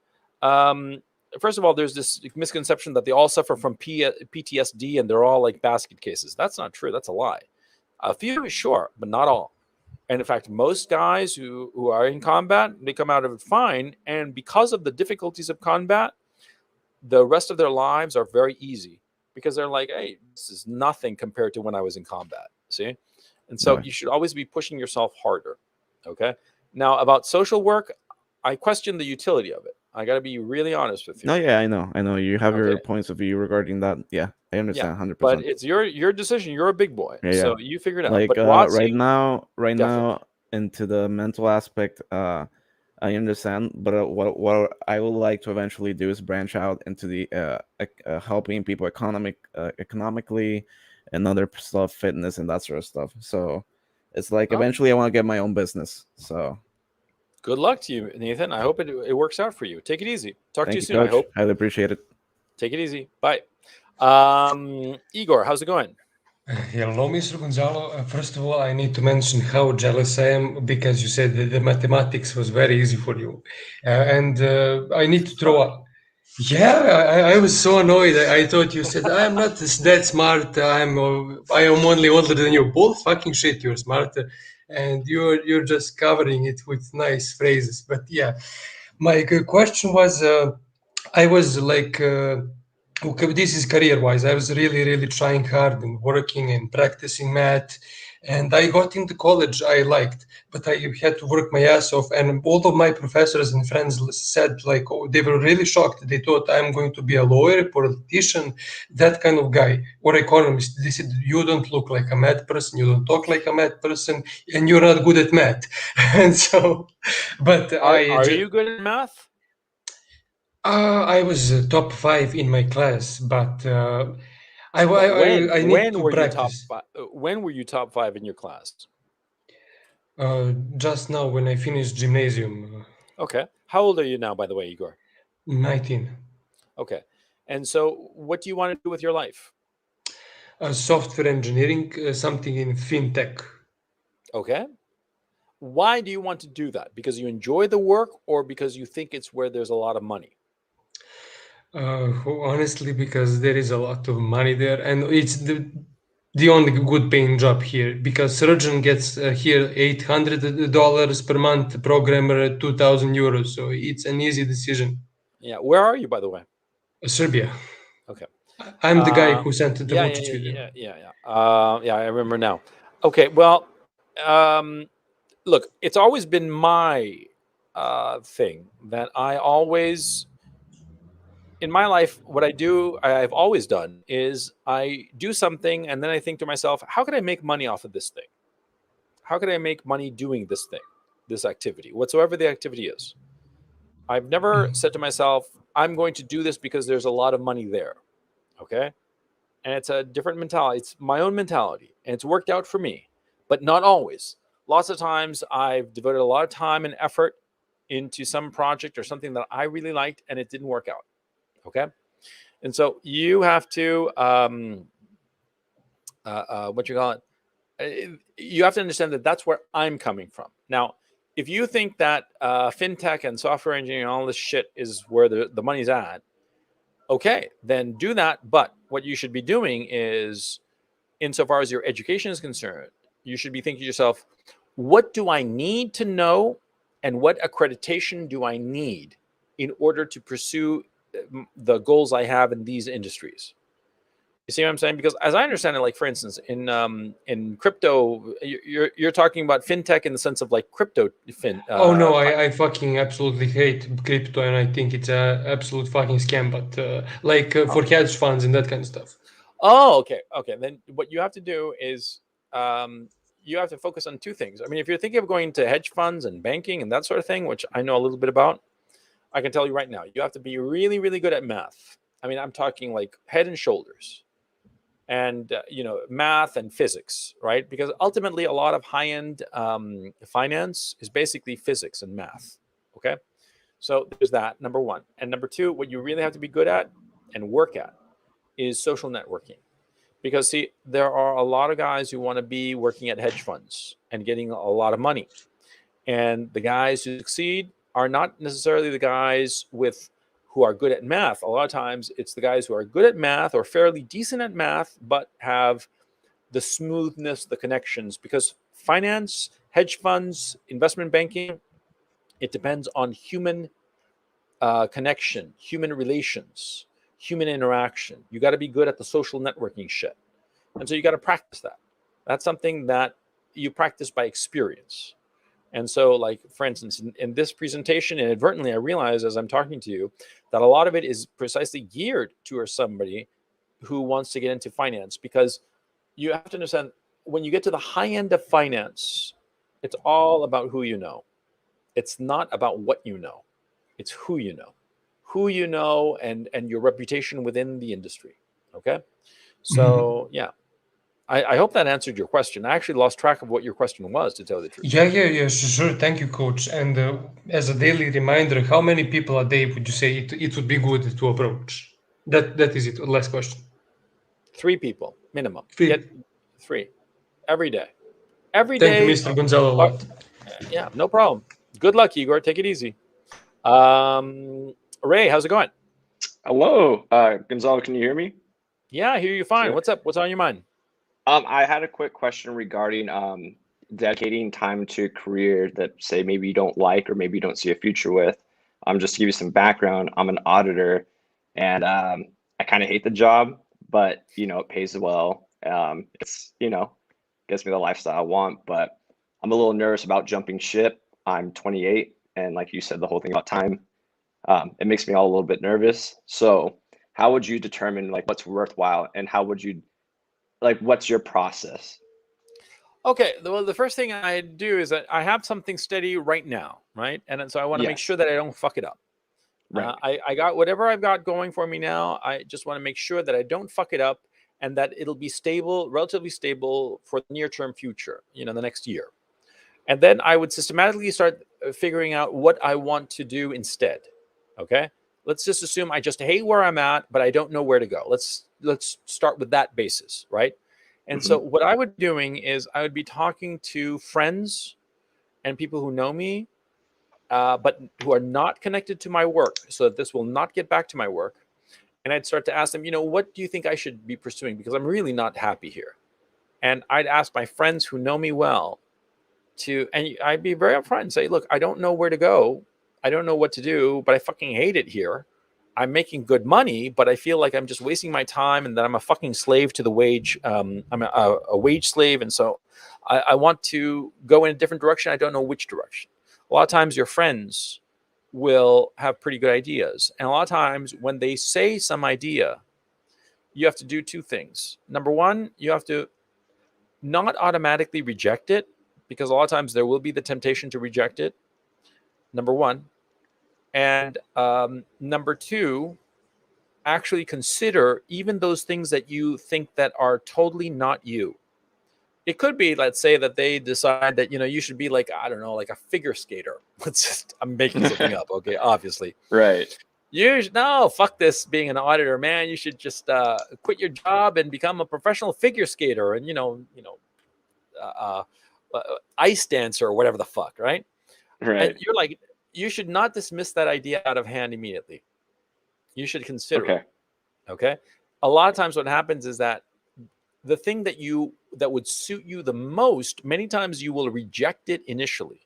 First of all, there's this misconception that they all suffer from PTSD and they're all like basket cases. That's not true. That's a lie. A few, sure, but not all. And in fact, most guys who are in combat, they come out of it fine. And because of the difficulties of combat, the rest of their lives are very easy because they're like, hey, this is nothing compared to when I was in combat. See? And so you should always be pushing yourself harder. Okay. Now, about social work, I question the utility of it. I got to be really honest with you. No, yeah, I know. You have your points of view regarding that. Yeah, I understand 100%. But it's your decision. You're a big boy, so you figure it out. Like but Watsi, right now, into the mental aspect, I understand. But what I would like to eventually do is branch out into the helping people economically and other stuff, fitness and that sort of stuff. So it's like eventually I want to get my own business. So Good luck to you, Nathan. I hope it works out for you. Take it easy. Talk to Thank you you, soon. I Coach. hope. Highly appreciate it. Take it easy. Bye. Igor, how's it going? Hello, Mr. Gonzalo. First of all, I need to mention how jealous I am because you said that the mathematics was very easy for you. And I need to throw up. Yeah, I was so annoyed. I thought you said I am not that smart. I am only older than you. Bull fucking shit. You're smarter, and you're just covering it with nice phrases. But yeah, my question was, I was like. Okay, this is career-wise. I was really trying hard and working and practicing math. And I got into college I liked, but I had to work my ass off. And all of my professors and friends said, like, oh, they were really shocked. They thought I'm going to be a lawyer, politician, that kind of guy, or economist. They said, you don't look like a math person, you don't talk like a math person, and you're not good at math. And so, but Are you good at math? I was top 5 in my class, but I need When to were you top practice. when were you top 5 in your class? Just now when I finished gymnasium, Okay. How old are you now, by the way, Igor? 19. Okay. And so what do you want to do with your life? Software engineering, something in fintech. Okay. Why do you want to do that? Because you enjoy the work or because you think it's where there's a lot of money? Honestly, because there is a lot of money there, and it's the only good paying job here. Because surgeon gets here $800 per month, programmer €2,000, so it's an easy decision. Yeah. Where are you, by the way? Serbia. Okay. I'm the guy who sent the Yeah, Vucic video. yeah. Yeah, I remember now. Okay, well, look, it's always been my thing that I always, in my life, what I've always done is I do something and then I think to myself, how can I make money off of this thing? How can I make money doing this thing, this activity, whatsoever the activity is? I've never said to myself, I'm going to do this because there's a lot of money there. Okay. And it's a different mentality. It's my own mentality, and it's worked out for me, but not always. Lots of times I've devoted a lot of time and effort into some project or something that I really liked, and it didn't work out. Okay. And so you have to, what you call it? You have to understand that that's where I'm coming from. Now, if you think that fintech and software engineering and all this shit is where the money's at, okay, then do that. But what you should be doing is, insofar as your education is concerned, you should be thinking to yourself, what do I need to know and what accreditation do I need in order to pursue the goals I have in these industries? You see what I'm saying? Because as I understand it, like for instance, in crypto, you're talking about fintech in the sense of like crypto Oh no, I fucking absolutely hate crypto, and I think it's a absolute fucking scam. But for hedge funds and that kind of stuff. Oh, okay. Then what you have to do is you have to focus on two things. I mean, if you're thinking of going to hedge funds and banking and that sort of thing, which I know a little bit about, I can tell you right now, you have to be really good at math. I mean, I'm talking like head and shoulders, and math and physics, right? Because ultimately, a lot of high-end finance is basically physics and math. Okay, so there's that, number one. And number two, what you really have to be good at and work at is social networking. Because see, there are a lot of guys who want to be working at hedge funds and getting a lot of money. And the guys who succeed are not necessarily the guys who are good at math. A lot of times it's the guys who are good at math or fairly decent at math, but have the smoothness, the connections. Because finance, hedge funds, investment banking, it depends on human connection, human relations, human interaction. You got to be good at the social networking shit. And so you got to practice that. That's something that you practice by experience. And so, like, for instance, in this presentation, inadvertently, I realize as I'm talking to you that a lot of it is precisely geared towards somebody who wants to get into finance, because you have to understand, when you get to the high end of finance, it's all about who you know. It's not about what you know. It's who you know and your reputation within the industry. Okay. So yeah, I hope that answered your question. I actually lost track of what your question was, to tell you the truth. Yeah, sure. Thank you, coach. And as a daily reminder, how many people a day would you say it would be good to approach? That is it. Last question. 3 people minimum. Three. Get 3 every day. Every Thank you, day. Mr. Gonzalo, a lot. Yeah, no problem. Good luck, Igor. Take it easy. Ray, how's it going? Hello, Gonzalo, can you hear me? Yeah, I hear you fine. Sure. What's up? What's on your mind? I had a quick question regarding dedicating time to a career that, say, maybe you don't like or maybe you don't see a future with. Just to give you some background, I'm an auditor, and I kind of hate the job, but it pays well. It's gets me the lifestyle I want, but I'm a little nervous about jumping ship. I'm 28, and like you said, the whole thing about time, it makes me all a little bit nervous. So, how would you determine like what's worthwhile, and how would you what's your process? Okay, well, the first thing I do is that I have something steady right now, right? And so I want to make Yes. sure that I don't fuck it up. Right. I got whatever I've got going for me now. I just want to make sure that I don't fuck it up and that it'll be stable, relatively stable for the near term future, the next year. And then I would systematically start figuring out what I want to do instead. Okay? Let's just assume I just hate where I'm at, but I don't know where to go. Let's start with that basis, right? And so what I would be doing is I would be talking to friends and people who know me, but who are not connected to my work, so that this will not get back to my work. And I'd start to ask them, what do you think I should be pursuing? Because I'm really not happy here. And I'd ask my friends who know me well and I'd be very upfront and say, look, I don't know where to go. I don't know what to do, but I fucking hate it here. I'm making good money, but I feel like I'm just wasting my time and that I'm a fucking slave to the wage. I'm a wage slave. And so I want to go in a different direction. I don't know which direction. A lot of times your friends will have pretty good ideas. And a lot of times when they say some idea, you have to do 2 things. Number one, you have to not automatically reject it, because a lot of times there will be the temptation to reject it. Number one. And number 2, actually consider even those things that you think that are totally not you. It could be, let's say that they decide that, you should be like, I don't know, like a figure skater. I'm making something up. Okay. Obviously. Right. No, fuck this being an auditor, man. You should just quit your job and become a professional figure skater and, ice dancer or whatever the fuck. Right. Right. And you're like, you should not dismiss that idea out of hand immediately. You should consider it. Okay. A lot of times what happens is that the thing that would suit you the most, many times you will reject it initially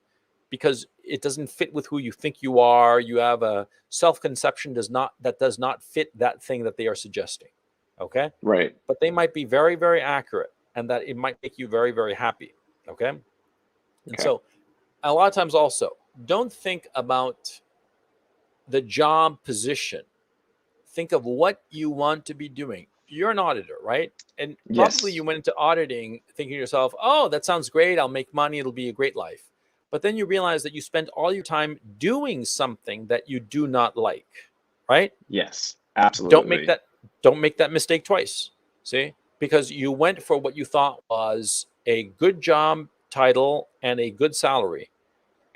because it doesn't fit with who you think you are. You have a self-conception that does not fit that thing that they are suggesting. Okay. Right. But they might be very, very accurate and that it might make you very, very happy. Okay. And so a lot of times also, don't think about the job position. Think of what you want to be doing. You're an auditor, right? And probably you went into auditing thinking to yourself, oh, that sounds great. I'll make money. It'll be a great life. But then you realize that you spend all your time doing something that you do not like, right? Yes, absolutely. Don't make that mistake twice. See? Because you went for what you thought was a good job title and a good salary.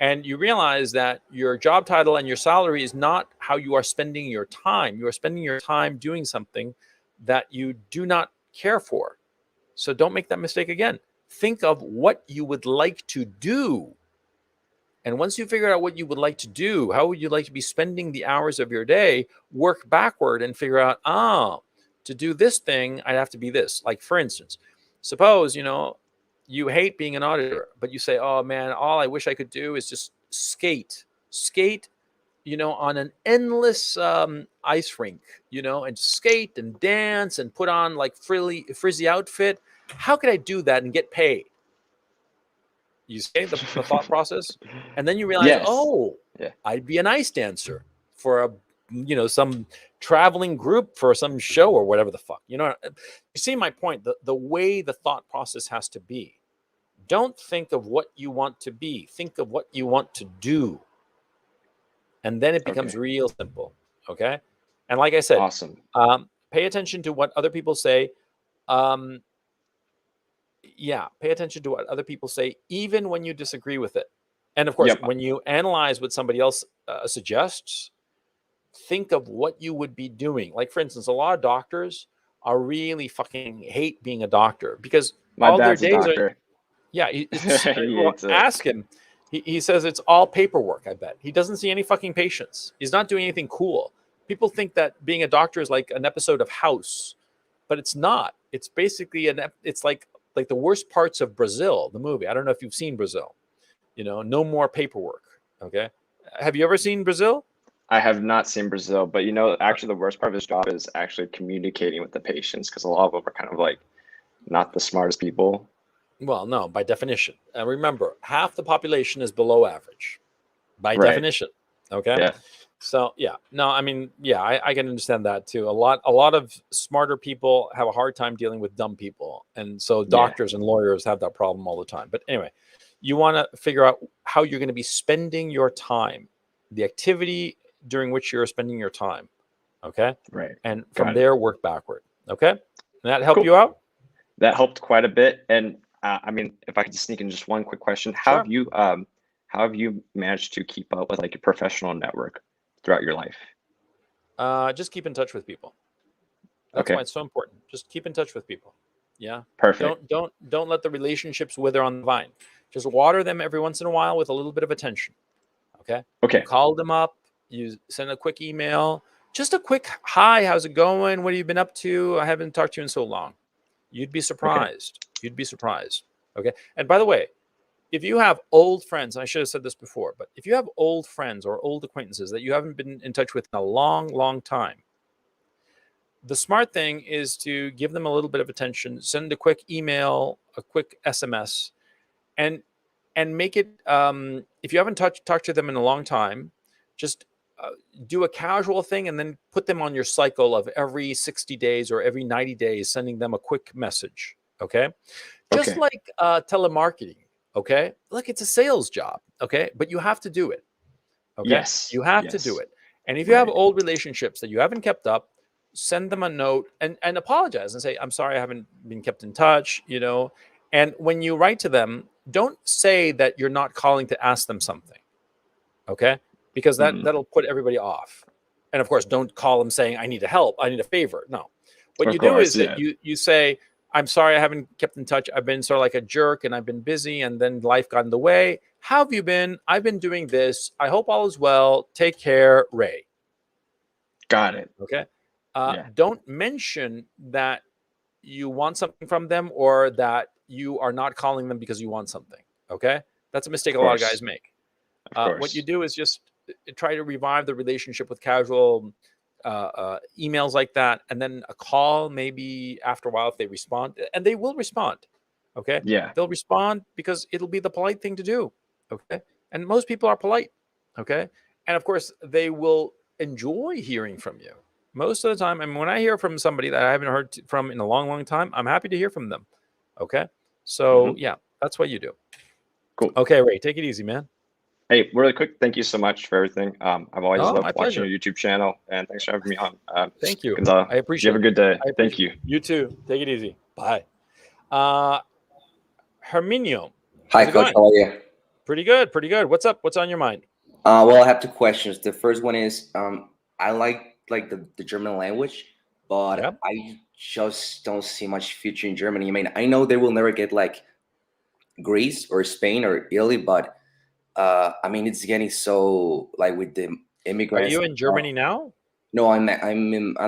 And you realize that your job title and your salary is not how you are spending your time. You are spending your time doing something that you do not care for. So don't make that mistake again. Think of what you would like to do. And once you figure out what you would like to do, how would you like to be spending the hours of your day, work backward and figure out, to do this thing, I'd have to be this. Like, for instance, suppose, you hate being an auditor, but you say, oh man, all I wish I could do is just skate, on an endless ice rink, and skate and dance and put on like frizzy outfit. How could I do that and get paid? You say the thought process, and then you realize, I'd be an ice dancer for some traveling group for some show or whatever the fuck. You see my point. The way the thought process has to be. Don't think of what you want to be. Think of what you want to do. And then it becomes real simple. Okay. And like I said, awesome. Pay attention to what other people say. yeah, pay attention to what other people say, even when you disagree with it. And of course, Yep. when you analyze what somebody else suggests, think of what you would be doing. Like, for instance, a lot of doctors are really fucking hate being a doctor because My all their dad's a days are, doctor. yeah, it's, He well, hates it. ask him. He says it's all paperwork, I bet. He doesn't see any fucking patients. He's not doing anything cool. People think that being a doctor is like an episode of House, but it's not. It's basically it's like the worst parts of Brazil, the movie. I don't know if you've seen Brazil. You know, no more paperwork. Okay. Have you ever seen Brazil? I have not seen Brazil, but you know, actually, the worst part of his job is actually communicating with the patients because a lot of them are kind of like not the smartest people. Well, no, by definition. And remember, half the population is below average by Right. definition. Okay. Yeah. So yeah, no, I mean, yeah, I can understand that too. A lot of smarter people have a hard time dealing with dumb people. And so doctors and lawyers have that problem all the time. But anyway, you want to figure out how you're going to be spending your time, the activity during which you're spending your time. Okay. Right. And from Got it. there, work backward. Okay. That help Cool. you out? That helped quite a bit. And I mean, if I could just sneak in just one quick question, how Sure. have you managed to keep up with like your professional network throughout your life? Just keep in touch with people. That's Okay. why it's so important. Just keep in touch with people. Yeah. Perfect. Don't let the relationships wither on the vine. Just water them every once in a while with a little bit of attention. Okay. Okay. You call them up. You send a quick email. Just a quick hi. How's it going? What have you been up to? I haven't talked to you in so long. You'd be surprised. You'd be surprised. Okay. And by the way, if you have old friends, I should have said this before, but if you have old friends or old acquaintances that you haven't been in touch with in a long, long time, the smart thing is to give them a little bit of attention, send a quick email, a quick SMS, and make it. If you haven't talked to them in a long time, just do a casual thing and then put them on your cycle of every 60 days or every 90 days, sending them a quick message. Okay. Just Okay. like telemarketing. Okay. Look, it's a sales job. Okay. But you have to do it. Okay. Yes. You have to do Yes. it. And if you have Right. old relationships that you haven't kept up, send them a note and apologize and say, I'm sorry, I haven't been kept in touch, you know. And when you write to them, don't say that you're not calling to ask them something. Okay. Because that'll put everybody off. And of course, don't call them saying, I need a help, I need a favor. No. What Of you do course, is yeah. that you say, I'm sorry, I haven't kept in touch. I've been sort of like a jerk and I've been busy and then life got in the way. How have you been? I've been doing this. I hope all is well. Take care, Ray. Got it. Okay. Yeah. Don't mention that you want something from them or that you are not calling them because you want something. Okay. That's a mistake a lot of course. guys make. Of course. What you do is just try to revive the relationship with casual emails like that, and then a call maybe after a while if they respond, and they will respond. Okay. Yeah. They'll respond because it'll be the polite thing to do. Okay. And most people are polite. Okay. And of course, they will enjoy hearing from you. Most of the time, I mean, when I hear from somebody that I haven't heard from in a long, long time, I'm happy to hear from them. Okay. So, yeah, that's what you do. Cool. Okay, Ray, take it easy, man. Hey, really quick, thank you so much for everything. I've always Oh, loved my watching pleasure. your YouTube channel, and thanks for having me on. Thank you. Gonzalo, I appreciate you have a good day. I Thank appreciate you. You too. Take it easy. Bye. Herminio. Hi, how's it Coach. going? How are you? Pretty good. Pretty good. What's up? What's on your mind? Well, I have two questions. The first one is, I like the German language, but Yep. I just don't see much future in Germany. I mean, I know they will never get like Greece or Spain or Italy, but I mean, it's getting so like with the Are immigrants. you in Germany now? No, I'm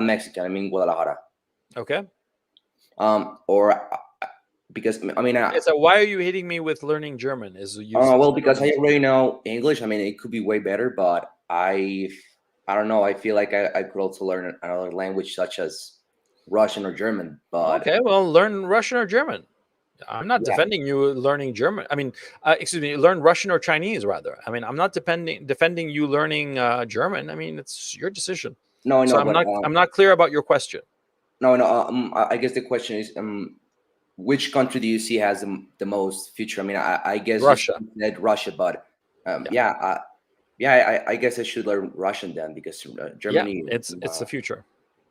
Mexican. I'm in Guadalajara. Okay. Because I mean, So why are you hitting me with learning German? Is useless. well, I because don't I already know English. I mean, it could be way better, but I don't know. I feel like I could also learn another language such as Russian or German. But Okay, well, learn Russian or German. I'm not Yeah. defending you learning German. I mean, excuse me, learn Russian or Chinese rather. I mean, I'm not defending you learning German. I mean, it's your decision. no, I know. So I'm not clear about your question. No. I guess the question is, which country do you see has the most future? I mean, I guess Russia. You said Russia, but I guess I should learn Russian then because Germany. Yeah, it's the future.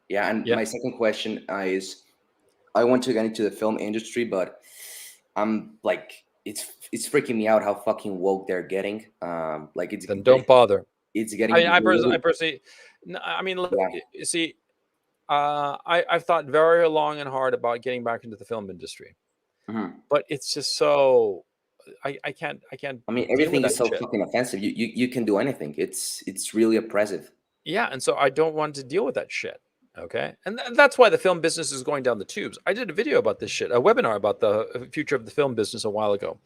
Yeah, and Yeah. my second question is, I want to get into the film industry, but I'm like, it's freaking me out how fucking woke they're getting. Like Then don't bother. it's I getting mean, I really, personally, I mean, look, yeah, you see, I've thought very long and hard about getting back into the film industry, mhm. but it's just so I can't I mean, deal with everything that is so shit. fucking offensive. You can do anything. It's really oppressive. Yeah, and so I don't want to deal with that shit. Okay, and that's why the film business is going down the tubes. I did a video about this shit, a webinar about the future of the film business a while ago,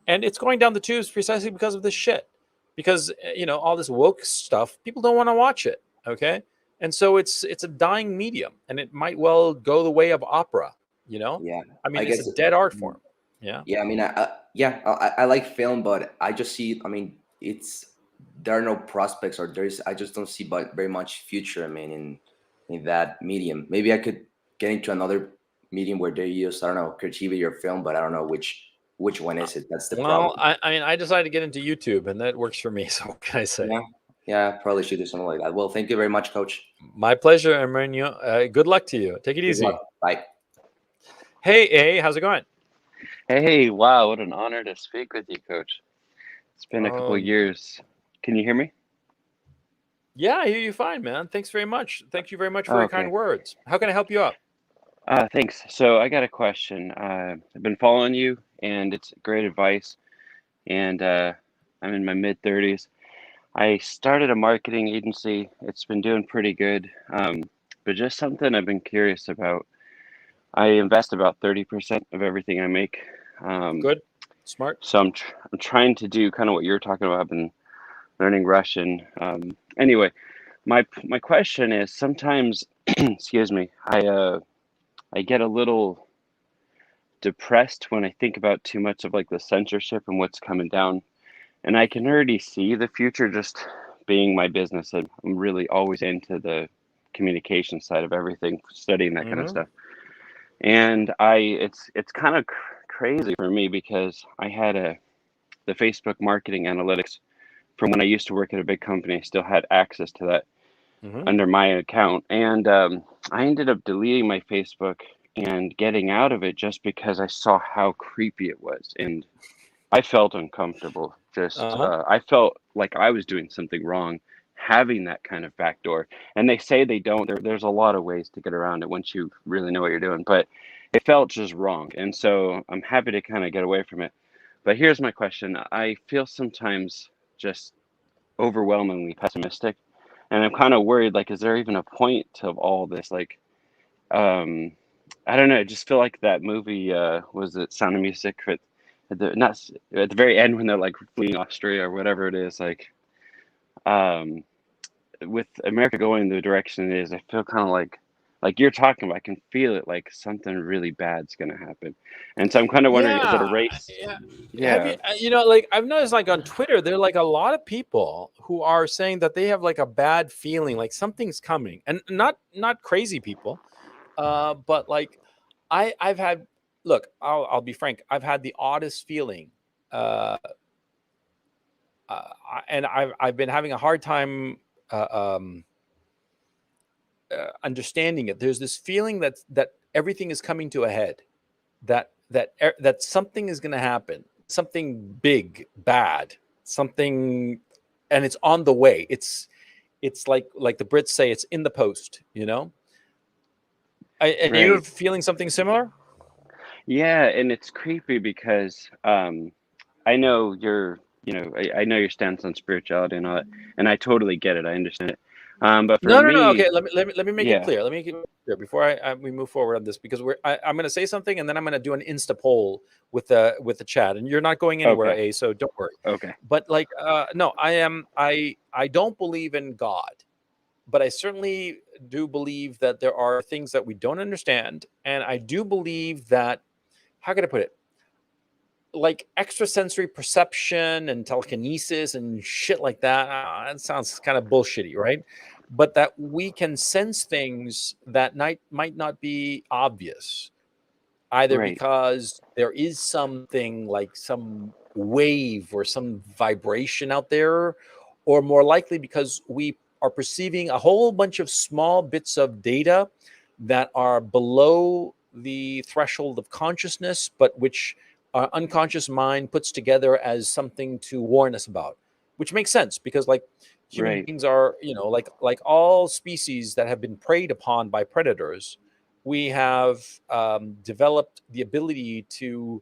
and it's going down the tubes precisely because of this shit. Because all this woke stuff, people don't want to watch it. Okay, and so it's a dying medium, and it might well go the way of opera. Yeah, I mean, I it's a guess. dead art form. Yeah. Yeah, I mean, I like film, but I just see. I mean, there are no prospects, or I just don't see but very much future. I mean, in that medium, maybe I could get into another medium where they use, I don't know, creativity or film, but I don't know which one is it. That's the Well, problem. I mean, I decided to get into YouTube, and that works for me. So what can I say? Yeah, yeah, probably should do something like that. Well, thank you very much, Coach. My pleasure, Emmanuel. Good luck to you. Take it Good luck. easy. Bye. Hey, how's it going? Hey, wow, what an honor to speak with you, Coach. It's been a couple of Um, years. Can you hear me? yeah, I hear you fine, man. Thanks very much. Thank you very much for your kind Okay. words. How can I help you out? Thanks. So I got a question. I've been following you, and it's great advice. And I'm in my mid 30s. I started a marketing agency. It's been doing pretty good. But just something I've been curious about. I invest about 30% of everything I make. Um, Good, smart. so I'm trying to do kind of what you're talking about. I've been learning Russian. Anyway, my question is sometimes, excuse me, I get a little depressed when I think about too much of like the censorship and what's coming down, and I can already see the future just being my business. And I'm really always into the communication side of everything, studying that kind of Hmm. stuff. And it's kind of crazy for me because I had the Facebook marketing analytics from when I used to work at a big company. I still had access to that Hmm. under my account. And I ended up deleting my Facebook and getting out of it just because I saw how creepy it was. And I felt uncomfortable. Uh-huh. I felt like I was doing something wrong having that kind of backdoor. And they say they don't. There's a lot of ways to get around it once you really know what you're doing. But it felt just wrong. And so I'm happy to kind of get away from it. But here's my question. I feel sometimes just overwhelmingly pessimistic, and I'm kind of worried, like, is there even a point to all this? Like, um I don't know, I just feel like that movie, was it Sound of Music, at the not at the very end when they're like fleeing Austria or whatever it is, um with America going the direction it is, I feel kind of like you're talking about, I can feel it, like something really bad's gonna happen. And so I'm kind of wondering, is it a Yeah, race? yeah. Have Yeah. like I've noticed, like on Twitter, there are like a lot of people who are saying that they have like a bad feeling, like something's coming, and not crazy people, but like I've had. Look, I'll be frank. I've had the oddest feeling, uh, and I've been having a hard time. Uh, um, Understanding it. There's this feeling that everything is coming to a head, that something is going to happen, something big, bad, something, and it's on the way. It's like the Brits say, it's in the post. And you're Right. feeling something similar. Yeah, and it's creepy because I know I know your stance on spirituality and all that, and I totally get it. I understand it. But for No. Okay, me, let me make it yeah, clear. Let me make it clear before we move forward on this, because I'm going to say something, and then I'm going to do an Insta poll with the chat, and you're not going anywhere, okay, so don't worry. okay, But like, no, I don't believe in God, but I certainly do believe that there are things that we don't understand, and I do believe that, how can I put it? Like extrasensory perception and telekinesis and shit like that. That sounds kind of bullshitty, right? But that we can sense things that might not be obvious, either right, because there is something like some wave or some vibration out there, or more likely because we are perceiving a whole bunch of small bits of data that are below the threshold of consciousness, but which our unconscious mind puts together as something to warn us about, which makes sense because like human Right. beings are, like all species that have been preyed upon by predators, we have developed the ability to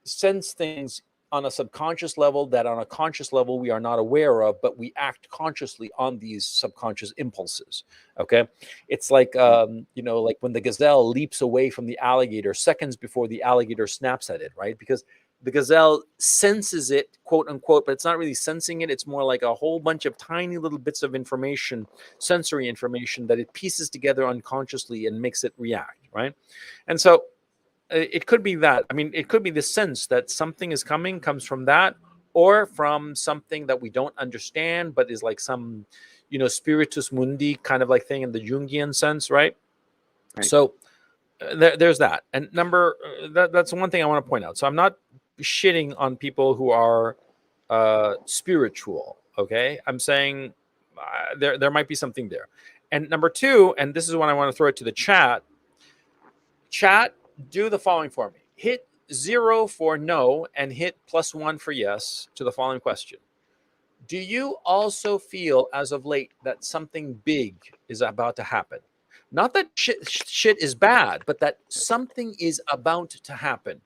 sense things on a subconscious level that on a conscious level we are not aware of, but we act consciously on these subconscious impulses. Okay. It's like, like when the gazelle leaps away from the alligator seconds before the alligator snaps at it, right? Because the gazelle senses it, quote unquote, but it's not really sensing it. It's more like a whole bunch of tiny little bits of information, sensory information that it pieces together unconsciously and makes it react, right? And so it could be that. I mean, it could be the sense that something is coming comes from that, or from something that we don't understand, but is like some, spiritus mundi kind of like thing in the Jungian sense, right? Right. So there's that. And that's one thing I want to point out. So I'm not shitting on people who are spiritual. Okay, I'm saying there might be something there. And number two, and this is when I want to throw it to the chat. Chat, do the following for me. Hit 0 for no and hit +1 for yes to the following question. Do you also feel as of late that something big is about to happen? Not that shit is bad, but that something is about to happen.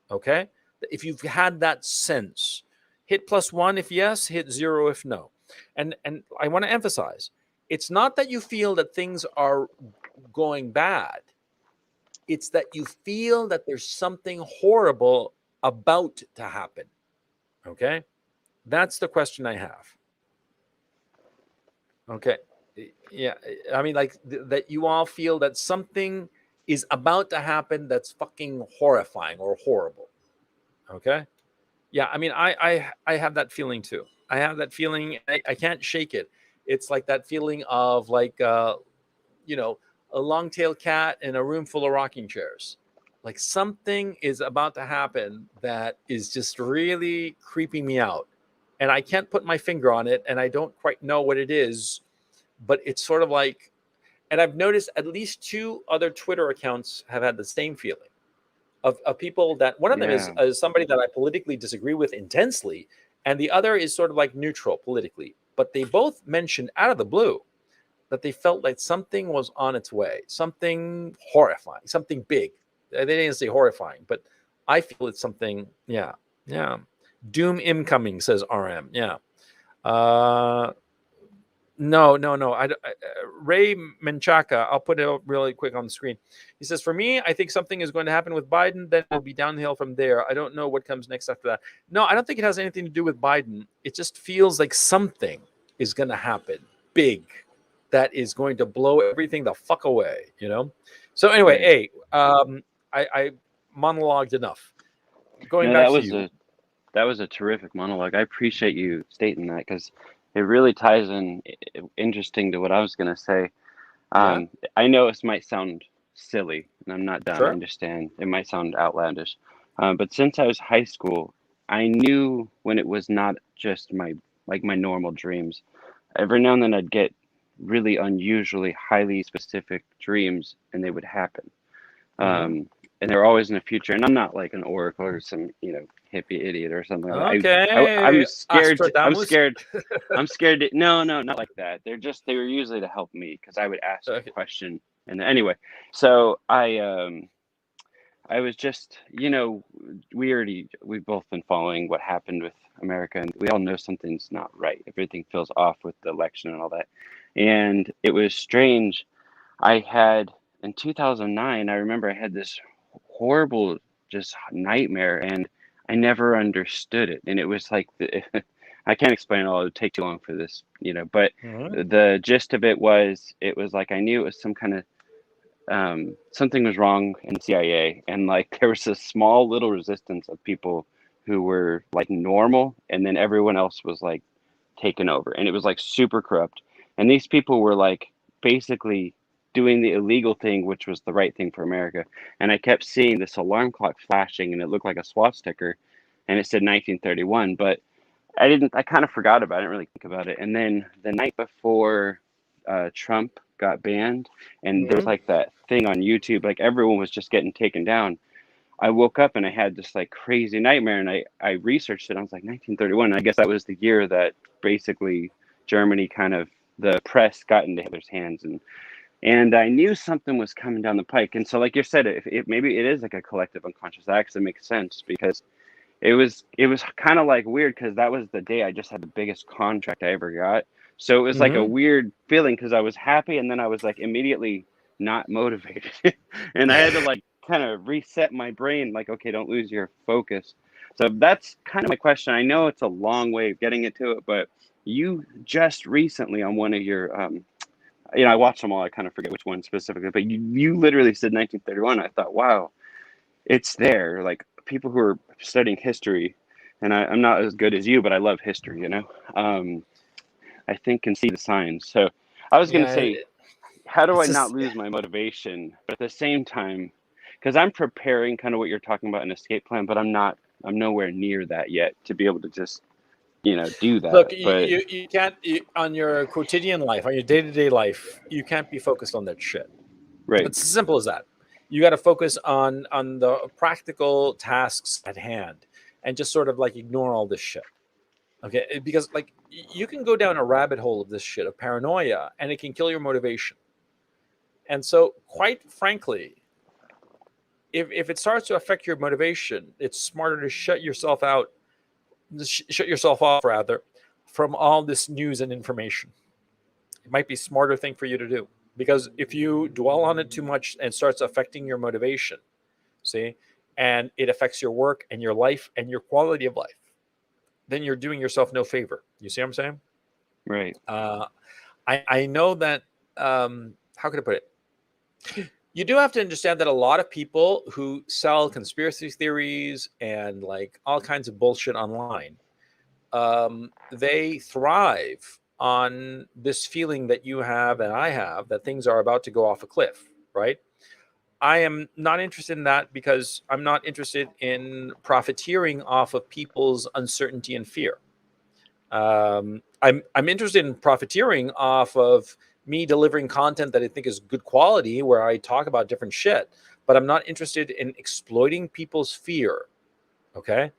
Okay? If you've had that sense, hit +1 if yes, hit 0 if no. And I want to emphasize, it's not that you feel that things are going bad. It's that you feel that there's something horrible about to happen. Okay? That's the question I have. Okay. Yeah. I mean, like that you all feel that something is about to happen that's fucking horrifying or horrible. Okay. Yeah. I mean, I have that feeling too. I have that feeling. I can't shake it. It's like that feeling of like, a long-tailed cat in a room full of rocking chairs. Like something is about to happen that is just really creeping me out. And I can't put my finger on it and I don't quite know what it is, but it's sort of like, and I've noticed at least 2 other Twitter accounts have had the same feeling of people that one of them is Yeah. somebody that I politically disagree with intensely, and the other is sort of like neutral politically. But they both mentioned out of the blue that they felt like something was on its way, something horrifying, something big. They didn't say horrifying, but I feel it's something. Yeah, yeah. Doom incoming, says RM. Yeah. No. Ray Menchaca, I'll put it up really quick on the screen. He says, for me, I think something is going to happen with Biden, then it'll be downhill from there. I don't know what comes next after that. No, I don't think it has anything to do with Biden. It just feels like something is going to happen big that is going to blow everything the fuck away, So anyway, Right. hey, I monologued enough. Going No, back to you. that was a terrific monologue. I appreciate you stating that because it really ties in interesting to what I was going to say. Yeah, I know this might sound silly, and I'm not dumb. I sure. understand it might sound outlandish, but since I was high school, I knew when it was not just my normal dreams. Every now and then I'd get really unusually highly specific dreams, and they would happen. Mm-hmm. And they're always in the future. And I'm not like an oracle or some hippie idiot or something like that. Okay, I'm scared. I'm Astradamus. scared. I'm scared. No, not like that. They were usually to help me because I would ask a Okay. question. And anyway, so I was just, we've both been following what happened with America, and we all know something's not right. Everything feels off with the election and all that. And it was strange. I had in 2009, I remember I had this horrible just nightmare, and I never understood it. And it was like I can't explain it all. It would take too long for this, but Mm-hmm. the gist of it was like I knew it was some kind of something was wrong in the CIA, and like there was a small little resistance of people who were like normal, and then everyone else was like taken over, and it was like super corrupt. And these people were like basically doing the illegal thing, which was the right thing for America. And I kept seeing this alarm clock flashing, and it looked like a SWAT sticker, and it said 1931, but I kind of forgot about it. I didn't really think about it. And then the night before Trump got banned, and there was Mm-hmm. like that thing on YouTube, like everyone was just getting taken down. I woke up and I had this like crazy nightmare, and I researched it. I was like 1931. I guess that was the year that basically Germany kind of, the press got into Hitler's hands, and I knew something was coming down the pike. And so, like you said, if maybe it is like a collective unconscious acts, that makes sense, because it was kind of like weird, because that was the day I just had the biggest contract I ever got. So it was like a Mhm. weird feeling, because I was happy, and then I was like immediately not motivated, and I had to like kind of reset my brain, like, okay, don't lose your focus. So that's kind of my question. I know it's a long way of getting into it, but you just recently on one of your I watched them all. I kind of forget which one specifically, but you literally said 1931. I thought, wow, it's there. Like, people who are studying history, and I'm not as good as you, but I love history. I think can see the signs. So I was going to Yeah, say, how do I it's not just lose my motivation, but at the same time, because I'm preparing kind of what you're talking about, an escape plan, but I'm nowhere near that yet to be able to just do look. that. You But you can't on your quotidian life, on your day to day life. You can't be focused on that shit. right, It's as simple as that. You got to focus on the practical tasks at hand, and just sort of like ignore all this shit. Okay, because like you can go down a rabbit hole of this shit of paranoia, and it can kill your motivation. And so, quite frankly, if it starts to affect your motivation, it's smarter to shut yourself out, shut yourself off rather, from all this news and information. It might be a smarter thing for you to do, because if you dwell on it too much and starts affecting your motivation, see, and it affects your work and your life and your quality of life, then you're doing yourself no favor. You see what I'm saying? right. Uh, I know that. How can I put it? You do have to understand that a lot of people who sell conspiracy theories and like all kinds of bullshit online, they thrive on this feeling that you have and I have that things are about to go off a cliff, right? I am not interested in that, because I'm not interested in profiteering off of people's uncertainty and fear. I'm interested in profiteering off of me delivering content that I think is good quality, where I talk about different shit. But I'm not interested in exploiting people's fear. Okay,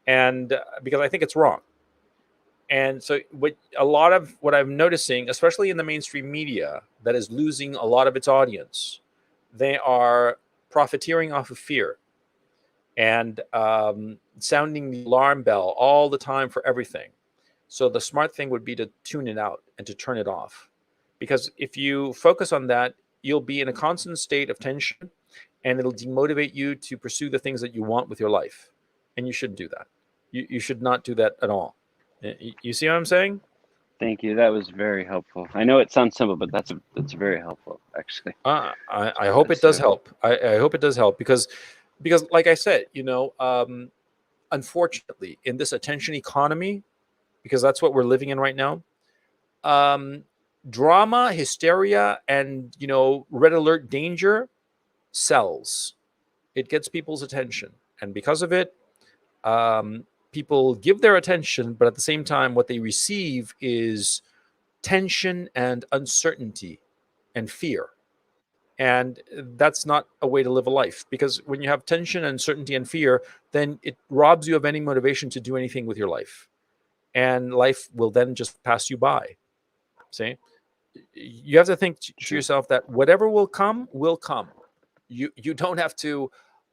and because I think it's wrong. And so, what a lot of what I'm noticing, especially in the mainstream media, that is losing a lot of its audience, they are profiteering off of fear and sounding the alarm bell all the time for everything. So the smart thing would be to tune it out and to turn it off. Because if you focus on that, you'll be in a constant state of tension, and it'll demotivate you to pursue the things that you want with your life. And you shouldn't do that. You should not do that at all. You see what I'm saying? Thank you. That was very helpful. I know it sounds simple, but that's very helpful, actually. I hope it does So help. I hope it does help, because like I said, unfortunately, in this attention economy, because that's what we're living in right now, um, drama, hysteria, and red alert danger sells. It gets people's attention, and because of it, people give their attention, but at the same time, what they receive is tension and uncertainty and fear. And that's not a way to live a life, because when you have tension, uncertainty, and fear, then it robs you of any motivation to do anything with your life. And life will then just pass you by. See? You have to think to true. yourself that whatever will come will come. You don't have to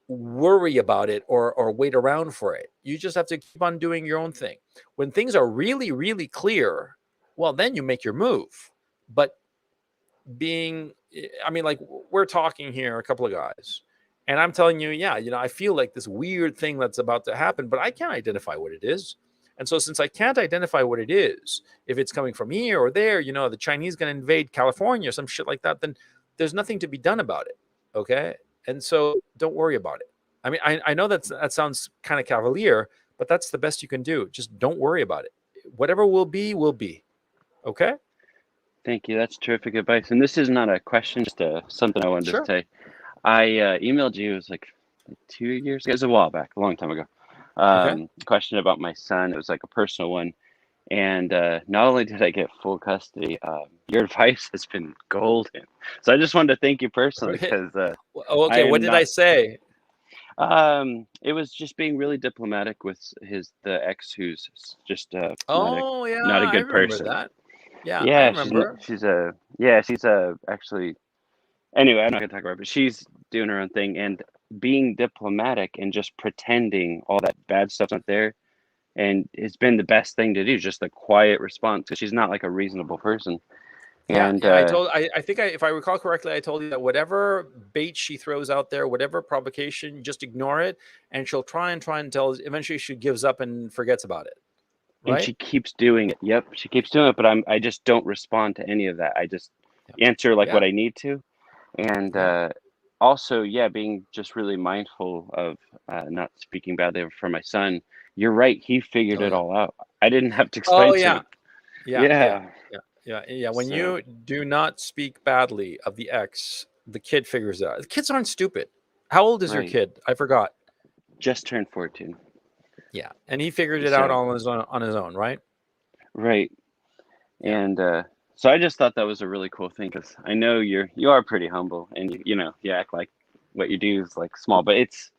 worry about it or wait around for it. You just have to keep on doing your own thing. When things are really, really clear, well, then you make your move. But I mean, like, we're talking here, a couple of guys, and I'm telling you, yeah, I feel like this weird thing that's about to happen, but I can't identify what it is. And so, since I can't identify what it is, if it's coming from here or there, the Chinese going to invade California or some shit like that, then there's nothing to be done about it. Okay. And so, don't worry about it. I mean, I know that sounds kind of cavalier, but that's the best you can do. Just don't worry about it. Whatever will be, will be. Okay. Thank you. That's terrific advice. And this is not a question, just something I wanted to Sure. say. I emailed you, it was like 2 years ago. It was a while back, a long time ago. Okay. Question about my son. It was like a personal one. And not only did I get full custody, your advice has been golden. So I just wanted to thank you personally, because Okay. I What am did I not. say? It was just being really diplomatic with the ex who's just Oh not yeah, a I good remember person. that. Yeah, I Yeah, remember. she's a actually anyway, I'm not gonna talk about it, but she's doing her own thing and being diplomatic and just pretending all that bad stuff's not there. And it's been the best thing to do, just the quiet response because she's not like a reasonable person. Yeah, And yeah. I think if I recall correctly, I told you that whatever bait she throws out there, whatever provocation, just ignore it, and she'll try until eventually she gives up and forgets about it. and Right? she keeps doing it. Yep, she keeps doing it, but I just don't respond to any of that. I just Yeah. answer like Yeah. what I need to. And Yeah. also, yeah, being just really mindful of not speaking badly for my son. You're right. He figured Oh it yeah. all out. I didn't have to Oh explain to yeah. him. Yeah. Yeah. Yeah. Yeah. Yeah. Yeah. When So you do not speak badly of the ex, the kid figures it out. The kids aren't stupid. How old is your right. kid? I forgot. Just turned 14. Yeah, and he figured it out So all on his own, right? right. Yeah. And so I just thought that was a really cool thing because I know you are pretty humble and you act like what you do is like small, but it's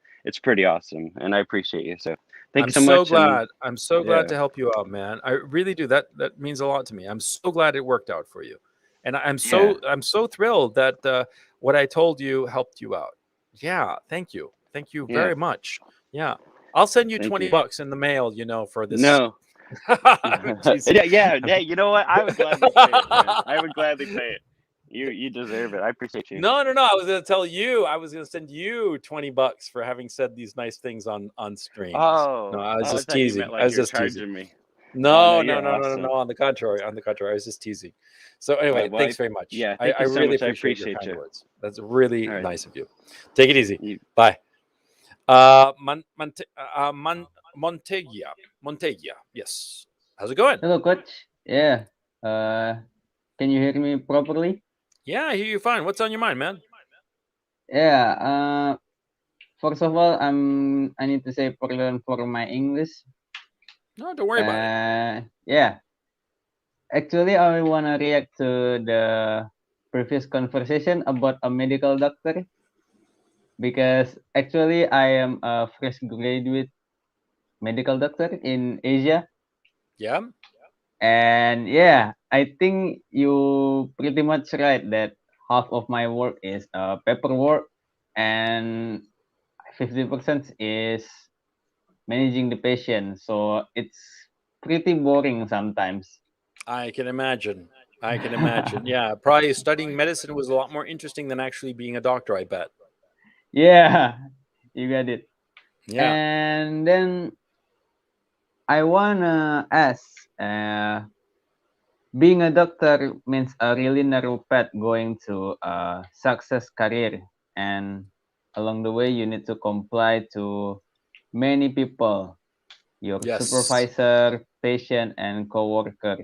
pretty awesome and I appreciate you. So I'm thanks so so much and glad. I'm so glad yeah, to help you out, man. I really do. That means a lot to me. I'm so glad it worked out for you, and yeah, I'm so thrilled that what I told you helped you out. Yeah, thank you yeah. very much. Yeah, I'll send you Thank you. $20 in the mail. For this. No. I'm teasing. Yeah. You know what? I would gladly pay it, man. I would gladly pay it. You deserve it. I appreciate you. No, no, no. I was going to tell you. I was going to send you $20 for having said these nice things on streams. No, I was I just thought you teasing. meant I like was you're just teasing. charging me. Oh no, No, no, you're no, no, no, no. awesome. On the contrary, I was just teasing. So All anyway, right, well, thanks very much. yeah, I, thank I you so really much. I appreciate your appreciate kind you. words. That's really All right. nice of you. Take it easy. You, Bye. Montegia. Yes. How's it going? Hello, coach. Yeah. Can you hear me properly? Yeah, I hear you fine. What's on your mind, man? Yeah. First of all, I need to say pardon for my English. No, don't worry about it. Yeah. Actually, I wanna react to the previous conversation about a medical doctor because actually I am a fresh graduate medical doctor in Asia. Yeah. And yeah, I think you pretty much right that half of my work is paperwork and 50% is managing the patient. So it's pretty boring sometimes. I can imagine. I can imagine. Yeah, probably studying medicine was a lot more interesting than actually being a doctor, I bet. Yeah, you got it. Yeah. And then I wanna ask, being a doctor means a really narrow path going to a success career, and along the way you need to comply to many people, your Yes. supervisor, patient, and coworker.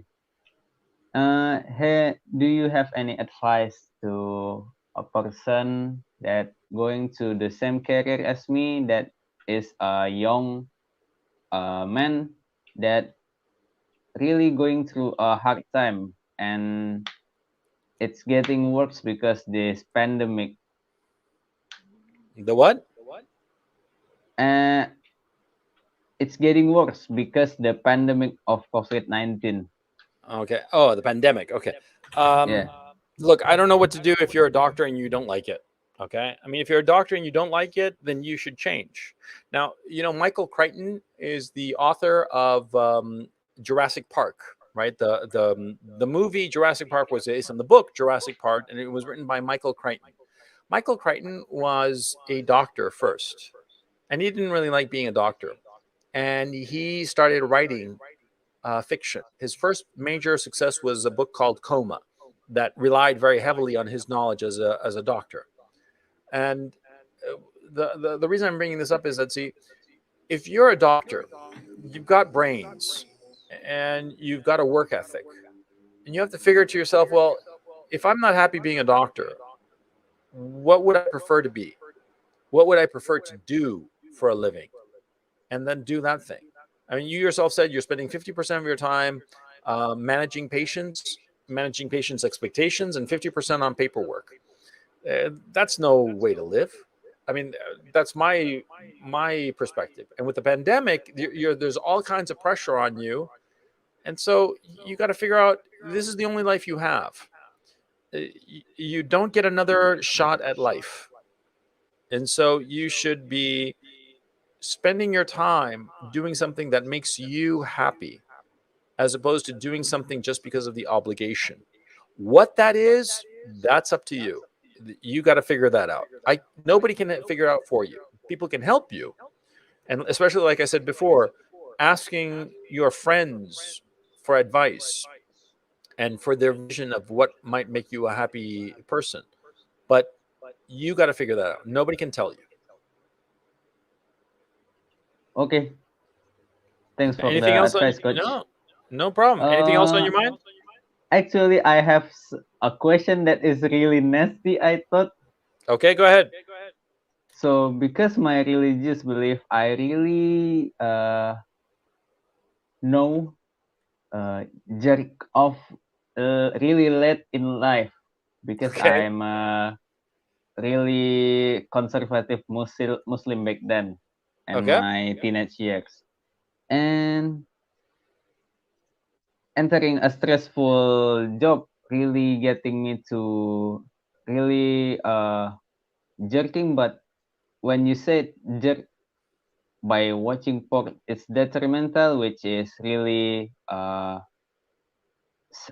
Hey, do you have any advice to a person that going to the same career as me, that is a young man that really going through a hard time and it's getting worse because this pandemic? The what? Uh, it's getting worse because the pandemic of COVID-19. Okay. Oh, the pandemic. Okay. Um, Yeah. Look, I don't know what to do if you're a doctor and you don't like it. Okay. I mean, if you're a doctor and you don't like it, then you should change. Now, Michael Crichton is the author of Jurassic Park, right? The movie Jurassic Park was based on the book Jurassic Park, and it was written by Michael Crichton. Michael Crichton was a doctor first, and he didn't really like being a doctor, and he started writing fiction. His first major success was a book called Coma that relied very heavily on his knowledge as a doctor. And the reason I'm bringing this up is that, see, if you're a doctor, you've got brains and you've got a work ethic, and you have to figure to yourself, well, if I'm not happy being a doctor, what would I prefer to be? What would I prefer to do for a living? And then do that thing. I mean, you yourself said you're spending 50% of your time managing patients expectations, and 50% on paperwork. That's no way to live. I mean, that's my perspective. And with the pandemic, there's all kinds of pressure on you, and so you got to figure out this is the only life you have. You don't get another shot at life, and so you should be spending your time doing something that makes you happy, as opposed to doing something just because of the obligation. What that is, that's up to you. You got to figure that out. Nobody can figure it out for you. People can help you, and especially like I said before, asking your friends for advice and for their vision of what might make you a happy person. But you got to figure that out. Nobody can tell you. Okay. Thanks for Anything the else on? advice, coach. No problem. Anything else on Uh, your mind? Actually, I have a question that is really nasty, I thought. Okay, go ahead. So, because my religious belief, I really know jerk off really late in life because Okay. I'm really conservative Muslim back then and Okay. my teenage years. And entering a stressful job really getting me to really jerking. But when you said jerk by watching porn, it's detrimental, which is really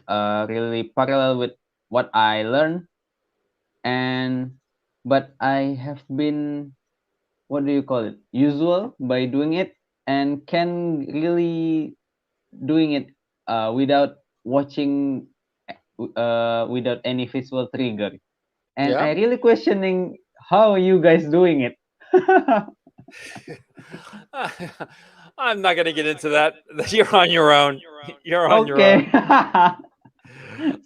really parallel with what I learned. And but I have been, what do you call it, usual by doing it, and can really doing it without watching, without any visual trigger. And Yeah. I really questioning how you guys doing it. I'm not going to get into that. You're on your own. You're on your Okay. own.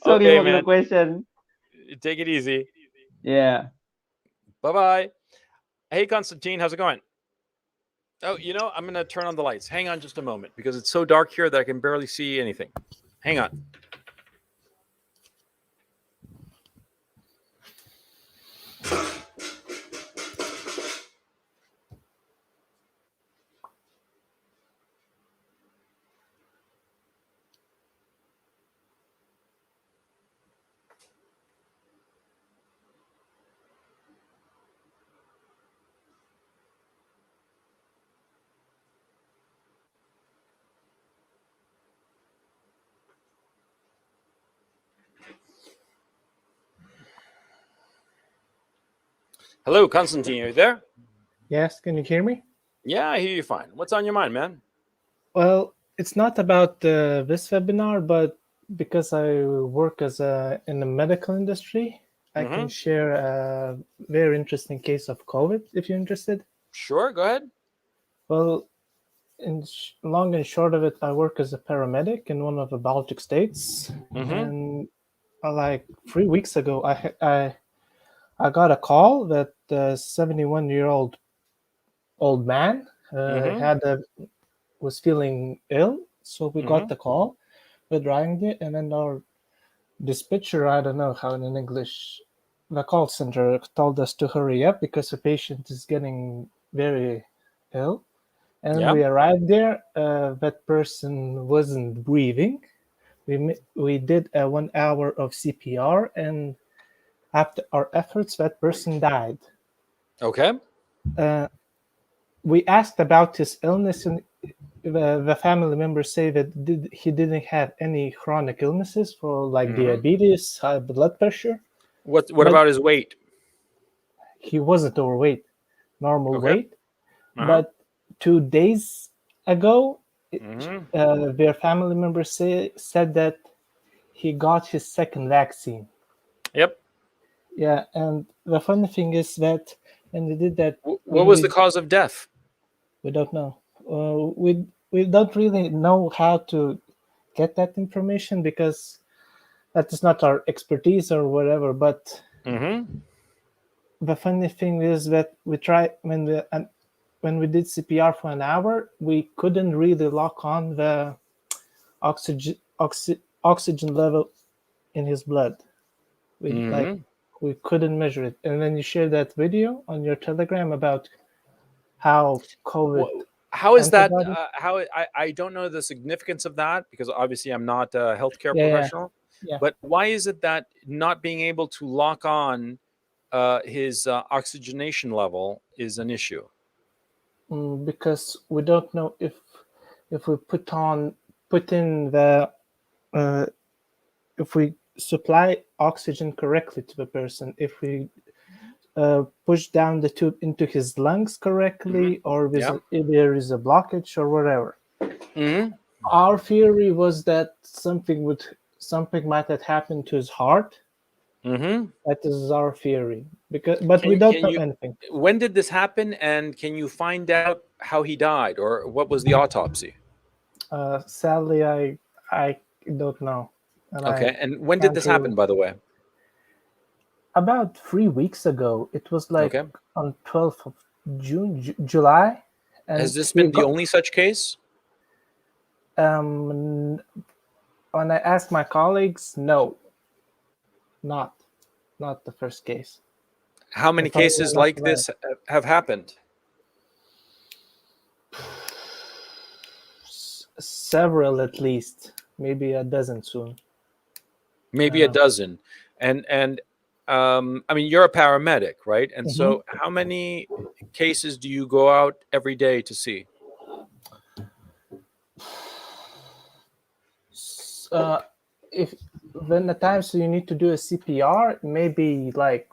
Sorry Okay, for the man. question. Take it easy. Yeah. Bye-bye. Hey, Constantine, how's it going? Oh, I'm going to turn on the lights. Hang on just a moment because it's so dark here that I can barely see anything. Hang on. Hello, Constantine. Are you there? Yes, can you hear me? Yeah, I hear you fine. What's on your mind, man? Well, it's not about this webinar, but because I work in the medical industry, I can share a very interesting case of COVID, if you're interested. Sure, go ahead. Well, long and short of it, I work as a paramedic in one of the Baltic states, and like 3 weeks ago, I got a call that a 71-year-old old man was feeling ill, so we got the call. We're driving it, and then our dispatcher, I don't know how in English, the call center told us to hurry up because the patient is getting very ill. And when we arrived there, that person wasn't breathing. We did 1 hour of CPR, and after our efforts, that person died. Okay. We asked about his illness, and the family members say that he didn't have any chronic illnesses for like diabetes, high blood pressure. What about his weight? He wasn't overweight, normal weight. But 2 days ago, their family members said that he got his second vaccine. Yep. Yeah, and the funny thing is that when they did that, what was the cause of death? We don't know. We don't really know how to get that information because that is not our expertise or whatever. But the funny thing is that we tried when we did CPR for 1 hour, we couldn't really lock on the oxygen level in his blood. We we couldn't measure it. And then you shared that video on your Telegram about how COVID How is that? antibody. I don't know the significance of that because obviously I'm not a healthcare Yeah, professional. yeah. But why is it that not being able to lock on his oxygenation level is an issue? Because we don't know if we put in the if we supply oxygen correctly to the person, if we push down the tube into his lungs correctly, or Yeah. if there is a blockage or whatever. Mm-hmm. Our theory was that something might have happened to his heart. Mm-hmm. That is our theory, but we don't know anything. When did this happen, and can you find out how he died, or what was the autopsy? Sadly, I don't know. Okay, and when did this happen, by the way? About 3 weeks ago. It was like Okay. on 12th of June, July. And has this been the only such case? When I asked my colleagues, no, not the first case. How many cases like this have happened? Several, at least, maybe a dozen soon. Maybe a dozen, and I mean, you're a paramedic, right? And so, how many cases do you go out every day to see? If when the times you need to do a CPR, maybe like,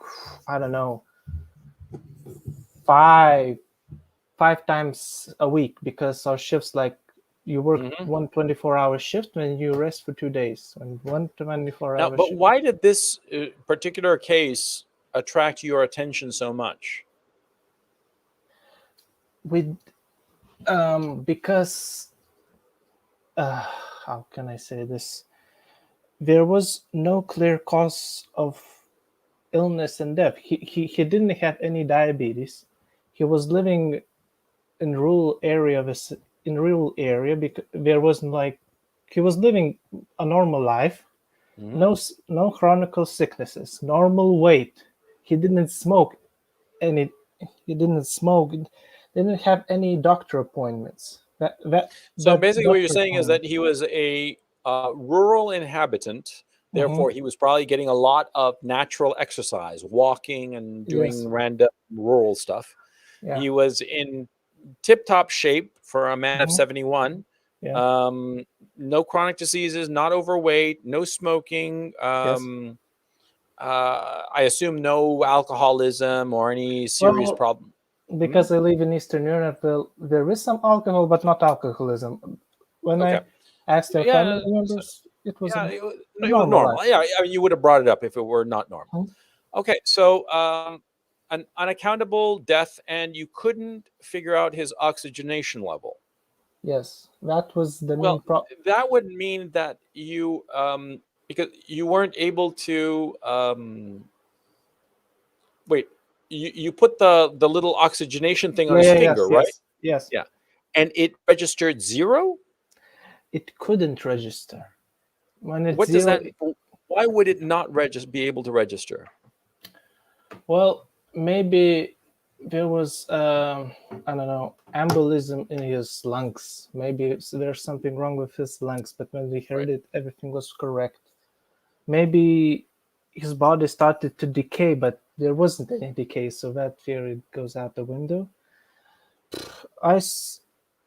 I don't know, five times a week, because our shifts, like, you work 1 24-hour shift when you rest for 2 days, and 1 24-hour But shift. why did this particular case attract your attention so much? Because how can I say this? There was no clear cause of illness and death. He didn't have any diabetes. He was living in rural area because there wasn't, like, he was living a normal life. No chronic sicknesses, normal weight. He didn't smoke any. He didn't smoke. Didn't have any doctor appointments. So basically, what you're saying is that he was a rural inhabitant. Therefore, he was probably getting a lot of natural exercise, walking and doing random rural stuff. Yeah. He was in tip-top shape for a man of 71. Yeah. No chronic diseases, not overweight, no smoking. I assume no alcoholism or any serious problem. Because I live in Eastern Europe, there is some alcohol, but not alcoholism. When I asked their family members, it was it was normal. life. Yeah, I mean, you would have brought it up if it were not normal. Okay, so an unaccountable death, and you couldn't figure out his oxygenation level. Yes, that was the main problem. That would mean that you, because you weren't able to, wait, you put the little oxygenation thing on his finger, right? Yes. Yeah. And it registered 0? It couldn't register. When it's what does 0, that? Why would it not be able to register? Well, maybe there was I don't know, embolism in his lungs. Maybe there's something wrong with his lungs, but when we heard it, everything was correct. Maybe his body started to decay, but there wasn't any decay, so that theory goes out the window.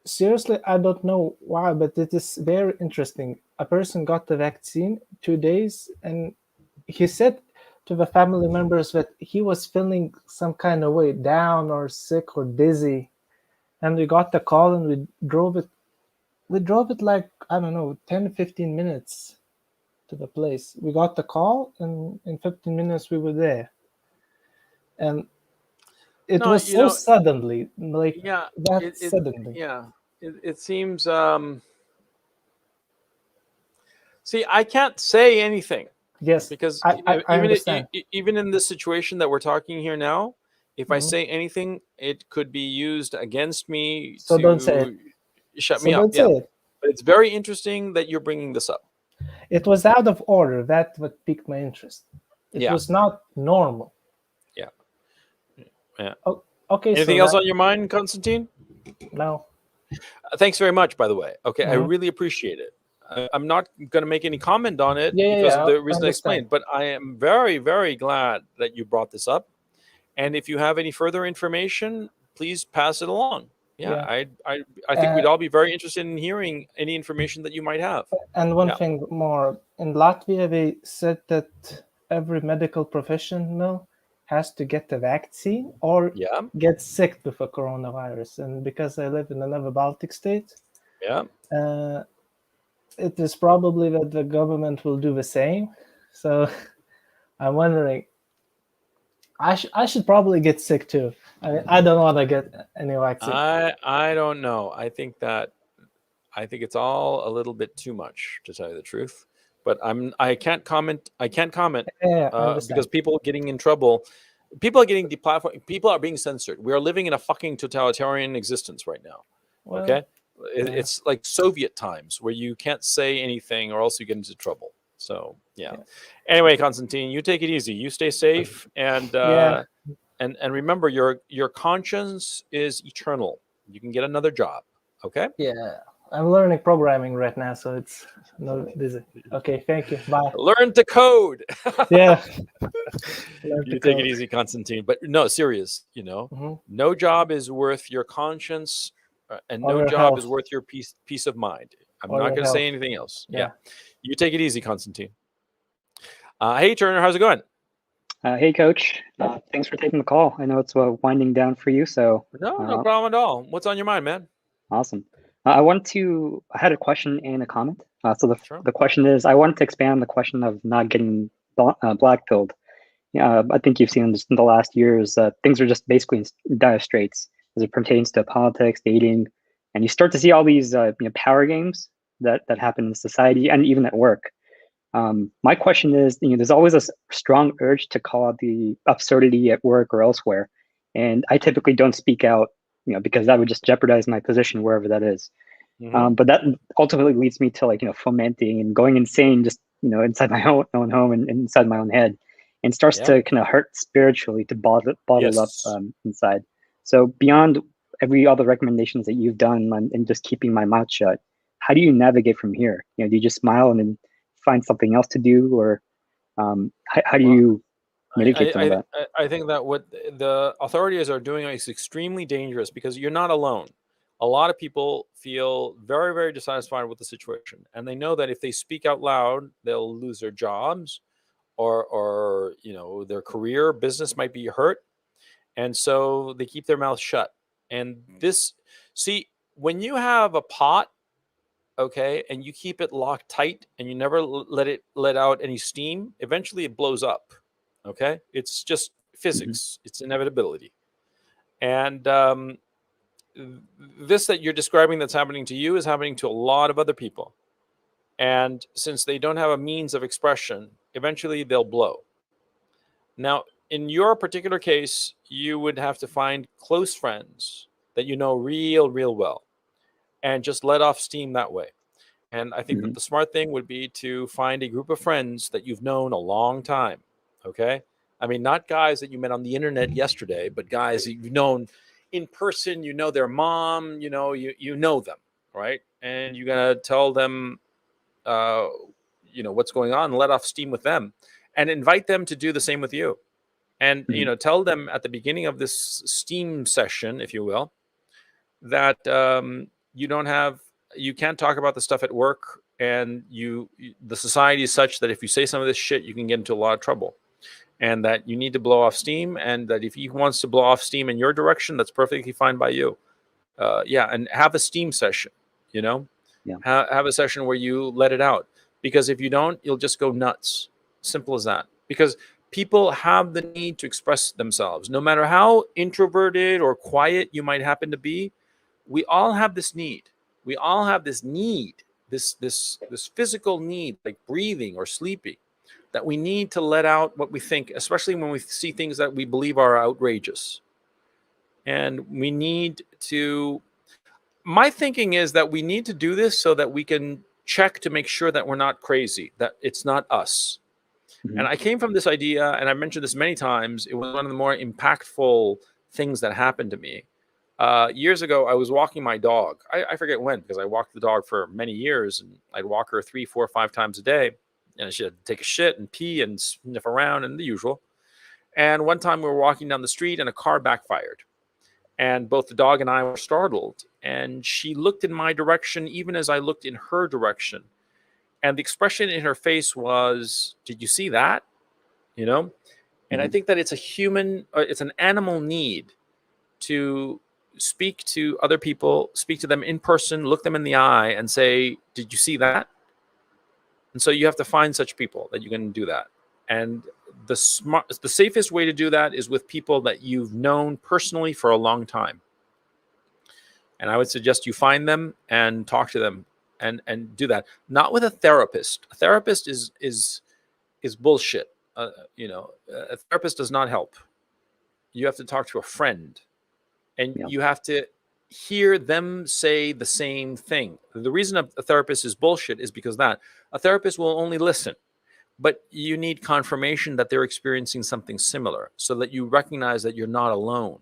Seriously, I don't know why, but it is very interesting. A person got the vaccine 2 days, and he said to the family members that he was feeling some kind of way, down or sick or dizzy. And we got the call, and we drove it like, I don't know, 10-15 minutes to the place. We got the call, and in 15 minutes we were there. And it was so suddenly, like, suddenly. Yeah, it seems. See, I can't say anything. Yes, because I understand. Even in this situation that we're talking here now, if I say anything, it could be used against me. So don't say it. Shut me up. Yeah, but it's very interesting that you're bringing this up. It was out of order. That's what piqued my interest. It was not normal. Yeah. Yeah. Oh, okay. Anything else on your mind, Constantine? No. Thanks very much, by the way. Okay, I Mhm. really appreciate it. I'm not going to make any comment on it Yeah, because of the I reason I explained, but I am very, very glad that you brought this up. And if you have any further information, please pass it along. Yeah, I think we'd all be very interested in hearing any information that you might have. And one thing more, in Latvia, they said that every medical professional has to get the vaccine or get sick with a coronavirus. And because I live in another Baltic state, it is probably that the government will do the same. So I'm wondering, I should probably get sick too. I mean, I don't want to get any vaccine. I don't know. I think it's all a little bit too much, to tell you the truth. But I can't comment. Because people are getting in trouble. People are getting deplatformed. People are being censored. We are living in a fucking totalitarian existence right now. Well, okay, it's like Soviet times where you can't say anything or else you get into trouble. So yeah. Anyway, Constantine, you take it easy. You stay safe, and remember, your conscience is eternal. You can get another job. Okay. Yeah. I'm learning programming right now, so it's not busy. Okay, thank you. Bye. Learn to code. Yeah. You take it easy, Constantine. But no, serious. No job is worth your conscience, and no job is worth your peace of mind. I'm not going to say anything else. Yeah. You take it easy, Constantine. Hey, Turner, how's it going? Hey, Coach. Thanks for taking the call. I know it's winding down for you, so no problem at all. What's on your mind, man? Awesome. I had a question and a comment. So the question is, I wanted to expand on the question of not getting blackpilled. I think you've seen just in the last years, things are just basically in dire straits as it pertains to politics, dating, and you start to see all these power games that happen in society and even at work. My question is, there's always a strong urge to call out the absurdity at work or elsewhere, and I typically don't speak out, because that would just jeopardize my position wherever that is. Mm-hmm. But that ultimately leads me to fomenting and going insane just inside my own home and inside my own head, and starts to kind of hurt spiritually to bottle up inside. So beyond every other recommendations that you've done and just keeping my mouth shut, how do you navigate from here? Do you just smile and then find something else to do, or how do you mitigate some of that? I think that what the authorities are doing is extremely dangerous because you're not alone. A lot of people feel very, very dissatisfied with the situation, and they know that if they speak out loud, they'll lose their jobs, or their career, business might be hurt, and so they keep their mouth shut. And when you have a pot, okay, and you keep it locked tight and you never let out any steam, eventually it blows up. Okay, it's just physics. It's inevitability. And this that you're describing that's happening to you is happening to a lot of other people. And since they don't have a means of expression, eventually they'll blow. Now, in your particular case, you would have to find close friends that you know real well and just let off steam that way. And I think that the smart thing would be to find a group of friends that you've known a long time. Okay. I mean, not guys that you met on the internet yesterday, but guys that you've known in person. You know their mom, you know them, right? And you're going to tell them, what's going on, and let off steam with them and invite them to do the same with you. And, tell them at the beginning of this steam session, if you will, that you can't talk about the stuff at work, and the society is such that if you say some of this shit, you can get into a lot of trouble, and that you need to blow off steam, and that if he wants to blow off steam in your direction, that's perfectly fine by you. And have a steam session, have a session where you let it out, because if you don't, you'll just go nuts. Simple as that. Because people have the need to express themselves, no matter how introverted or quiet you might happen to be. We all have this need. We all have this need, this physical need, like breathing or sleeping, that we need to let out what we think, especially when we see things that we believe are outrageous. And we need to, my thinking is that we need to do this so that we can check to make sure that we're not crazy, that it's not us. And I came from this idea, and I mentioned this many times. It was one of the more impactful things that happened to me. Years ago, I was walking my dog. I forget when, because I walked the dog for many years, and I'd walk her 3, 4, 5 times a day. And she had to take a shit and pee and sniff around and the usual. And one time we were walking down the street and a car backfired. And both the dog and I were startled. And she looked in my direction, even as I looked in her direction. And the expression in her face was, "Did you see that?" You know? And I think that it's it's an animal need to speak to other people, speak to them in person, look them in the eye and say, "Did you see that?" And so you have to find such people that you can do that. And the safest way to do that is with people that you've known personally for a long time. And I would suggest you find them and talk to them and do that. Not with a therapist. A therapist is bullshit. A therapist does not help. You have to talk to a friend, and you have to hear them say the same thing. The reason a therapist is bullshit is because a therapist will only listen, but you need confirmation that they're experiencing something similar so that you recognize that you're not alone.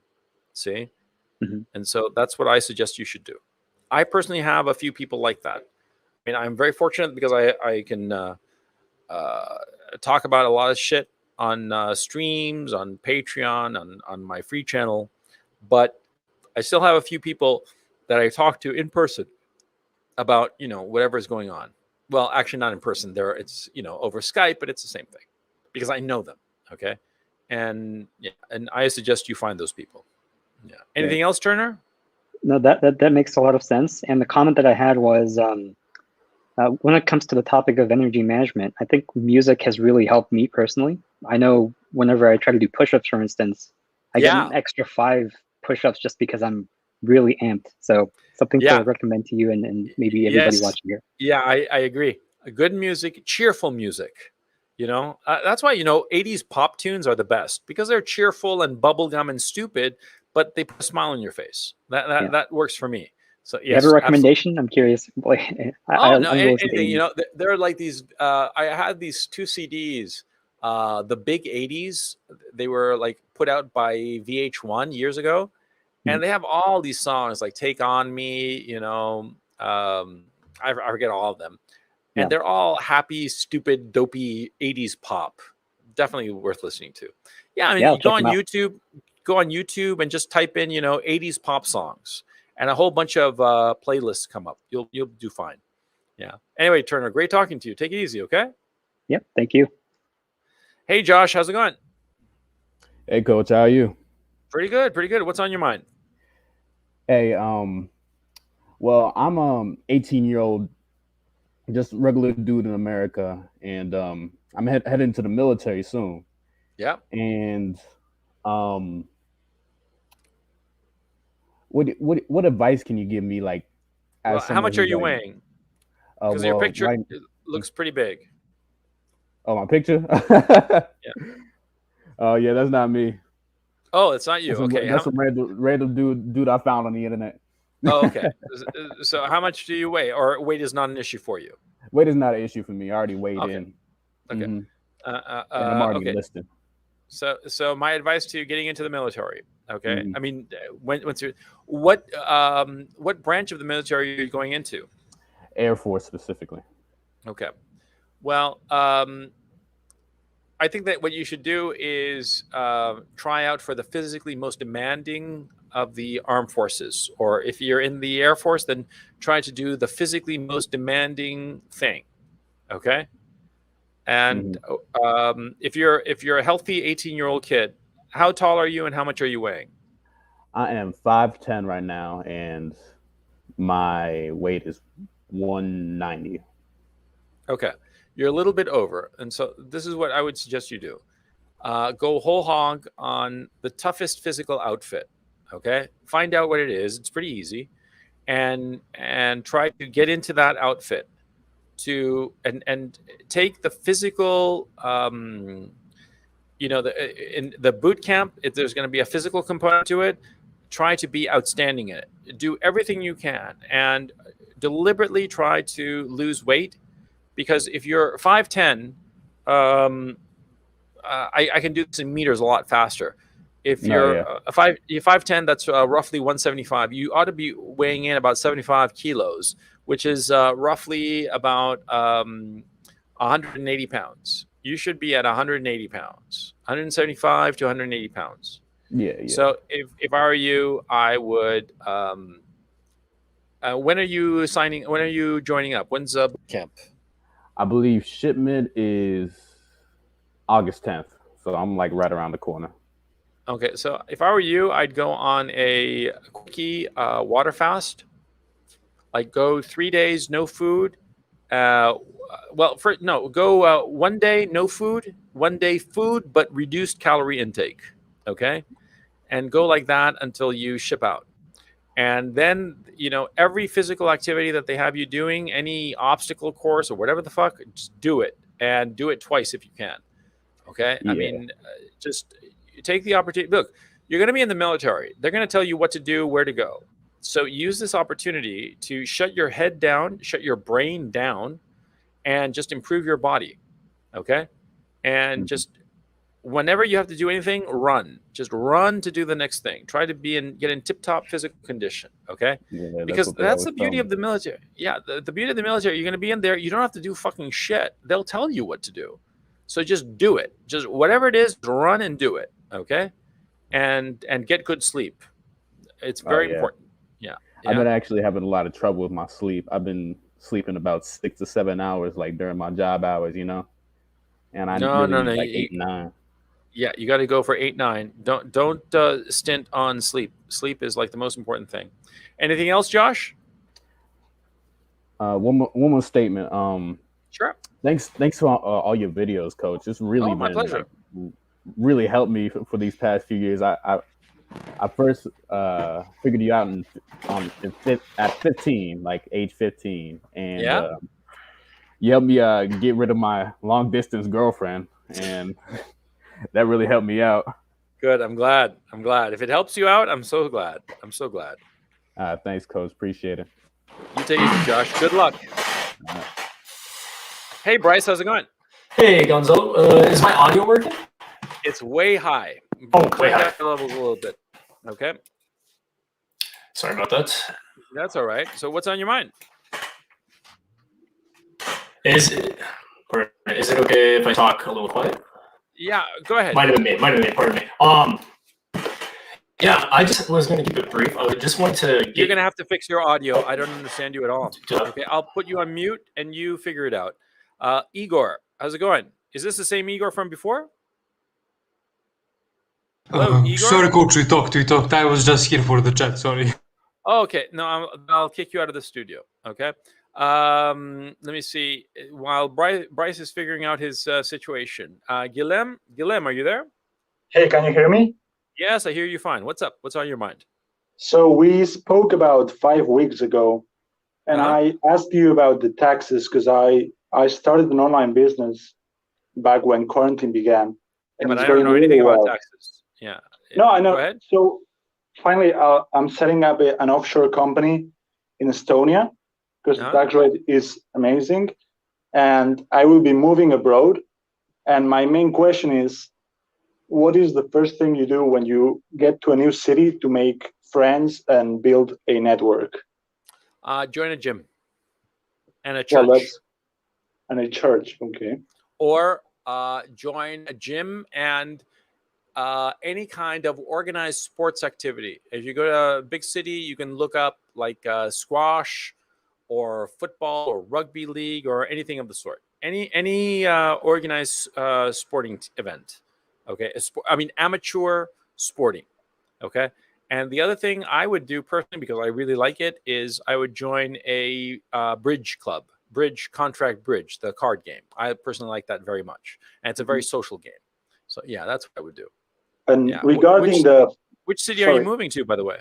See? And so that's what I suggest you should do. I personally have a few people like that. I mean, I'm very fortunate because I can talk about a lot of shit on streams, on Patreon, on my free channel, but I still have a few people that I talk to in person about, whatever is going on. Well, actually not in person. It's over Skype, but it's the same thing because I know them. Okay. And I suggest you find those people. Yeah. Anything else, Turner? No, that makes a lot of sense. And the comment that I had was, when it comes to the topic of energy management, I think music has really helped me personally. I know whenever I try to do push-ups, for instance, I get an extra 5 push-ups just because I'm really amped. So something to recommend to you and maybe everybody watching here. Yeah, I agree. Good music, cheerful music. That's why 80s pop tunes are the best because they're cheerful and bubblegum and stupid, but they put a smile on your face. That works for me. So yes, you have a recommendation? Absolutely. I'm curious. Anything. There are like these. I had these 2 CDs, the big 80s. They were like put out by VH1 years ago, and they have all these songs like "Take on Me." I forget all of them, and they're all happy, stupid, dopey 80s pop. Definitely worth listening to. Yeah, I mean, you go on YouTube and just type in 80s pop songs. And a whole bunch of playlists come up. You'll do fine. Yeah. Anyway, Turner, great talking to you. Take it easy, okay? Yep. Thank you. Hey, Josh, how's it going? Hey, Coach, how are you? Pretty good. Pretty good. What's on your mind? Hey, well, I'm 18-year-old, just regular dude in America, and I'm heading to the military soon. Yeah. And what advice can you give me, like, how much are you weighing? Because your picture looks pretty big. Oh, my picture? Yeah. Oh, yeah, that's not me. Oh, it's not you. Okay. That's some random dude I found on the internet. Oh, okay. So how much do you weigh? Or weight is not an issue for you? Weight is not an issue for me. I already weighed in. Okay. And I'm already enlisted. So my advice to you getting into the military. Okay. I mean, what branch of the military are you going into? Air Force specifically. Okay. Well, I think that what you should do is try out for the physically most demanding of the armed forces. Or if you're in the Air Force, then try to do the physically most demanding thing. Okay. And if you're a healthy 18-year-old kid, how tall are you and how much are you weighing? I am 5'10" right now, and my weight is 190. Okay, you're a little bit over, and so this is what I would suggest you do: go whole hog on the toughest physical outfit. Okay, find out what it is. It's pretty easy, and try to get into that outfit. And take the physical, in the boot camp, if there's going to be a physical component to it, try to be outstanding in it. Do everything you can and deliberately try to lose weight, because if you're 5'10", I can do this in meters a lot faster. If No, you're yeah. you're 5'10", that's roughly 175. You ought to be weighing in about 75 kilos, which is roughly about 180 pounds. You should be at 180 pounds, 175 to 180 pounds. Yeah. So if I were you, I would. When are you signing? When are you joining up? When's boot camp? I believe shipment is August 10th, so I'm like right around the corner. Okay, so if I were you, I'd go on a quickie water fast. Like go 3 days, no food. Go 1 day, no food, 1 day food, but reduced calorie intake. Okay, and go like that until you ship out. And then, every physical activity that they have you doing, any obstacle course or whatever the fuck, just do it, and do it twice if you can. Okay, I Yeah. mean, just take the opportunity. Look, you're going to be in the military. They're going to tell you what to do, where to go. So use this opportunity to shut your head down, shut your brain down, and just improve your body. Okay, and just whenever you have to do anything, run. Just run to do the next thing. Try to get in tip-top physical condition. Okay, Yeah, because what they that's always the tell beauty me. of the military. Yeah, the beauty of the military. You're going to be in there. You don't have to do fucking shit. They'll tell you what to do. So just do it. Just whatever it is, run and do it. Okay, and get good sleep. It's very Yeah. important. Yeah. I've been actually having a lot of trouble with my sleep. I've been sleeping about 6 to 7 hours, like during my job hours, and I No, really no, need no. like 8, 9. Yeah, you got to go for 8, 9. Don't stint on sleep. Sleep is like the most important thing. Anything else, Josh? One more statement. Sure. Thanks for all your videos, Coach. It's really my been pleasure. like, really helped me for these past few years. I first figured you out at 15, like age 15, and Yeah. you helped me get rid of my long distance girlfriend, and that really helped me out. Good. I'm glad. If it helps you out, I'm so glad. Thanks, Coach. Appreciate it. You take it easy, Josh. Good luck. Hey, Bryce, how's it going? Hey, Gonzo. Is my audio working? It's way high. Oh, way Crank high. down the levels a little bit. Okay. Sorry about that. That's all right. So what's on your mind? Is it okay if I talk a little quiet? Yeah, go ahead. Might have been me. Pardon me. Yeah, I just was going to keep it brief. I just want to. You're going to have to fix your audio. I don't understand you at all. Okay, I'll put you on mute and you figure it out. Igor, how's it going? Is this the same Igor from before? Hello, Igor? Sorry, Coach, we talked. I was just here for the chat, sorry. Oh, okay. No, I'll kick you out of the studio. Okay. Let me see. While Bryce is figuring out his situation, Guilhem, are you there? Hey, can you hear me? Yes, I hear you fine. What's up? What's on your mind? So we spoke about 5 weeks ago, and I asked you about the taxes because I started an online business back when quarantine began. Yeah, but I don't know anything about taxes. Yeah. No, I know. Go ahead. So finally, I'm setting up an offshore company in Estonia because the tax rate is amazing, and I will be moving abroad. And my main question is, what is the first thing you do when you get to a new city to make friends and build a network? Join a gym and a church. Well, and a church, okay. Or join a gym and any kind of organized sports activity. If you go to a big city, you can look up like squash or football or rugby league or anything of the sort. Any organized sporting event. Okay, amateur sporting. Okay, and the other thing I would do personally, because I really like it, is I would join a bridge club, contract bridge, the card game. I personally like that very much, and it's a very social game. So yeah, that's what I would do. And regarding which city are you moving to, by the way?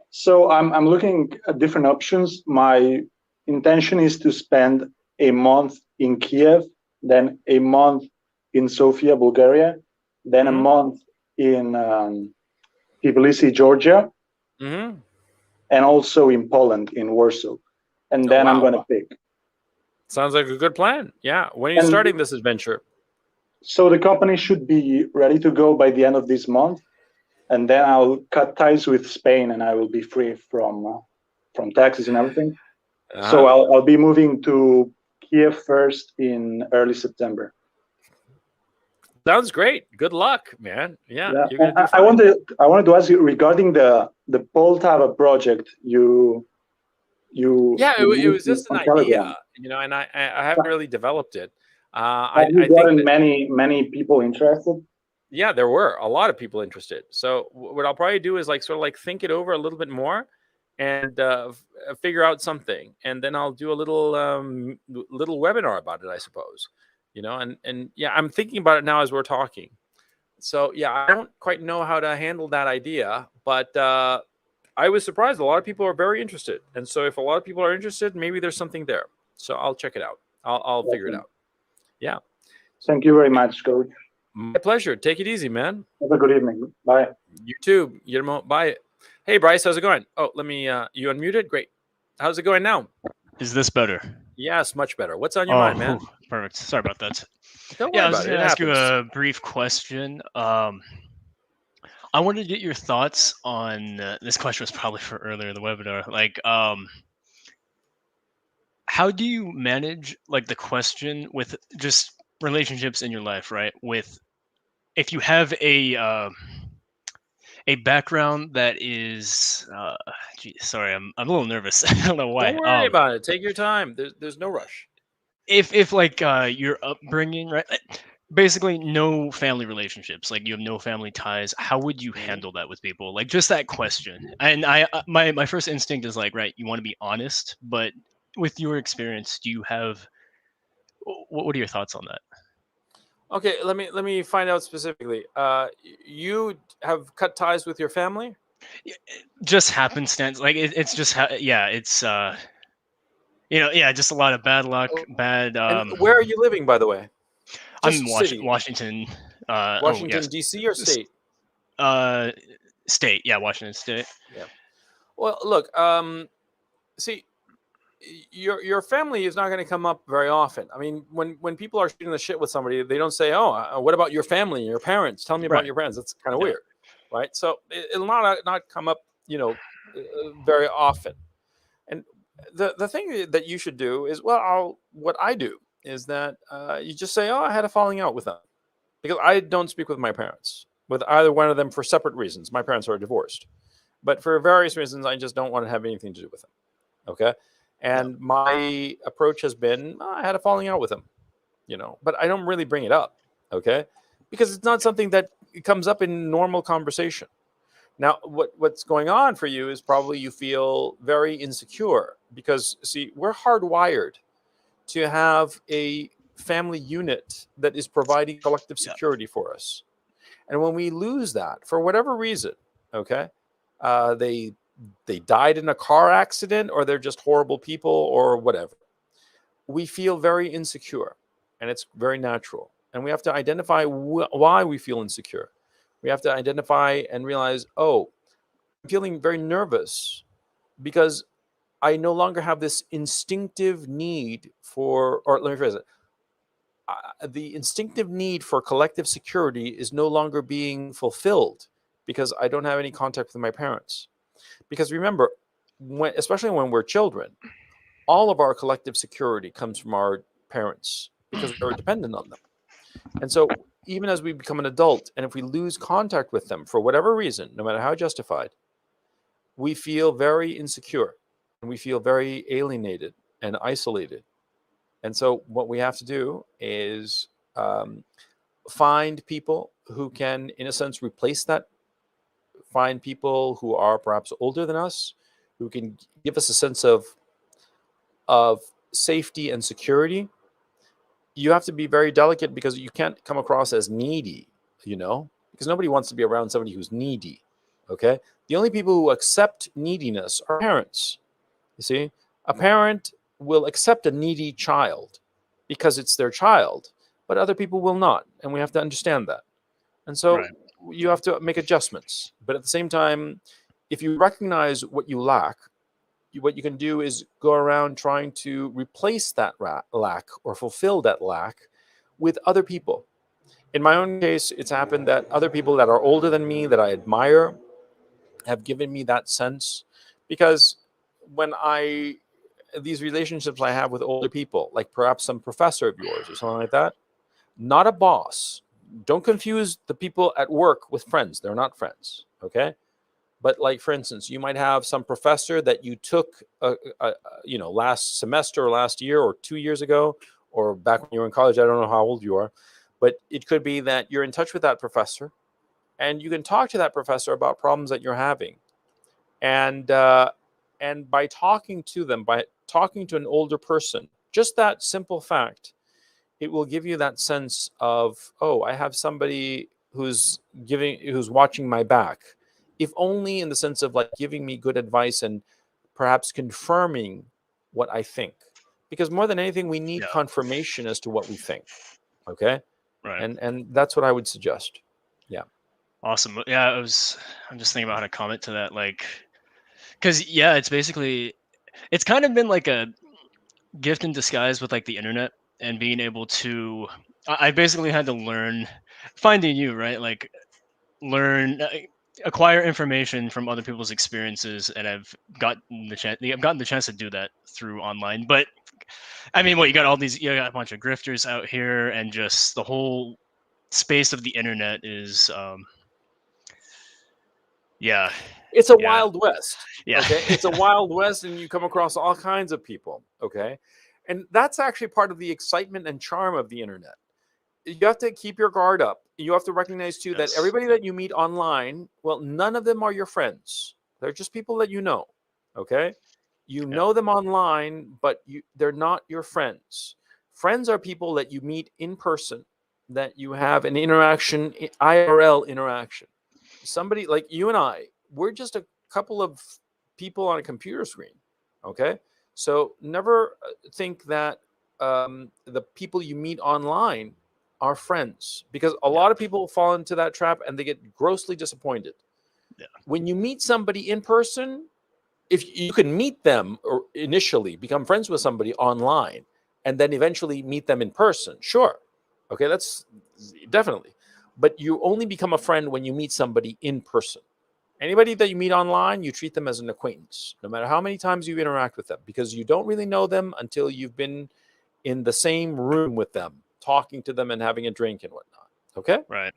So I'm looking at different options. My intention is to spend a month in Kiev, then a month in Sofia, Bulgaria, then a month in Tbilisi, Georgia, and also in Poland, in Warsaw. And then I'm going to pick. Sounds like a good plan. Yeah. When are you starting this adventure? So the company should be ready to go by the end of this month, and then I'll cut ties with Spain, and I will be free from taxes and everything. So I'll be moving to Kiev first in early September. Sounds great. Good luck, man. Yeah, Yeah. you're gonna do I fine. wanted to ask you regarding the Poltava project. You Yeah, it mentioned was just an on idea, Telegram. and I haven't really developed it. Have you I think gotten that, many people interested? yeah, there were a lot of people interested. So what I'll probably do is like sort of like think it over a little bit more and figure out something, and then I'll do a little webinar about it, I suppose. And yeah, I'm thinking about it now as we're talking. So yeah, I don't quite know how to handle that idea, but I was surprised. A lot of people are very interested, and so if a lot of people are interested, maybe there's something there. So I'll check it out. I'll figure it out. Yeah. Thank you very much, Coach. My pleasure. Take it easy, man. Have a good evening. Bye. You too. Guillermo. Bye. Hey, Bryce, how's it going? Oh, let me. You unmuted. Great. How's it going now? Is this better? Yes, much better. What's on your Oh, mind, man? perfect. Sorry about that. Don't Yeah, worry I was about it. going It to ask you happens. a brief question. I wanted to get your thoughts on this question was probably for earlier in the webinar. Like, how do you manage like the question with just relationships in your life, right? With if you have a background that is, sorry, I'm a little nervous. I don't know why. Don't worry about it. Take your time. There's no rush. If like your upbringing, right? Basically no family relationships, like you have no family ties, how would you handle that with people? Like just that question. And my first instinct is like, right, you want to be honest, but with your experience, do you have what are your thoughts on that? Okay, let me find out specifically. You have cut ties with your family? Just happenstance, like it's just yeah, it's yeah, just a lot of bad luck, bad And where are you living, by the way? I'm Just in city. Washington. Washington, Yes. D.C. or state? State, yeah, Washington State. Yeah. Well, look, see, your family is not going to come up very often. I mean, when people are shooting the shit with somebody, they don't say, "Oh, what about your family, your parents? Tell me about Right. your parents." That's kind of Yeah. weird, right? So it'll not come up, very often. And the thing that you should do is, well, what I do is that you just say, "Oh, I had a falling out with them," because I don't speak with my parents, with either one of them for separate reasons. My parents are divorced, but for various reasons, I just don't want to have anything to do with them. Okay. And my approach has been, I had a falling out with him, but I don't really bring it up. Okay. Because it's not something that comes up in normal conversation. Now, what's going on for you is probably you feel very insecure because, see, we're hardwired to have a family unit that is providing collective security for us. And when we lose that, for whatever reason, okay, they died in a car accident or they're just horrible people or whatever, we feel very insecure, and it's very natural. And we have to identify why we feel insecure. We have to identify and realize, oh, I'm feeling very nervous because I no longer have this instinctive need for, or let me phrase it, the instinctive need for collective security is no longer being fulfilled because I don't have any contact with my parents. Because remember, especially when we're children, all of our collective security comes from our parents because we're dependent on them. And so even as we become an adult, and if we lose contact with them for whatever reason, no matter how justified, we feel very insecure and we feel very alienated and isolated. And so what we have to do is find people who can, in a sense, replace that. Find people who are perhaps older than us, who can give us a sense of safety and security. You have to be very delicate because you can't come across as needy, because nobody wants to be around somebody who's needy. Okay. The only people who accept neediness are parents. You see, a parent will accept a needy child because it's their child, but other people will not. And we have to understand that. And so you have to make adjustments. But at the same time, if you recognize what you lack, what you can do is go around trying to replace that lack or fulfill that lack with other people. In my own case, it's happened that other people that are older than me that I admire have given me that sense, because when these relationships I have with older people, like perhaps some professor of yours or something like that, not a boss. Don't confuse the people at work with friends. They're not friends, okay? But like, for instance, you might have some professor that you took, last semester or last year or 2 years ago, or back when you were in college. I don't know how old you are, but it could be that you're in touch with that professor, and you can talk to that professor about problems that you're having, and by talking to them, by talking to an older person, just that simple fact, it will give you that sense of, oh, I have somebody who's watching my back, if only in the sense of like giving me good advice and perhaps confirming what I think, because more than anything we need confirmation as to what we think. Okay. Right. And that's what I would suggest. Yeah. Awesome. Yeah, I'm just thinking about how to comment to that, like, because it's basically, it's kind of been like a gift in disguise with like the internet and being able to, I basically had to learn, finding you, right? Like learn, acquire information from other people's experiences, and I've gotten the chance to do that through online. But I mean, you got a bunch of grifters out here, and just the whole space of the internet is it's a wild west. Yeah. Okay. It's a wild west, and you come across all kinds of people. Okay. And that's actually part of the excitement and charm of the internet. You have to keep your guard up. You have to recognize too that everybody that you meet online, well, none of them are your friends. They're just people that you know. Okay. You know them online, but they're not your friends. Friends are people that you meet in person, that you have an interaction, IRL interaction. Somebody like you and I, we're just a couple of people on a computer screen. Okay. So never think that the people you meet online are friends, because a lot of people fall into that trap and they get grossly disappointed. When you meet somebody in person, if you can meet them or initially become friends with somebody online and then eventually meet them in person, sure. Okay, that's definitely. But you only become a friend when you meet somebody in person. Anybody that you meet online, you treat them as an acquaintance, no matter how many times you interact with them, because you don't really know them until you've been in the same room with them, talking to them and having a drink and whatnot. Okay? Right.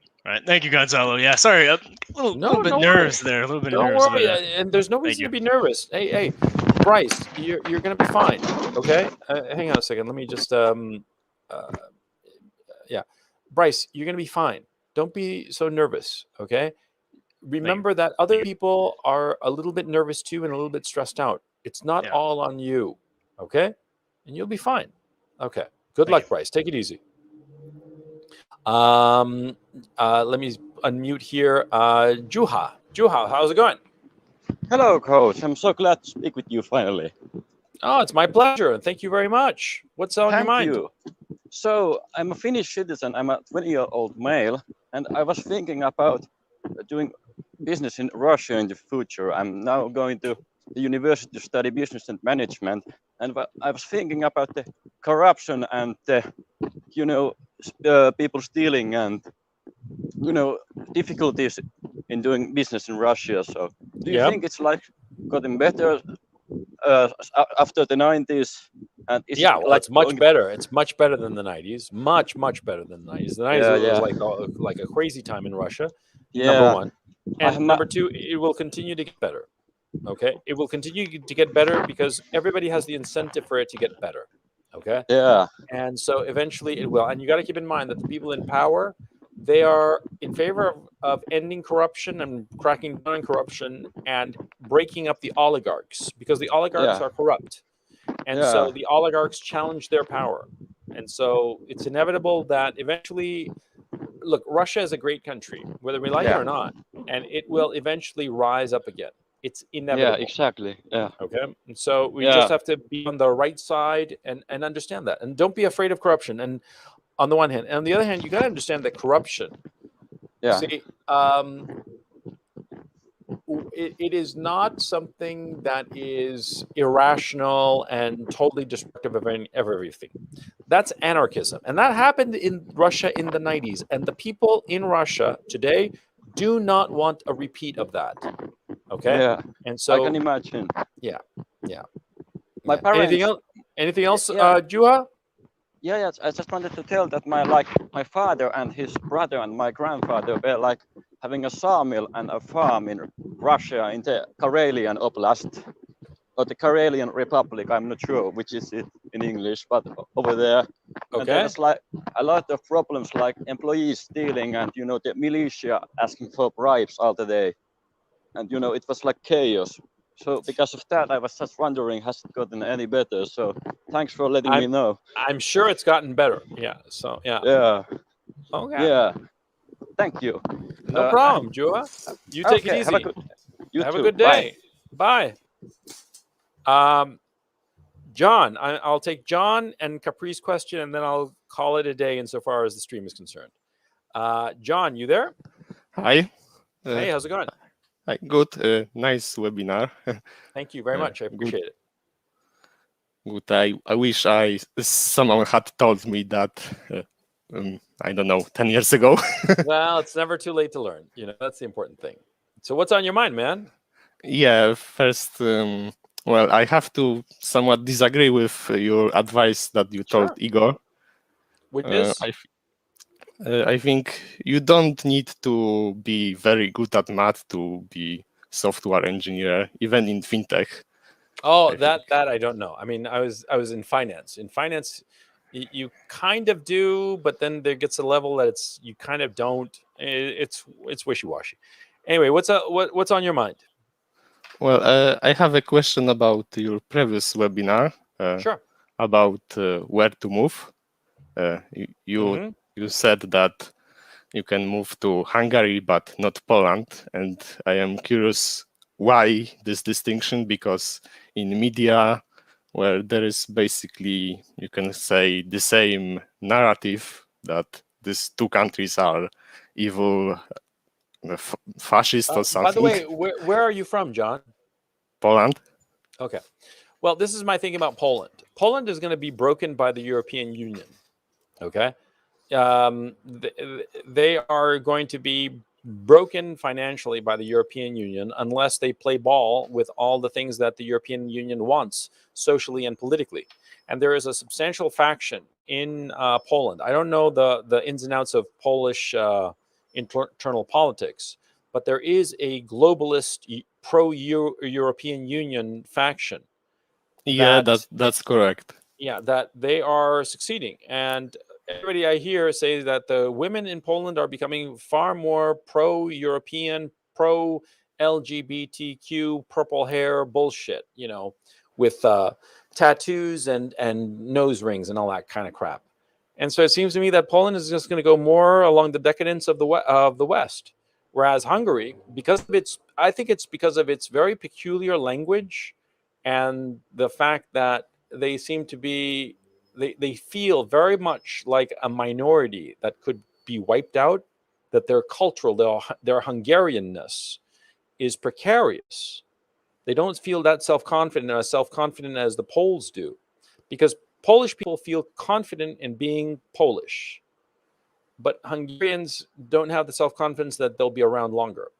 Thank you, Gonzalo. Yeah, sorry, a little bit nervous there. A little bit Don't nervous. worry, But, and there's no reason to be nervous. Hey, Bryce, you're gonna be fine. Okay? Hang on a second. Let me just Bryce, you're gonna be fine. Don't be so nervous. Okay? Remember that other people are a little bit nervous too and a little bit stressed out. It's not all on you. Okay? And you'll be fine. Okay. Good luck, Bryce. Take it easy. Let me unmute here. Juha, how's it going? Hello, coach. I'm so glad to speak with you finally. Oh, it's my pleasure. Thank you very much. What's on your mind? Thank you. So I'm a Finnish citizen. I'm a 20-year-old male, and I was thinking about doing business in Russia in the future. I'm now going to the university to study business and management, and I was thinking about the corruption and the, people stealing and difficulties in doing business in Russia. So do you think it's like gotten better after the 90s? And It's much better. It's much better than the 90s. Much better than the 90s. The 90s was like a crazy time in Russia. Number one. And number two, it will continue to get better. Okay? It will continue to get better because everybody has the incentive for it to get better. Okay? Yeah. And so eventually it will. And you got to keep in mind that the people in power, they are in favor of ending corruption and cracking down on corruption and breaking up the oligarchs, because the oligarchs are corrupt. And so the oligarchs challenge their power. And so it's inevitable that eventually, look, Russia is a great country, whether we like it or not, and it will eventually rise up again. It's inevitable. Yeah, exactly. Yeah. Okay. And so we just have to be on the right side and understand that. And don't be afraid of corruption. And on the one hand, and on the other hand, you got to understand that corruption. Yeah. See, it is not something that is irrational and totally destructive of everything. That's anarchism. And that happened in Russia in the 90s. And the people in Russia today do not want a repeat of that. Okay? Yeah, And I so, can imagine. yeah, yeah. My yeah. Anything parents. else? Anything else, Yeah. Juha? Yeah, I just wanted to tell that my father and his brother and my grandfather were like having a sawmill and a farm in Russia in the Karelian Oblast or the Karelian Republic. I'm not sure which is it in English, but over there. And there Okay. was like a lot of problems like employees stealing and the militia asking for bribes all the day. And it was like chaos. So because of that, I was just wondering, has it gotten any better? So thanks for letting me know. I'm sure it's gotten better. Yeah. So, yeah. Yeah. Okay. Yeah. Thank you. No problem, Juha. You take it Okay, easy. Have a a good good Bye. day. Bye. John, I'll take John and Capri's question, and then I'll call it a day insofar as the stream is concerned. John, you there? Hi. Hey, how's it going? Hi. Good. Nice webinar. Thank you very much. I appreciate it. Good. I wish someone had told me that, I don't know, 10 years ago. Well, it's never too late to learn. That's the important thing. So what's on your mind, man? Yeah, first, well, I have to somewhat disagree with your advice that you told Igor. Which is? I think you don't need to be very good at math to be software engineer, even in fintech. Oh, that I don't know. I mean, I was in finance. In finance, you kind of do, but then there gets a level that you kind of don't. It's wishy-washy. Anyway, what's on your mind? Well, I have a question about your previous webinar. Sure. About where to move. You said that you can move to Hungary, but not Poland. And I am curious why this distinction, because in media, where there is basically, you can say, the same narrative that these two countries are evil, fascist or something. By the way, where are you from, John? Poland. Okay. Well, this is my thinking about Poland. Poland is going to be broken by the European Union. Okay. They are going to be broken financially by the European Union unless they play ball with all the things that the European Union wants socially and politically. And there is a substantial faction in Poland. I don't know the ins and outs of Polish internal politics, but there is a globalist pro-European Union faction. Yeah, that's correct. Yeah, that they are succeeding. And everybody I hear say that the women in Poland are becoming far more pro-European, pro-LGBTQ, purple hair bullshit, with tattoos and nose rings and all that kind of crap. And so it seems to me that Poland is just going to go more along the decadence of the West, whereas Hungary, I think it's because of its very peculiar language and the fact that they seem to be, they feel very much like a minority that could be wiped out, that their cultural, their Hungarianness is precarious. They don't feel that self-confident as the Poles do, because Polish people feel confident in being Polish, but Hungarians don't have the self-confidence that they'll be around longer,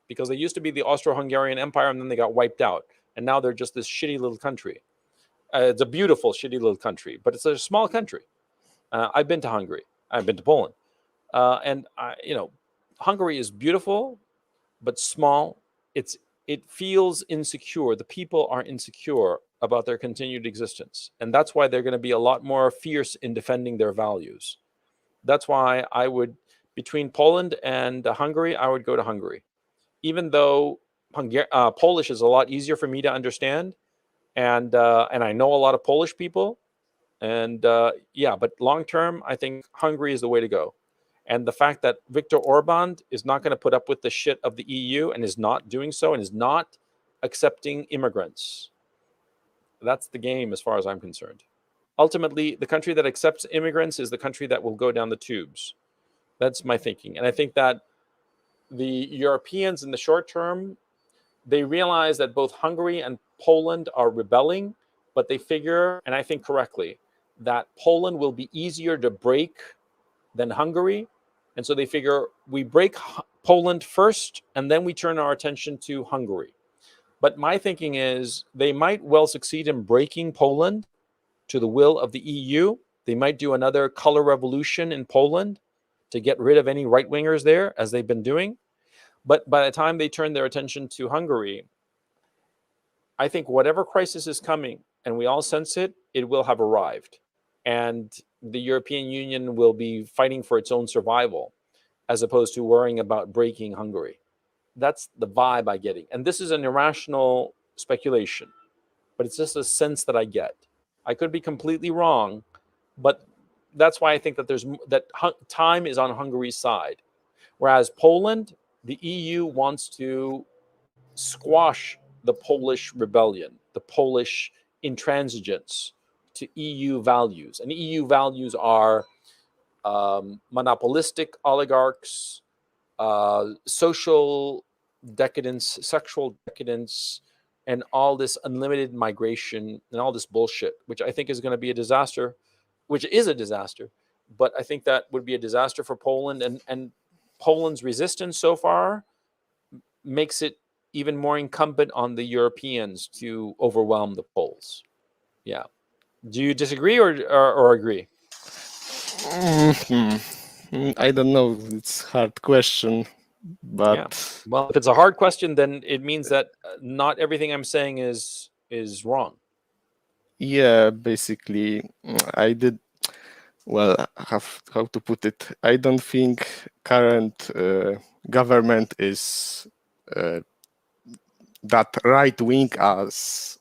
because they used to be the Austro-Hungarian Empire and then they got wiped out, and now they're just this shitty little country. It's a beautiful, shitty little country, but it's a small country. I've been to Hungary. I've been to Poland, and Hungary is beautiful, but small. It feels insecure. The people are insecure about their continued existence, and that's why they're going to be a lot more fierce in defending their values. That's why I would, between Poland and Hungary, I would go to Hungary, even though Polish is a lot easier for me to understand. And I know a lot of Polish people, and but long term, I think Hungary is the way to go. And the fact that Viktor Orban is not going to put up with the shit of the EU and is not doing so and is not accepting immigrants, that's the game as far as I'm concerned. Ultimately, the country that accepts immigrants is the country that will go down the tubes. That's my thinking. And I think that the Europeans in the short term they realize that both Hungary and Poland are rebelling, but they figure, and I think correctly, that Poland will be easier to break than Hungary. And so they figure we break Poland first, and then we turn our attention to Hungary. But my thinking is they might well succeed in breaking Poland to the will of the EU. They might do another color revolution in Poland to get rid of any right-wingers there, as they've been doing. But by the time they turn their attention to Hungary, I think whatever crisis is coming, and we all sense it, it will have arrived. And the European Union will be fighting for its own survival, as opposed to worrying about breaking Hungary. That's the vibe I'm getting. And this is an irrational speculation, but it's just a sense that I get. I could be completely wrong, but that's why I think that time is on Hungary's side. Whereas Poland, the EU wants to squash the Polish rebellion, the Polish intransigence to EU values. And EU values are monopolistic oligarchs, social decadence, sexual decadence, and all this unlimited migration and all this bullshit, which I think is going to be a disaster, which is a disaster. But I think that would be a disaster for Poland, and Poland's resistance so far makes it even more incumbent on the Europeans to overwhelm the Poles. Yeah. Do you disagree or agree? I don't know. It's a hard question, but yeah. Well, if it's a hard question, then it means that not everything I'm saying is wrong. Yeah, basically, I did. Well, how to put it? I don't think current government is that right wing as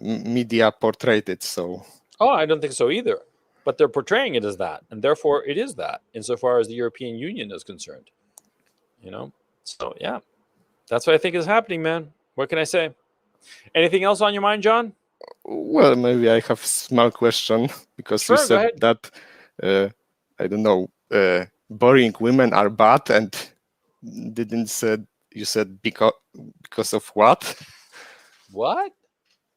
media portrayed it. So. Oh, I don't think so either. But they're portraying it as that, and therefore it is that, insofar as the European Union is concerned. You know, so yeah, that's what I think is happening, man. What can I say? Anything else on your mind, John? Well, maybe I have a small question because sure, you said that I don't know, boring women are bad, and didn't said you said because of what? What?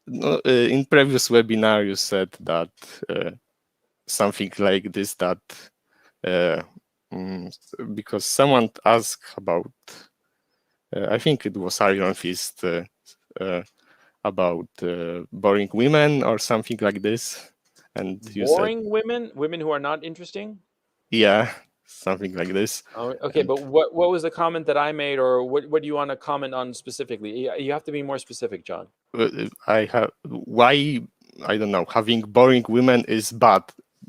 No, in previous webinar you said that something like this, that because someone asked about, I think it was Iron Fist, about boring women or something like this, and you boring said, women who are not interesting. Yeah, something like this. Oh, okay, but what was the comment that I made, or what do you want to comment on specifically? You have to be more specific, John. Why, I don't know, having boring women is bad.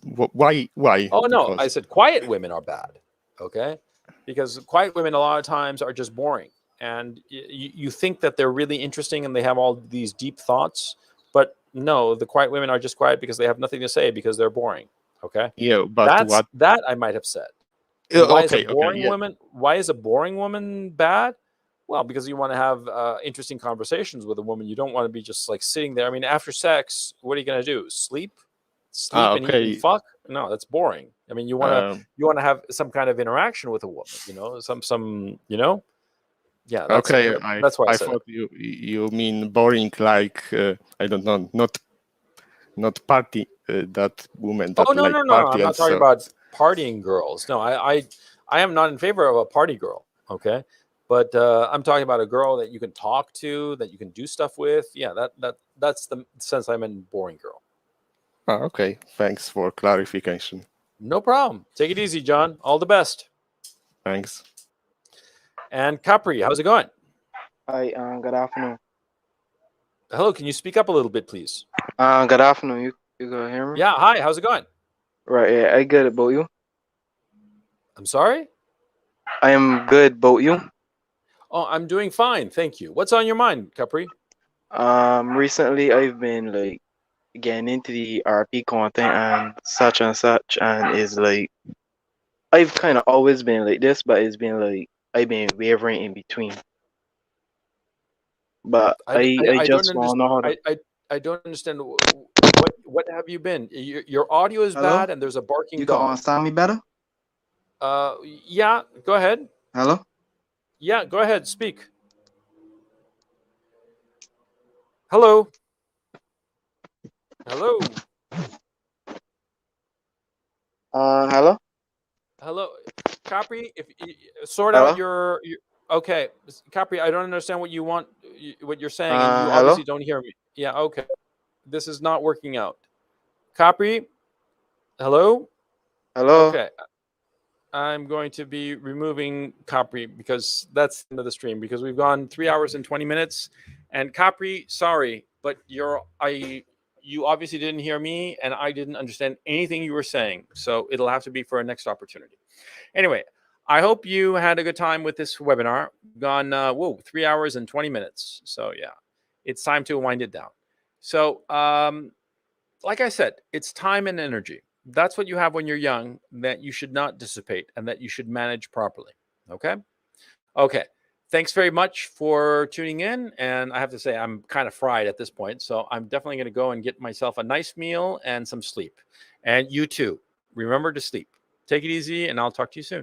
Why? Oh no, I said quiet women are bad. Okay, because quiet women a lot of times are just boring, and you think that they're really interesting and they have all these deep thoughts, but no, the quiet women are just quiet because they have nothing to say because they're boring. Okay. Yeah, but that I might have said. Why is a boring woman? Why is a boring woman bad? Well, because you want to have interesting conversations with a woman. You don't want to be just like sitting there. I mean, after sex, what are you going to do? Sleep and eat and fuck? No, that's boring. I mean, you want to have some kind of interaction with a woman. You know, some you know. Yeah. That's, okay. That's why I thought you mean boring, like I don't know, not party. That woman. That no. I'm not talking about partying girls. No, I am not in favor of a party girl. Okay. But I'm talking about a girl that you can talk to, that you can do stuff with. Yeah, that's the sense I'm in boring girl. Oh, okay. Thanks for clarification. No problem. Take it easy, John. All the best. Thanks. And Capri, how's it going? Hi, good afternoon. Hello, can you speak up a little bit, please? Good afternoon. You gonna hear me? Yeah, hi, how's it going? Right, yeah, I good about you. I'm sorry? I am good about you. Oh, I'm doing fine, thank you. What's on your mind, Capri? Recently I've been like getting into the RP content and such, and is like I've kind of always been like this, but it's been like I've been wavering in between. But I just want to know how to. I don't understand. What have you been? Your audio is Hello? bad, and there's a barking You dog. can understand me better? Yeah, go ahead. Hello? Yeah, go ahead, speak. Hello. Hello. Hello. Hello. Capri, if you sort Hello. out your okay, Capri, I don't understand what you want, what you're saying, and you Hello. obviously don't hear me. Yeah, okay. This is not working out. Capri, hello? Hello. Okay. I'm going to be removing Capri because that's the end of the stream, because we've gone 3 hours and 20 minutes. And Capri, sorry, but you obviously didn't hear me, and I didn't understand anything you were saying. So it'll have to be for a next opportunity. Anyway, I hope you had a good time with this webinar. Gone 3 hours and 20 minutes. So yeah, it's time to wind it down. So like I said, it's time and energy. That's what you have when you're young that you should not dissipate and that you should manage properly. Okay? Okay. Thanks very much for tuning in. And I have to say, I'm kind of fried at this point. So I'm definitely going to go and get myself a nice meal and some sleep. And you too. Remember to sleep. Take it easy, and I'll talk to you soon.